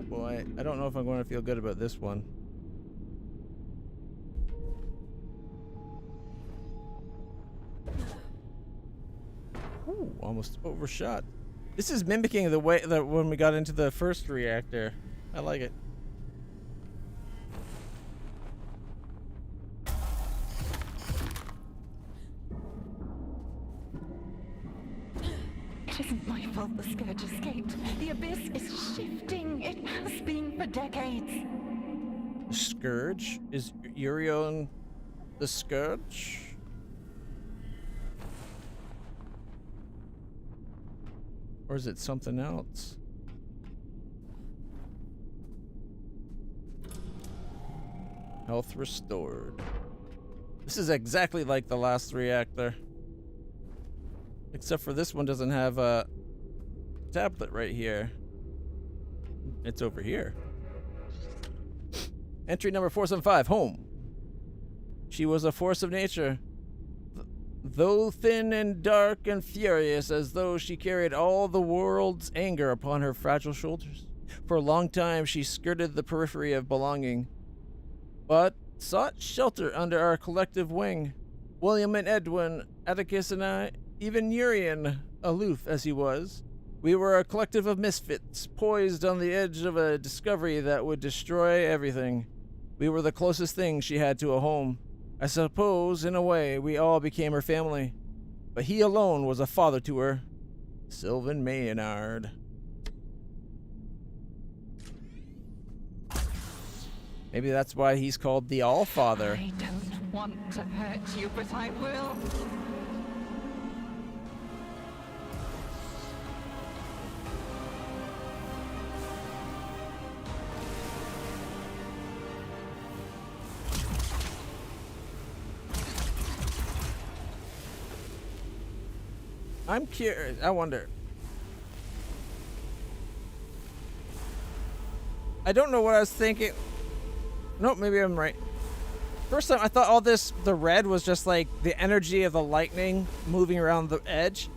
Boy, I don't know if I'm going to feel good about this one. Ooh, almost overshot. This is mimicking the way that when we got into the first reactor. I like it. It isn't my fault the Scourge escaped. The abyss is shifting. It has been for decades. The Scourge? Is Urion the Scourge? Or is it something else? Health restored. This is exactly like the last reactor. Except for this one doesn't have a tablet right here. It's over here. Entry number 475, home. She was a force of nature. Though thin and dark and furious, as though she carried all the world's anger upon her fragile shoulders. For a long time she skirted the periphery of belonging, but sought shelter under our collective wing. William and Edwin, Atticus and I, even Urian, aloof as he was, we were a collective of misfits, poised on the edge of a discovery that would destroy everything. We were the closest thing she had to a home. I suppose, in a way, we all became her family. But he alone was a father to her. Sylvan Maynard. Maybe that's why he's called the All-Father. I don't want to hurt you, but I will. I'm curious. I wonder. I don't know what I was thinking. Nope, maybe I'm right. First time I thought all this, the red was just like the energy of the lightning moving around the edge.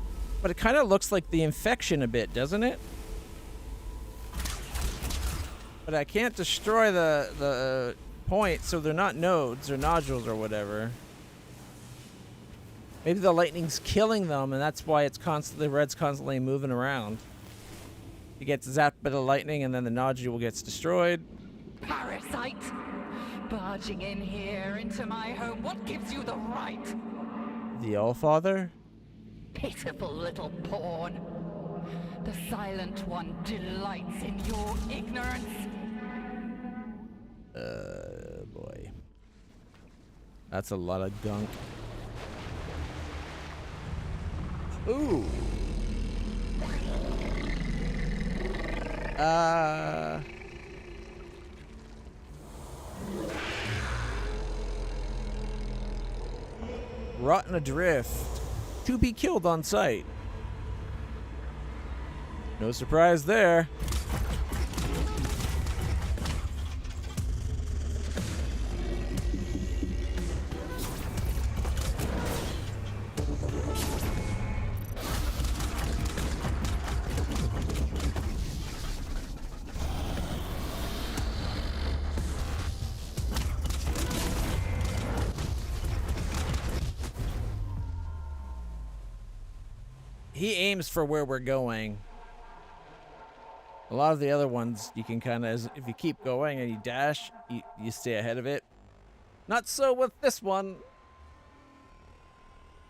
But it kind of looks like the infection a bit, doesn't it? But I can't destroy the points, so they're not nodes or nodules or whatever. Maybe the lightning's killing them, and that's why it's constantly, the red's constantly moving around. He gets zapped by the lightning, and then the nodule gets destroyed. Parasite! Barging in here into my home, what gives you the right? The All-Father? Pitiful little pawn. The Silent One delights in your ignorance. Boy. That's a lot of gunk. Ooh. Rotten adrift. To be killed on sight. No surprise there. he aims for where we're going. A lot of the other ones, you can kind of, if you keep going and you dash, you stay ahead of it. Not so with this one.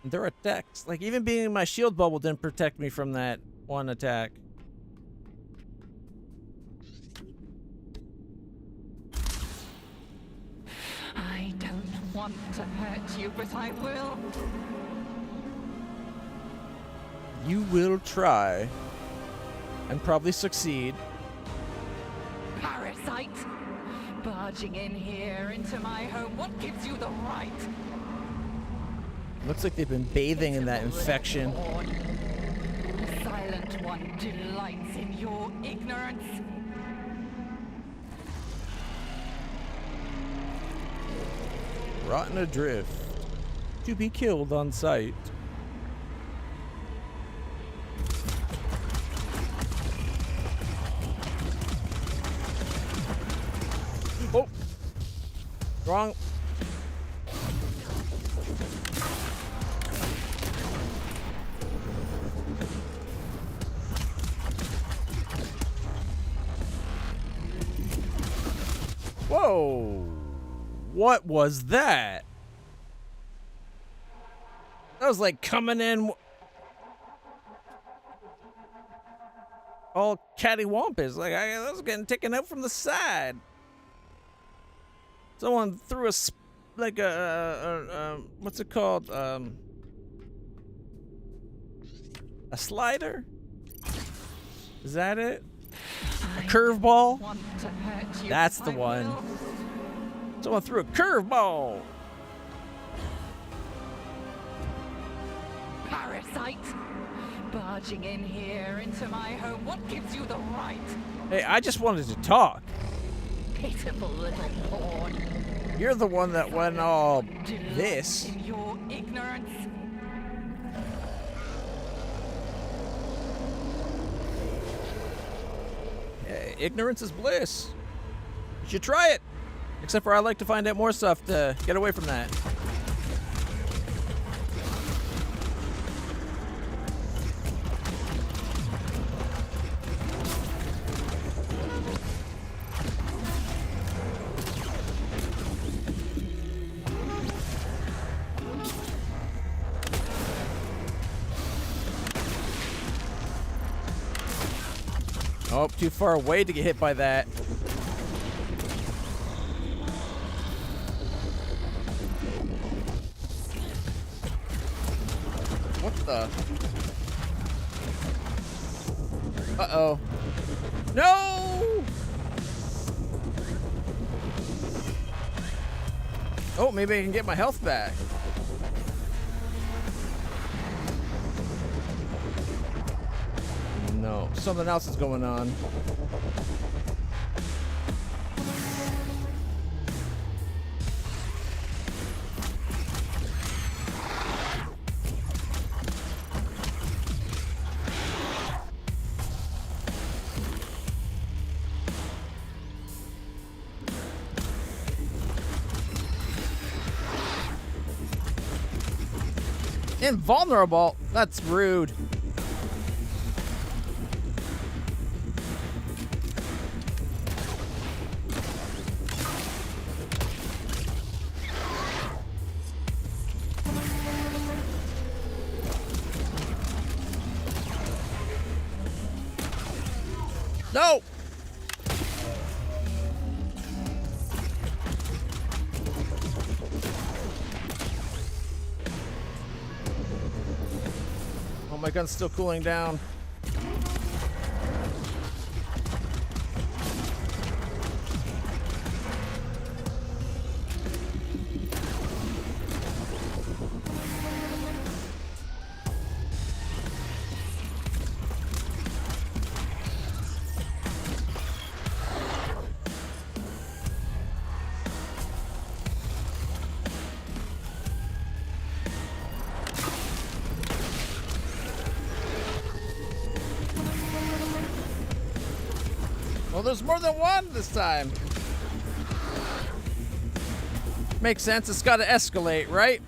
Their attacks, like even being in my shield bubble didn't protect me from that one attack. I don't want to hurt you, but I will. You will try. And probably succeed. Parasite! Barging in here into my home, what gives you the right? Looks like they've been bathing in that infection. The Silent One delights in your ignorance. Rotten adrift. To be killed on sight. Oh! Wrong. Whoa! What was that? That was like coming in all cattywampus. Like I was getting taken out from the side. Someone threw a what's it called? A slider? Is that it? A curveball? That's the one. Someone threw a curveball. Parasite! Barging in here into my home, what gives you the right? Hey, I just wanted to talk. Pitiful little pawn. You're the one that went all this. In your ignorance. Hey, ignorance is bliss. You should try it. Except for I like to find out more stuff to get away from that. Oh, too far away to get hit by that. What the? Uh-oh. No! Oh, maybe I can get my health back. No, something else is going on. Invulnerable? That's rude. No! Oh, my gun's still cooling down. Well, there's more than one this time. Makes sense. It's got to escalate, right?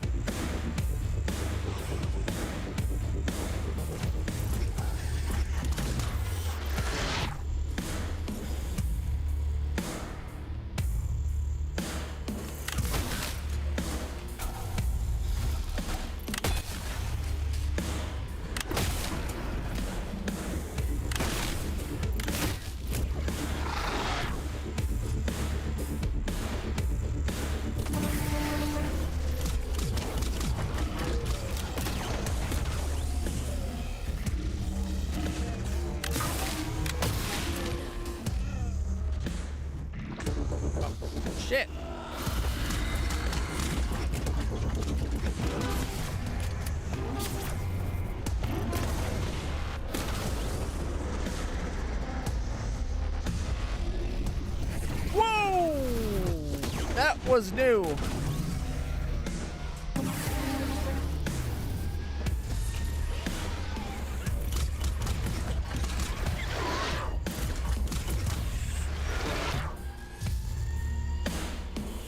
was new.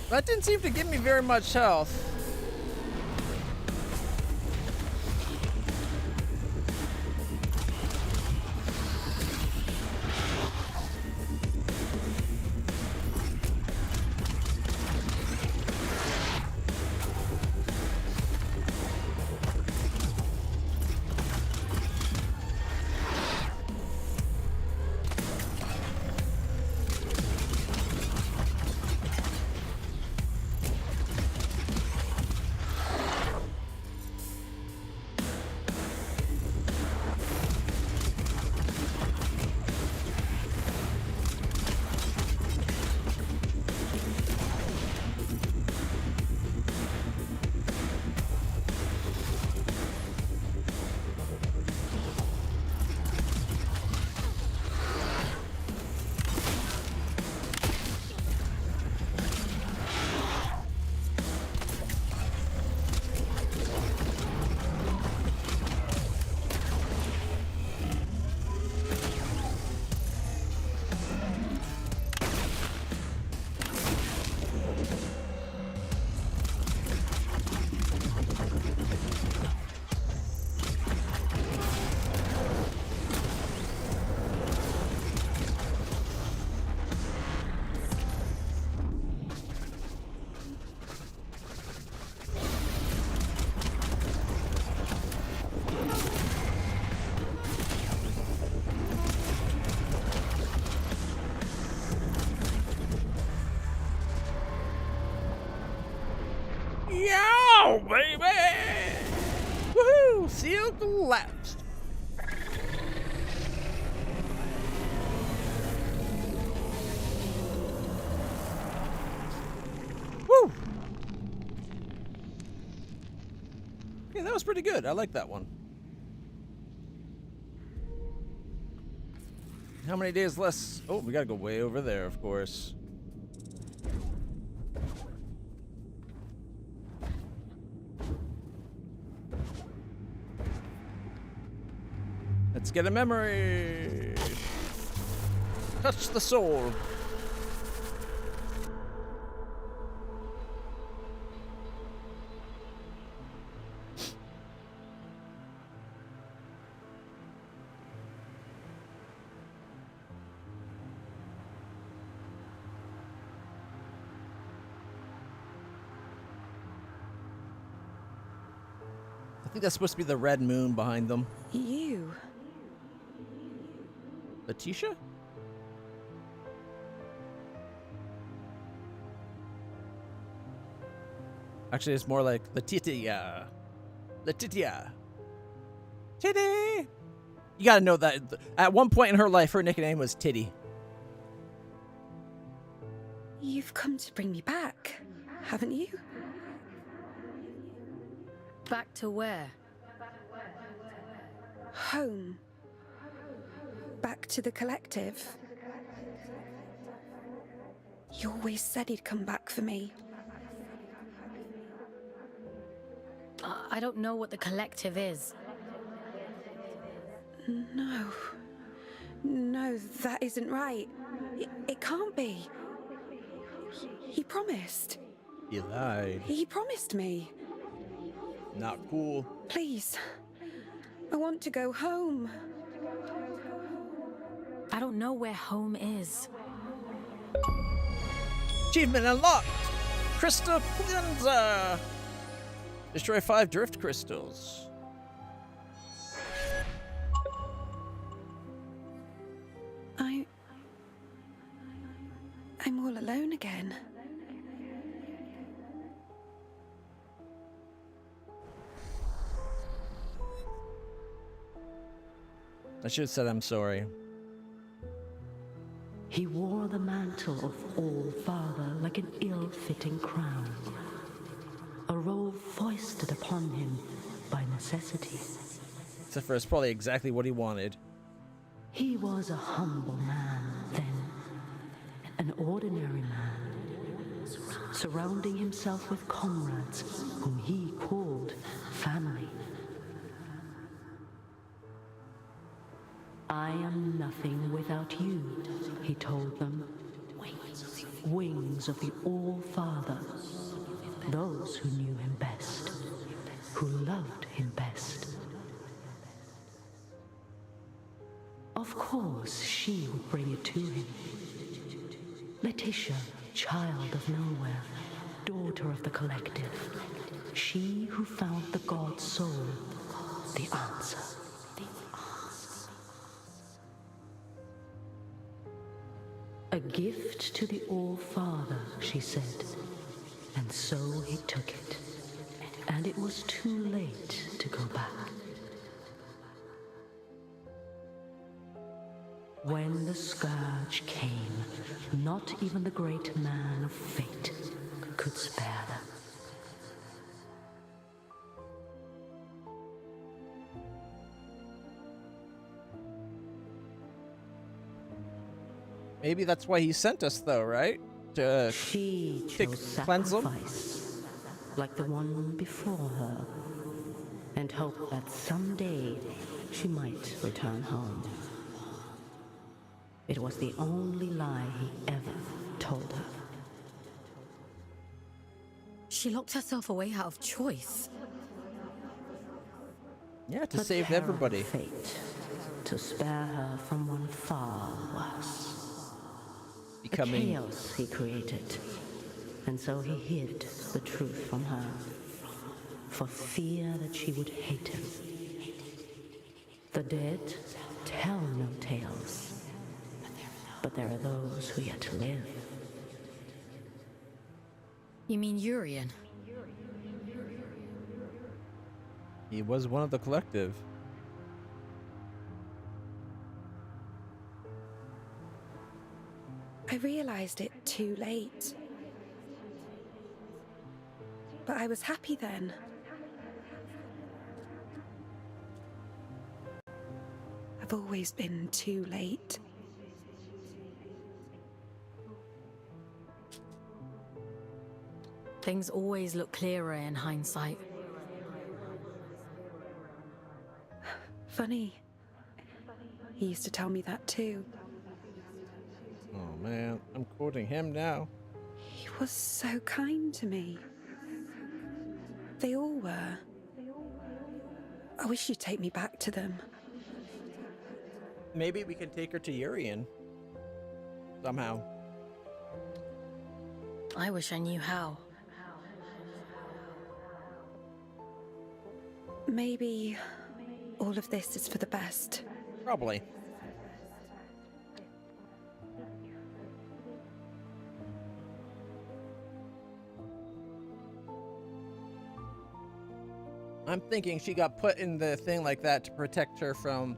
That didn't seem to give me very much health. Yow, baby! Woohoo! Seal collapsed. Woo! Yeah, that was pretty good. I like that one. How many days less? Oh, we gotta go way over there, of course. Let's get a memory. Touch the soul. I think that's supposed to be the red moon behind them. You. Letitia? Actually, it's more like Letitia. Letitia. Titty! You gotta know that at one point in her life, her nickname was Titty. You've come to bring me back, haven't you? Back to where? Home. Back to the collective. You always said he'd come back for me. I don't know what the collective is. No. No, that isn't right. It can't be. He promised. You lied. He promised me. Not cool. Please. I want to go home. I don't know where home is. Achievement unlocked! Crystal Cleanser! Destroy 5 drift crystals. I'm all alone again. I should have said I'm sorry. He wore the mantle of All-Father like an ill-fitting crown, a role foisted upon him by necessity. Except for it's probably exactly what he wanted. He was a humble man then, an ordinary man, surrounding himself with comrades whom he called family. I am nothing without you, he told them. Wings of the All-Father, those who knew him best, who loved him best. Of course, she would bring it to him. Letitia, child of nowhere, daughter of the collective, she who found the god soul, the answer. A gift to the All-Father, she said, and so he took it. And it was too late to go back. When the scourge came, not even the great man of fate could spare them. Maybe that's why he sent us, though, right? To she chose cleanse them? Sacrifice, like the one before her, and hoped that someday she might return home. It was the only lie he ever told her. She locked herself away out of choice. Yeah, to A save everybody. terrible fate, to spare her from one far worse. Becoming... A chaos he created, and so he hid the truth from her, for fear that she would hate him. The dead tell no tales, but there are those who yet live. You mean Urian? He was one of the collective. I realized it too late. But I was happy then. I've always been too late. Things always look clearer in hindsight. Funny. He used to tell me that too. Oh man, I'm quoting him now. He was so kind to me. They all were. I wish you'd take me back to them. Maybe we can take her to Urian. Somehow. I wish I knew how. Maybe all of this is for the best. Probably. I'm thinking she got put in the thing like that to protect her from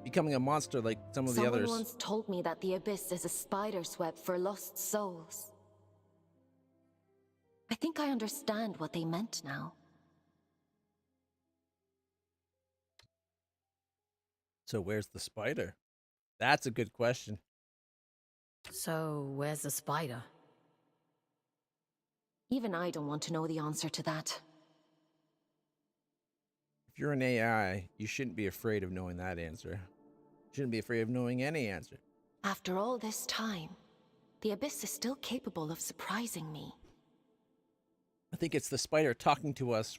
becoming a monster like some of the others. Someone once told me that the Abyss is a spider's web for lost souls. I think I understand what they meant now. So where's the spider? That's a good question. So, where's the spider? Even I don't want to know the answer to that. If you're an AI, you shouldn't be afraid of knowing that answer. You shouldn't be afraid of knowing any answer. After all this time, the Abyss is still capable of surprising me. I think it's the spider talking to us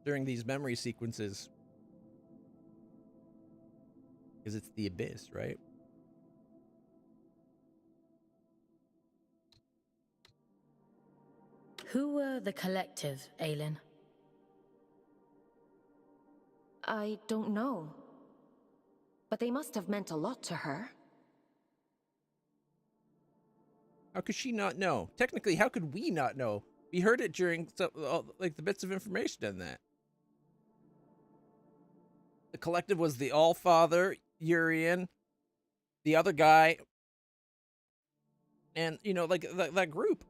during these memory sequences. Because it's the Abyss, right? Who were the collective, Aelin? I don't know. But they must have meant a lot to her. How could she not know? Technically, how could we not know? We heard it during like the bits of information in that. The collective was the All-Father, Urian, the other guy, and, you know, like that group.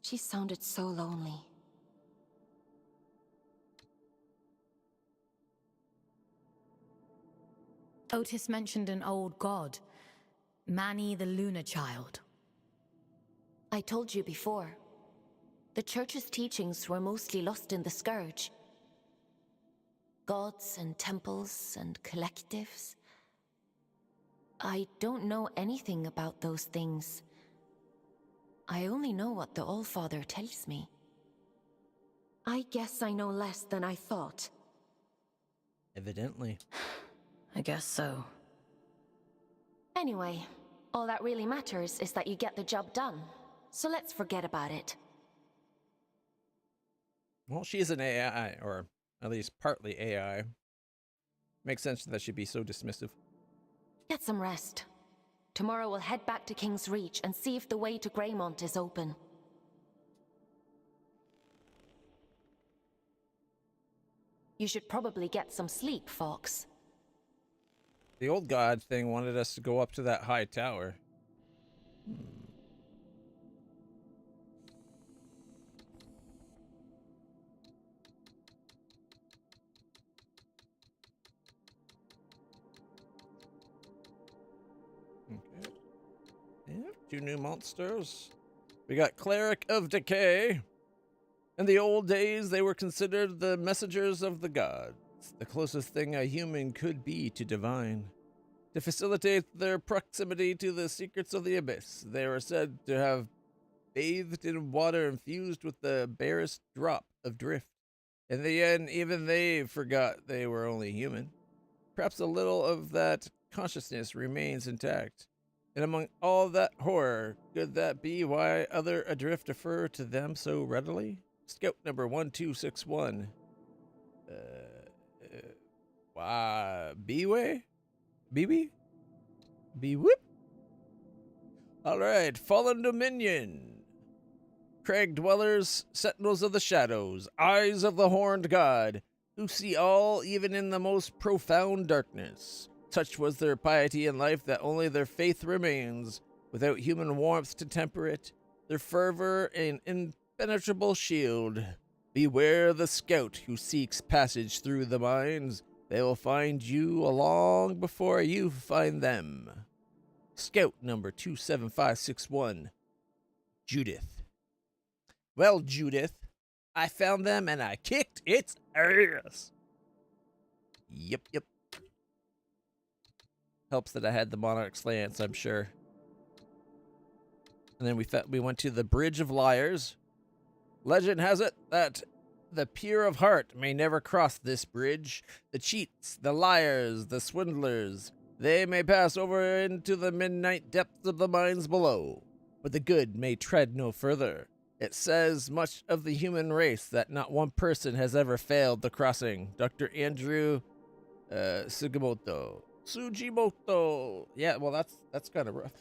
She sounded so lonely. Otis mentioned an old god. Manny the Lunar Child. I told you before. The Church's teachings were mostly lost in the Scourge. Gods and temples and collectives. I don't know anything about those things. I only know what the Allfather tells me. I guess I know less than I thought. Evidently. I guess so. Anyway, all that really matters is that you get the job done. So let's forget about it. Well, she's an AI, or at least partly AI. Makes sense that she'd be so dismissive. Get some rest. Tomorrow we'll head back to King's Reach and see if the way to Greymont is open. You should probably get some sleep, Fox. The old god thing wanted us to go up to that high tower. Okay. Yeah, 2 new monsters. We got Cleric of Decay. In the old days, they were considered the messengers of the gods, the closest thing a human could be to divine. To facilitate their proximity to the secrets of the abyss, they were said to have bathed in water infused with the barest drop of drift. In the end, even they forgot they were only human. Perhaps a little of that consciousness remains intact. And among all that horror, could that be why other adrift defer to them so readily? Scout number 1261. Why? B-way? BB? B-whoop? Alright, Fallen Dominion. Crag dwellers, sentinels of the shadows, eyes of the horned god, who see all even in the most profound darkness. Such was their piety in life that only their faith remains, without human warmth to temper it, their fervor an impenetrable shield. Beware the scout who seeks passage through the mines. They will find you long before you find them. Scout number 27561. Judith. Well, Judith, I found them and I kicked its ass. Yep. Helps that I had the Monarch's Lance, I'm sure. And then we went to the Bridge of Liars. Legend has it that the pure of heart may never cross this bridge. The cheats, the liars, the swindlers, they may pass over into the midnight depths of the mines below, but the good may tread no further. It says much of the human race that not one person has ever failed the crossing. Dr. Andrew Sugimoto. Tsujimoto. Yeah, well, that's kind of rough.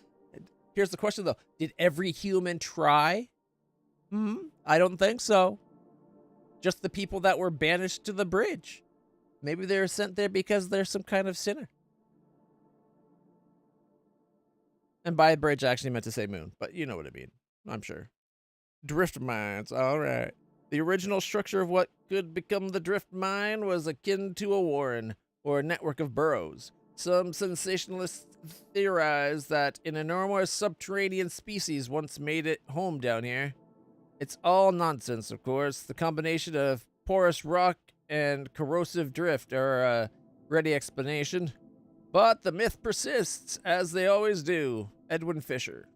Here's the question, though. Did every human try? I don't think so. Just the people that were banished to the bridge. Maybe they were sent there because they're some kind of sinner. And by bridge, I actually meant to say moon, but you know what I mean. I'm sure. Drift mines, all right. The original structure of what could become the drift mine was akin to a warren, or a network of burrows. Some sensationalists theorize that an enormous subterranean species once made it home down here. It's all nonsense, of course. The combination of porous rock and corrosive drift are a ready explanation. But the myth persists, as they always do. Edwin Fisher.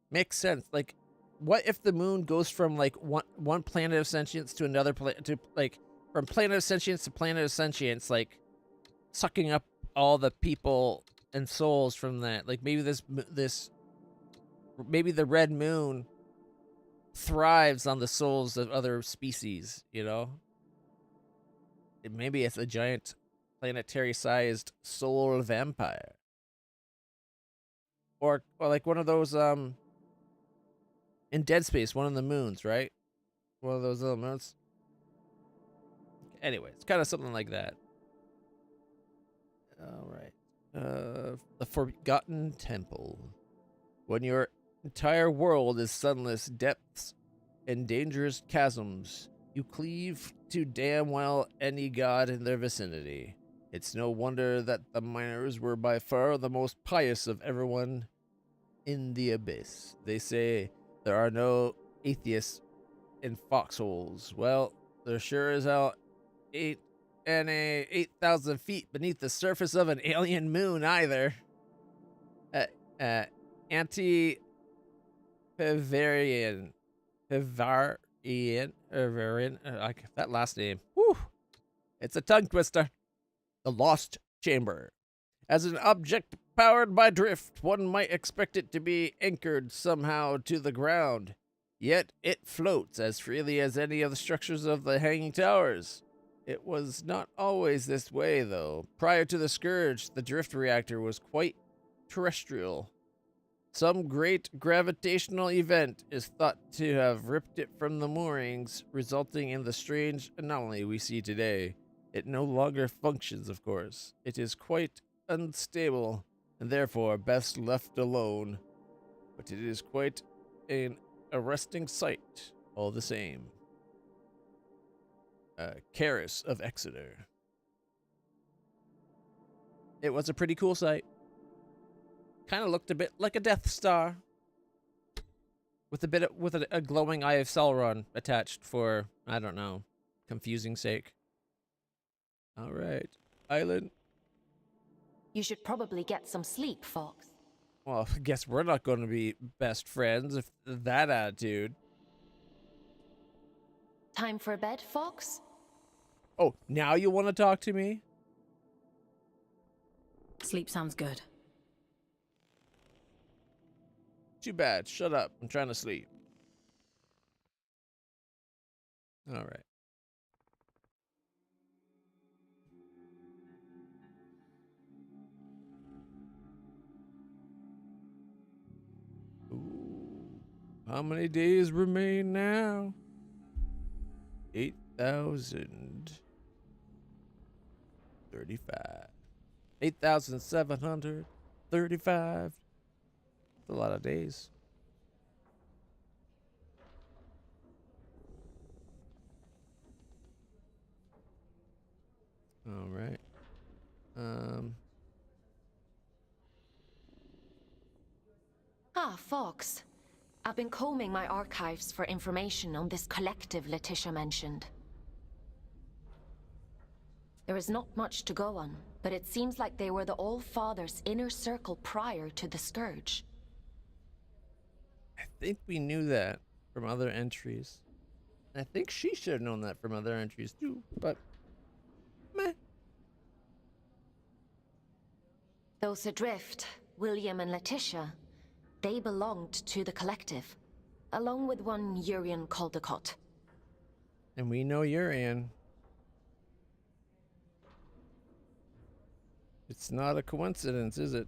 Makes sense. Like, what if the moon goes from, like, one planet of sentience to another planet, to, like, from planet of sentience to planet of sentience, like, sucking up all the people and souls from that. Like, maybe maybe the red moon thrives on the souls of other species, you know? Maybe it's a giant planetary-sized soul vampire. Or like one of those, in Dead Space, one of the moons, right? One of those little moons. Anyway, it's kind of something like that. All right. The Forgotten Temple. When your entire world is sunless depths and dangerous chasms, you cleave to damn well any god in their vicinity. It's no wonder that the miners were by far the most pious of everyone in the abyss. They say there are no atheists in foxholes. Well, there sure is hell 8,000 feet beneath the surface of an alien moon either. Anti Pivarian. That last name. Whew. It's a tongue twister. The Lost Chamber. As an object powered by drift, one might expect it to be anchored somehow to the ground. Yet it floats as freely as any of the structures of the Hanging Towers. It was not always this way, though. Prior to the Scourge, the drift reactor was quite terrestrial. Some great gravitational event is thought to have ripped it from the moorings, resulting in the strange anomaly we see today. It no longer functions, of course. It is quite unstable, and therefore best left alone. But it is quite an arresting sight, all the same. Karis of Exeter. It was a pretty cool sight. Kind of looked a bit like a Death Star, with a glowing eye of Sauron attached for, I don't know, confusing sake. All right, Island. You should probably get some sleep, Fox. Well, I guess we're not going to be best friends if that attitude. Time for bed, Fox? Oh, now you want to talk to me? Sleep sounds good. Too bad. Shut up. I'm trying to sleep. All right. Ooh. How many days remain now? 8,035. 8,735. A lot of days. All right. Fox. I've been combing my archives for information on this collective Letitia mentioned. There is not much to go on, but it seems like they were the All-Father's inner circle prior to the Scourge. I think we knew that from other entries. I think she should have known that from other entries too, but meh. Those adrift, William and Letitia, they belonged to the collective, along with one Urian Caldecott. And we know Urian. It's not a coincidence, is it?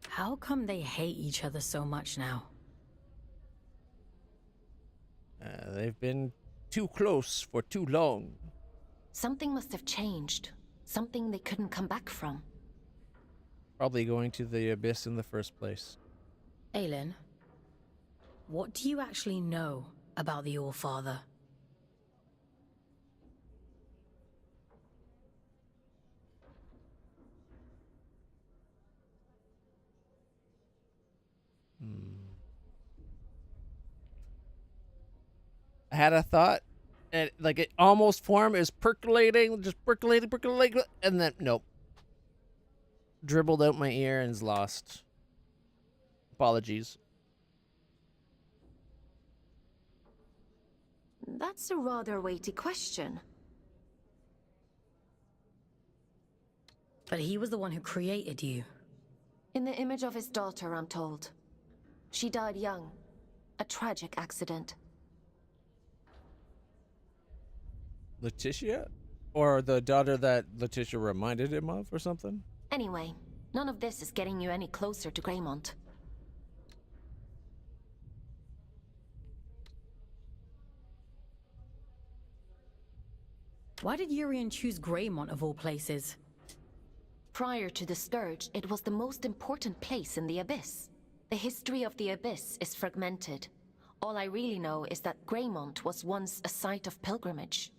How come they hate each other so much now? They've been too close for too long. Something must have changed. Something they couldn't come back from. Probably going to the abyss in the first place. Aelin, what do you actually know about the All-Father? I had a thought, and like it almost formed, is percolating, just percolating, and then nope. Dribbled out my ear and is lost. Apologies. That's a rather weighty question. But he was the one who created you. In the image of his daughter, I'm told. She died young. A tragic accident. Letitia? Or the daughter that Letitia reminded him of or something? Anyway, none of this is getting you any closer to Greymont. Why did Urian choose Greymont of all places? Prior to the Scourge, it was the most important place in the Abyss. The history of the Abyss is fragmented. All I really know is that Greymont was once a site of pilgrimage.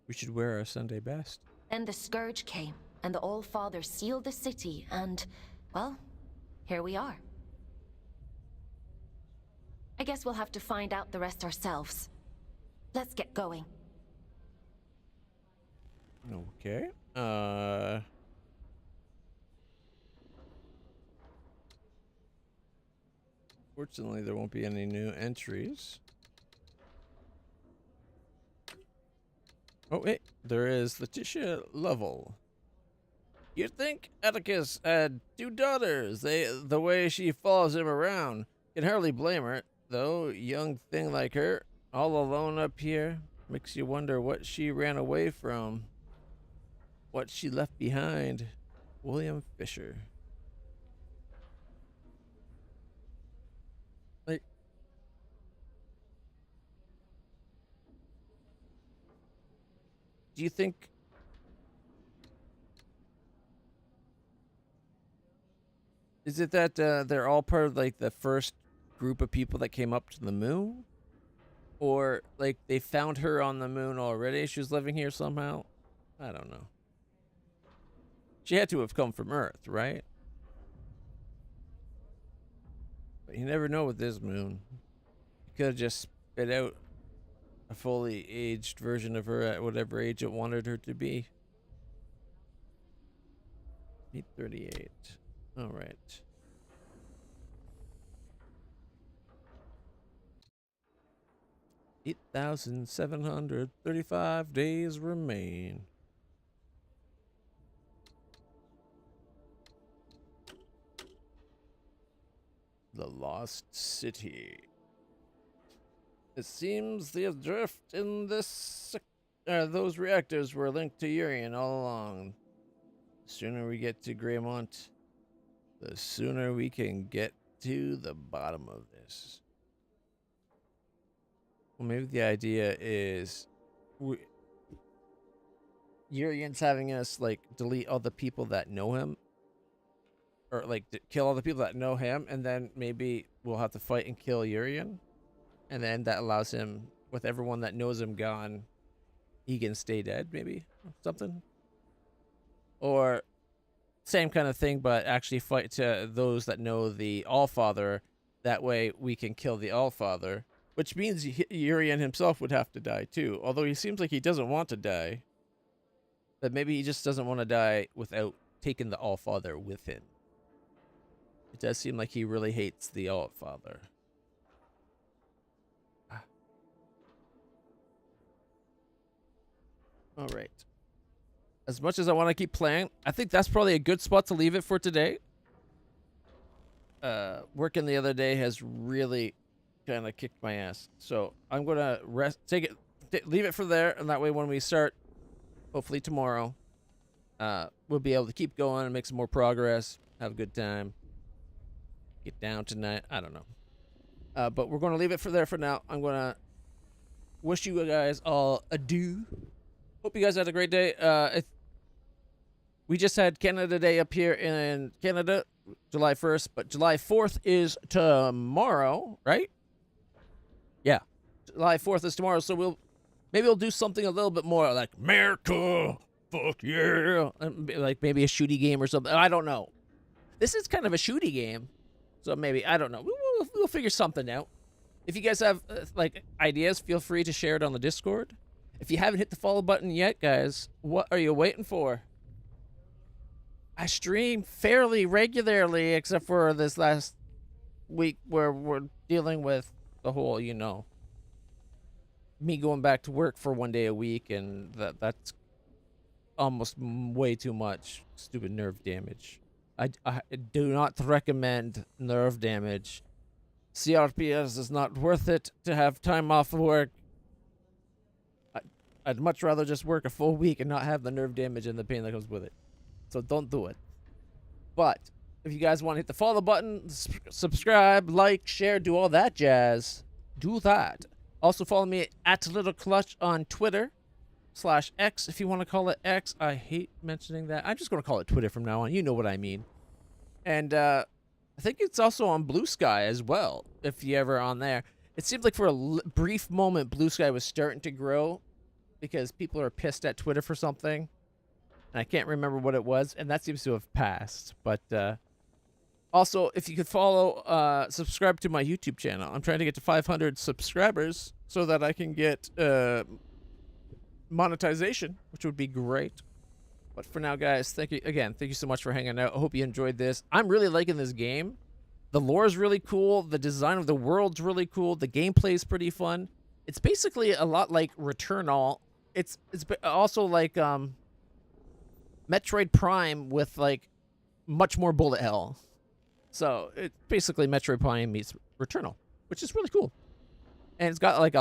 We should wear our Sunday best. Then the Scourge came, and the All-Father sealed the city, and, well, here we are. I guess we'll have to find out the rest ourselves. Let's get going. Okay. Fortunately, there won't be any new entries. Oh, wait. There is Letitia Lovell. You'd think Atticus had 2 daughters. The way she follows him around. Can hardly blame her, though. Young thing like her, all alone up here, makes you wonder what she ran away from. What she left behind. William Fisher. Like, do you think is it that they're all part of like the first group of people that came up to the moon? Or like they found her on the moon already? She was living here somehow? I don't know. She had to have come from Earth, right? But you never know with this moon. You could have just spit out a fully aged version of her at whatever age it wanted her to be. 838. All right. $8,735 days remain. The Lost City. It seems the drift in those reactors were linked to Urian all along. The sooner we get to Greymont, the sooner we can get to the bottom of this. Well, maybe the idea is Urian's having us like delete all the people that know him, or like kill all the people that know him, and then maybe we'll have to fight and kill Urian, and then that allows him, with everyone that knows him gone, he can stay dead, maybe something. Or same kind of thing, but actually fight to those that know the Allfather. That way we can kill the Allfather, which means Urian himself would have to die too. Although he seems like he doesn't want to die. But maybe he just doesn't want to die without taking the Allfather with him. It does seem like he really hates the Allfather. All right. As much as I want to keep playing, I think that's probably a good spot to leave it for today. Working the other day has really kind of kicked my ass. So I'm going to leave it for there. And that way when we start, hopefully tomorrow, we'll be able to keep going and make some more progress. Have a good time. Get down tonight. I don't know. But we're going to leave it for there for now. I'm going to wish you guys all adieu. Hope you guys had a great day. We just had Canada Day up here in Canada, July 1st, but July 4th is tomorrow, right? Yeah, July 4th is tomorrow, so maybe we'll do something a little bit more like America, fuck yeah, like maybe a shooty game or something. I don't know. This is kind of a shooty game, so maybe, I don't know. We'll figure something out. If you guys have like ideas, feel free to share it on the Discord. If you haven't hit the follow button yet, guys, what are you waiting for? I stream fairly regularly, except for this last week where we're dealing with the whole, you know, me going back to work for 1 day a week, and that's almost way too much. Stupid nerve damage. I do not recommend nerve damage. CRPS is not worth it to have time off of work. I'd much rather just work a full week and not have the nerve damage and the pain that comes with it. So don't do it. But if you guys want to hit the follow button, subscribe, like, share, do all that jazz, do that. Also follow me at LitlClutch on Twitter /X if you want to call it X. I hate mentioning that. I'm just going to call it Twitter from now on. You know what I mean. And I think it's also on Blue Sky as well, if you ever on there. It seemed like for a brief moment Blue Sky was starting to grow, because people are pissed at Twitter for something, and I can't remember what it was, and that seems to have passed. But also, if you could follow, subscribe to my YouTube channel. I'm trying to get to 500 subscribers so that I can get monetization, which would be great. But for now, guys, thank you again. Thank you so much for hanging out. I hope you enjoyed this. I'm really liking this game. The lore is really cool. The design of the world's really cool. The gameplay is pretty fun. It's basically a lot like Returnal. It's also like Metroid Prime with like much more bullet hell. So it's basically Metroid Prime meets Returnal, which is really cool. And it's got like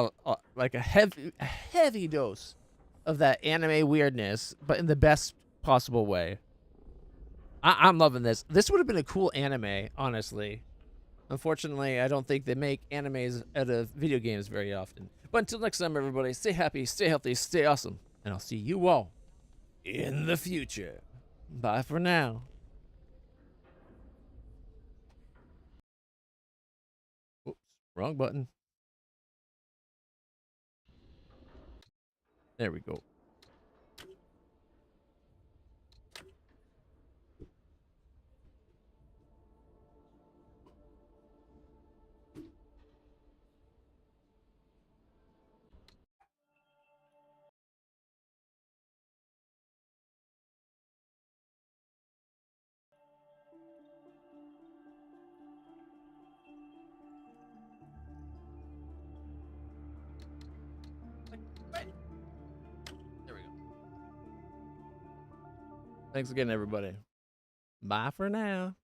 a heavy dose of that anime weirdness, but in the best possible way. I'm loving this. This would have been a cool anime, honestly. Unfortunately, I don't think they make animes out of video games very often. But until next time, everybody, stay happy, stay healthy, stay awesome. And I'll see you all in the future. Bye for now. Oops, wrong button. There we go. There we go. Thanks again, everybody. Bye for now.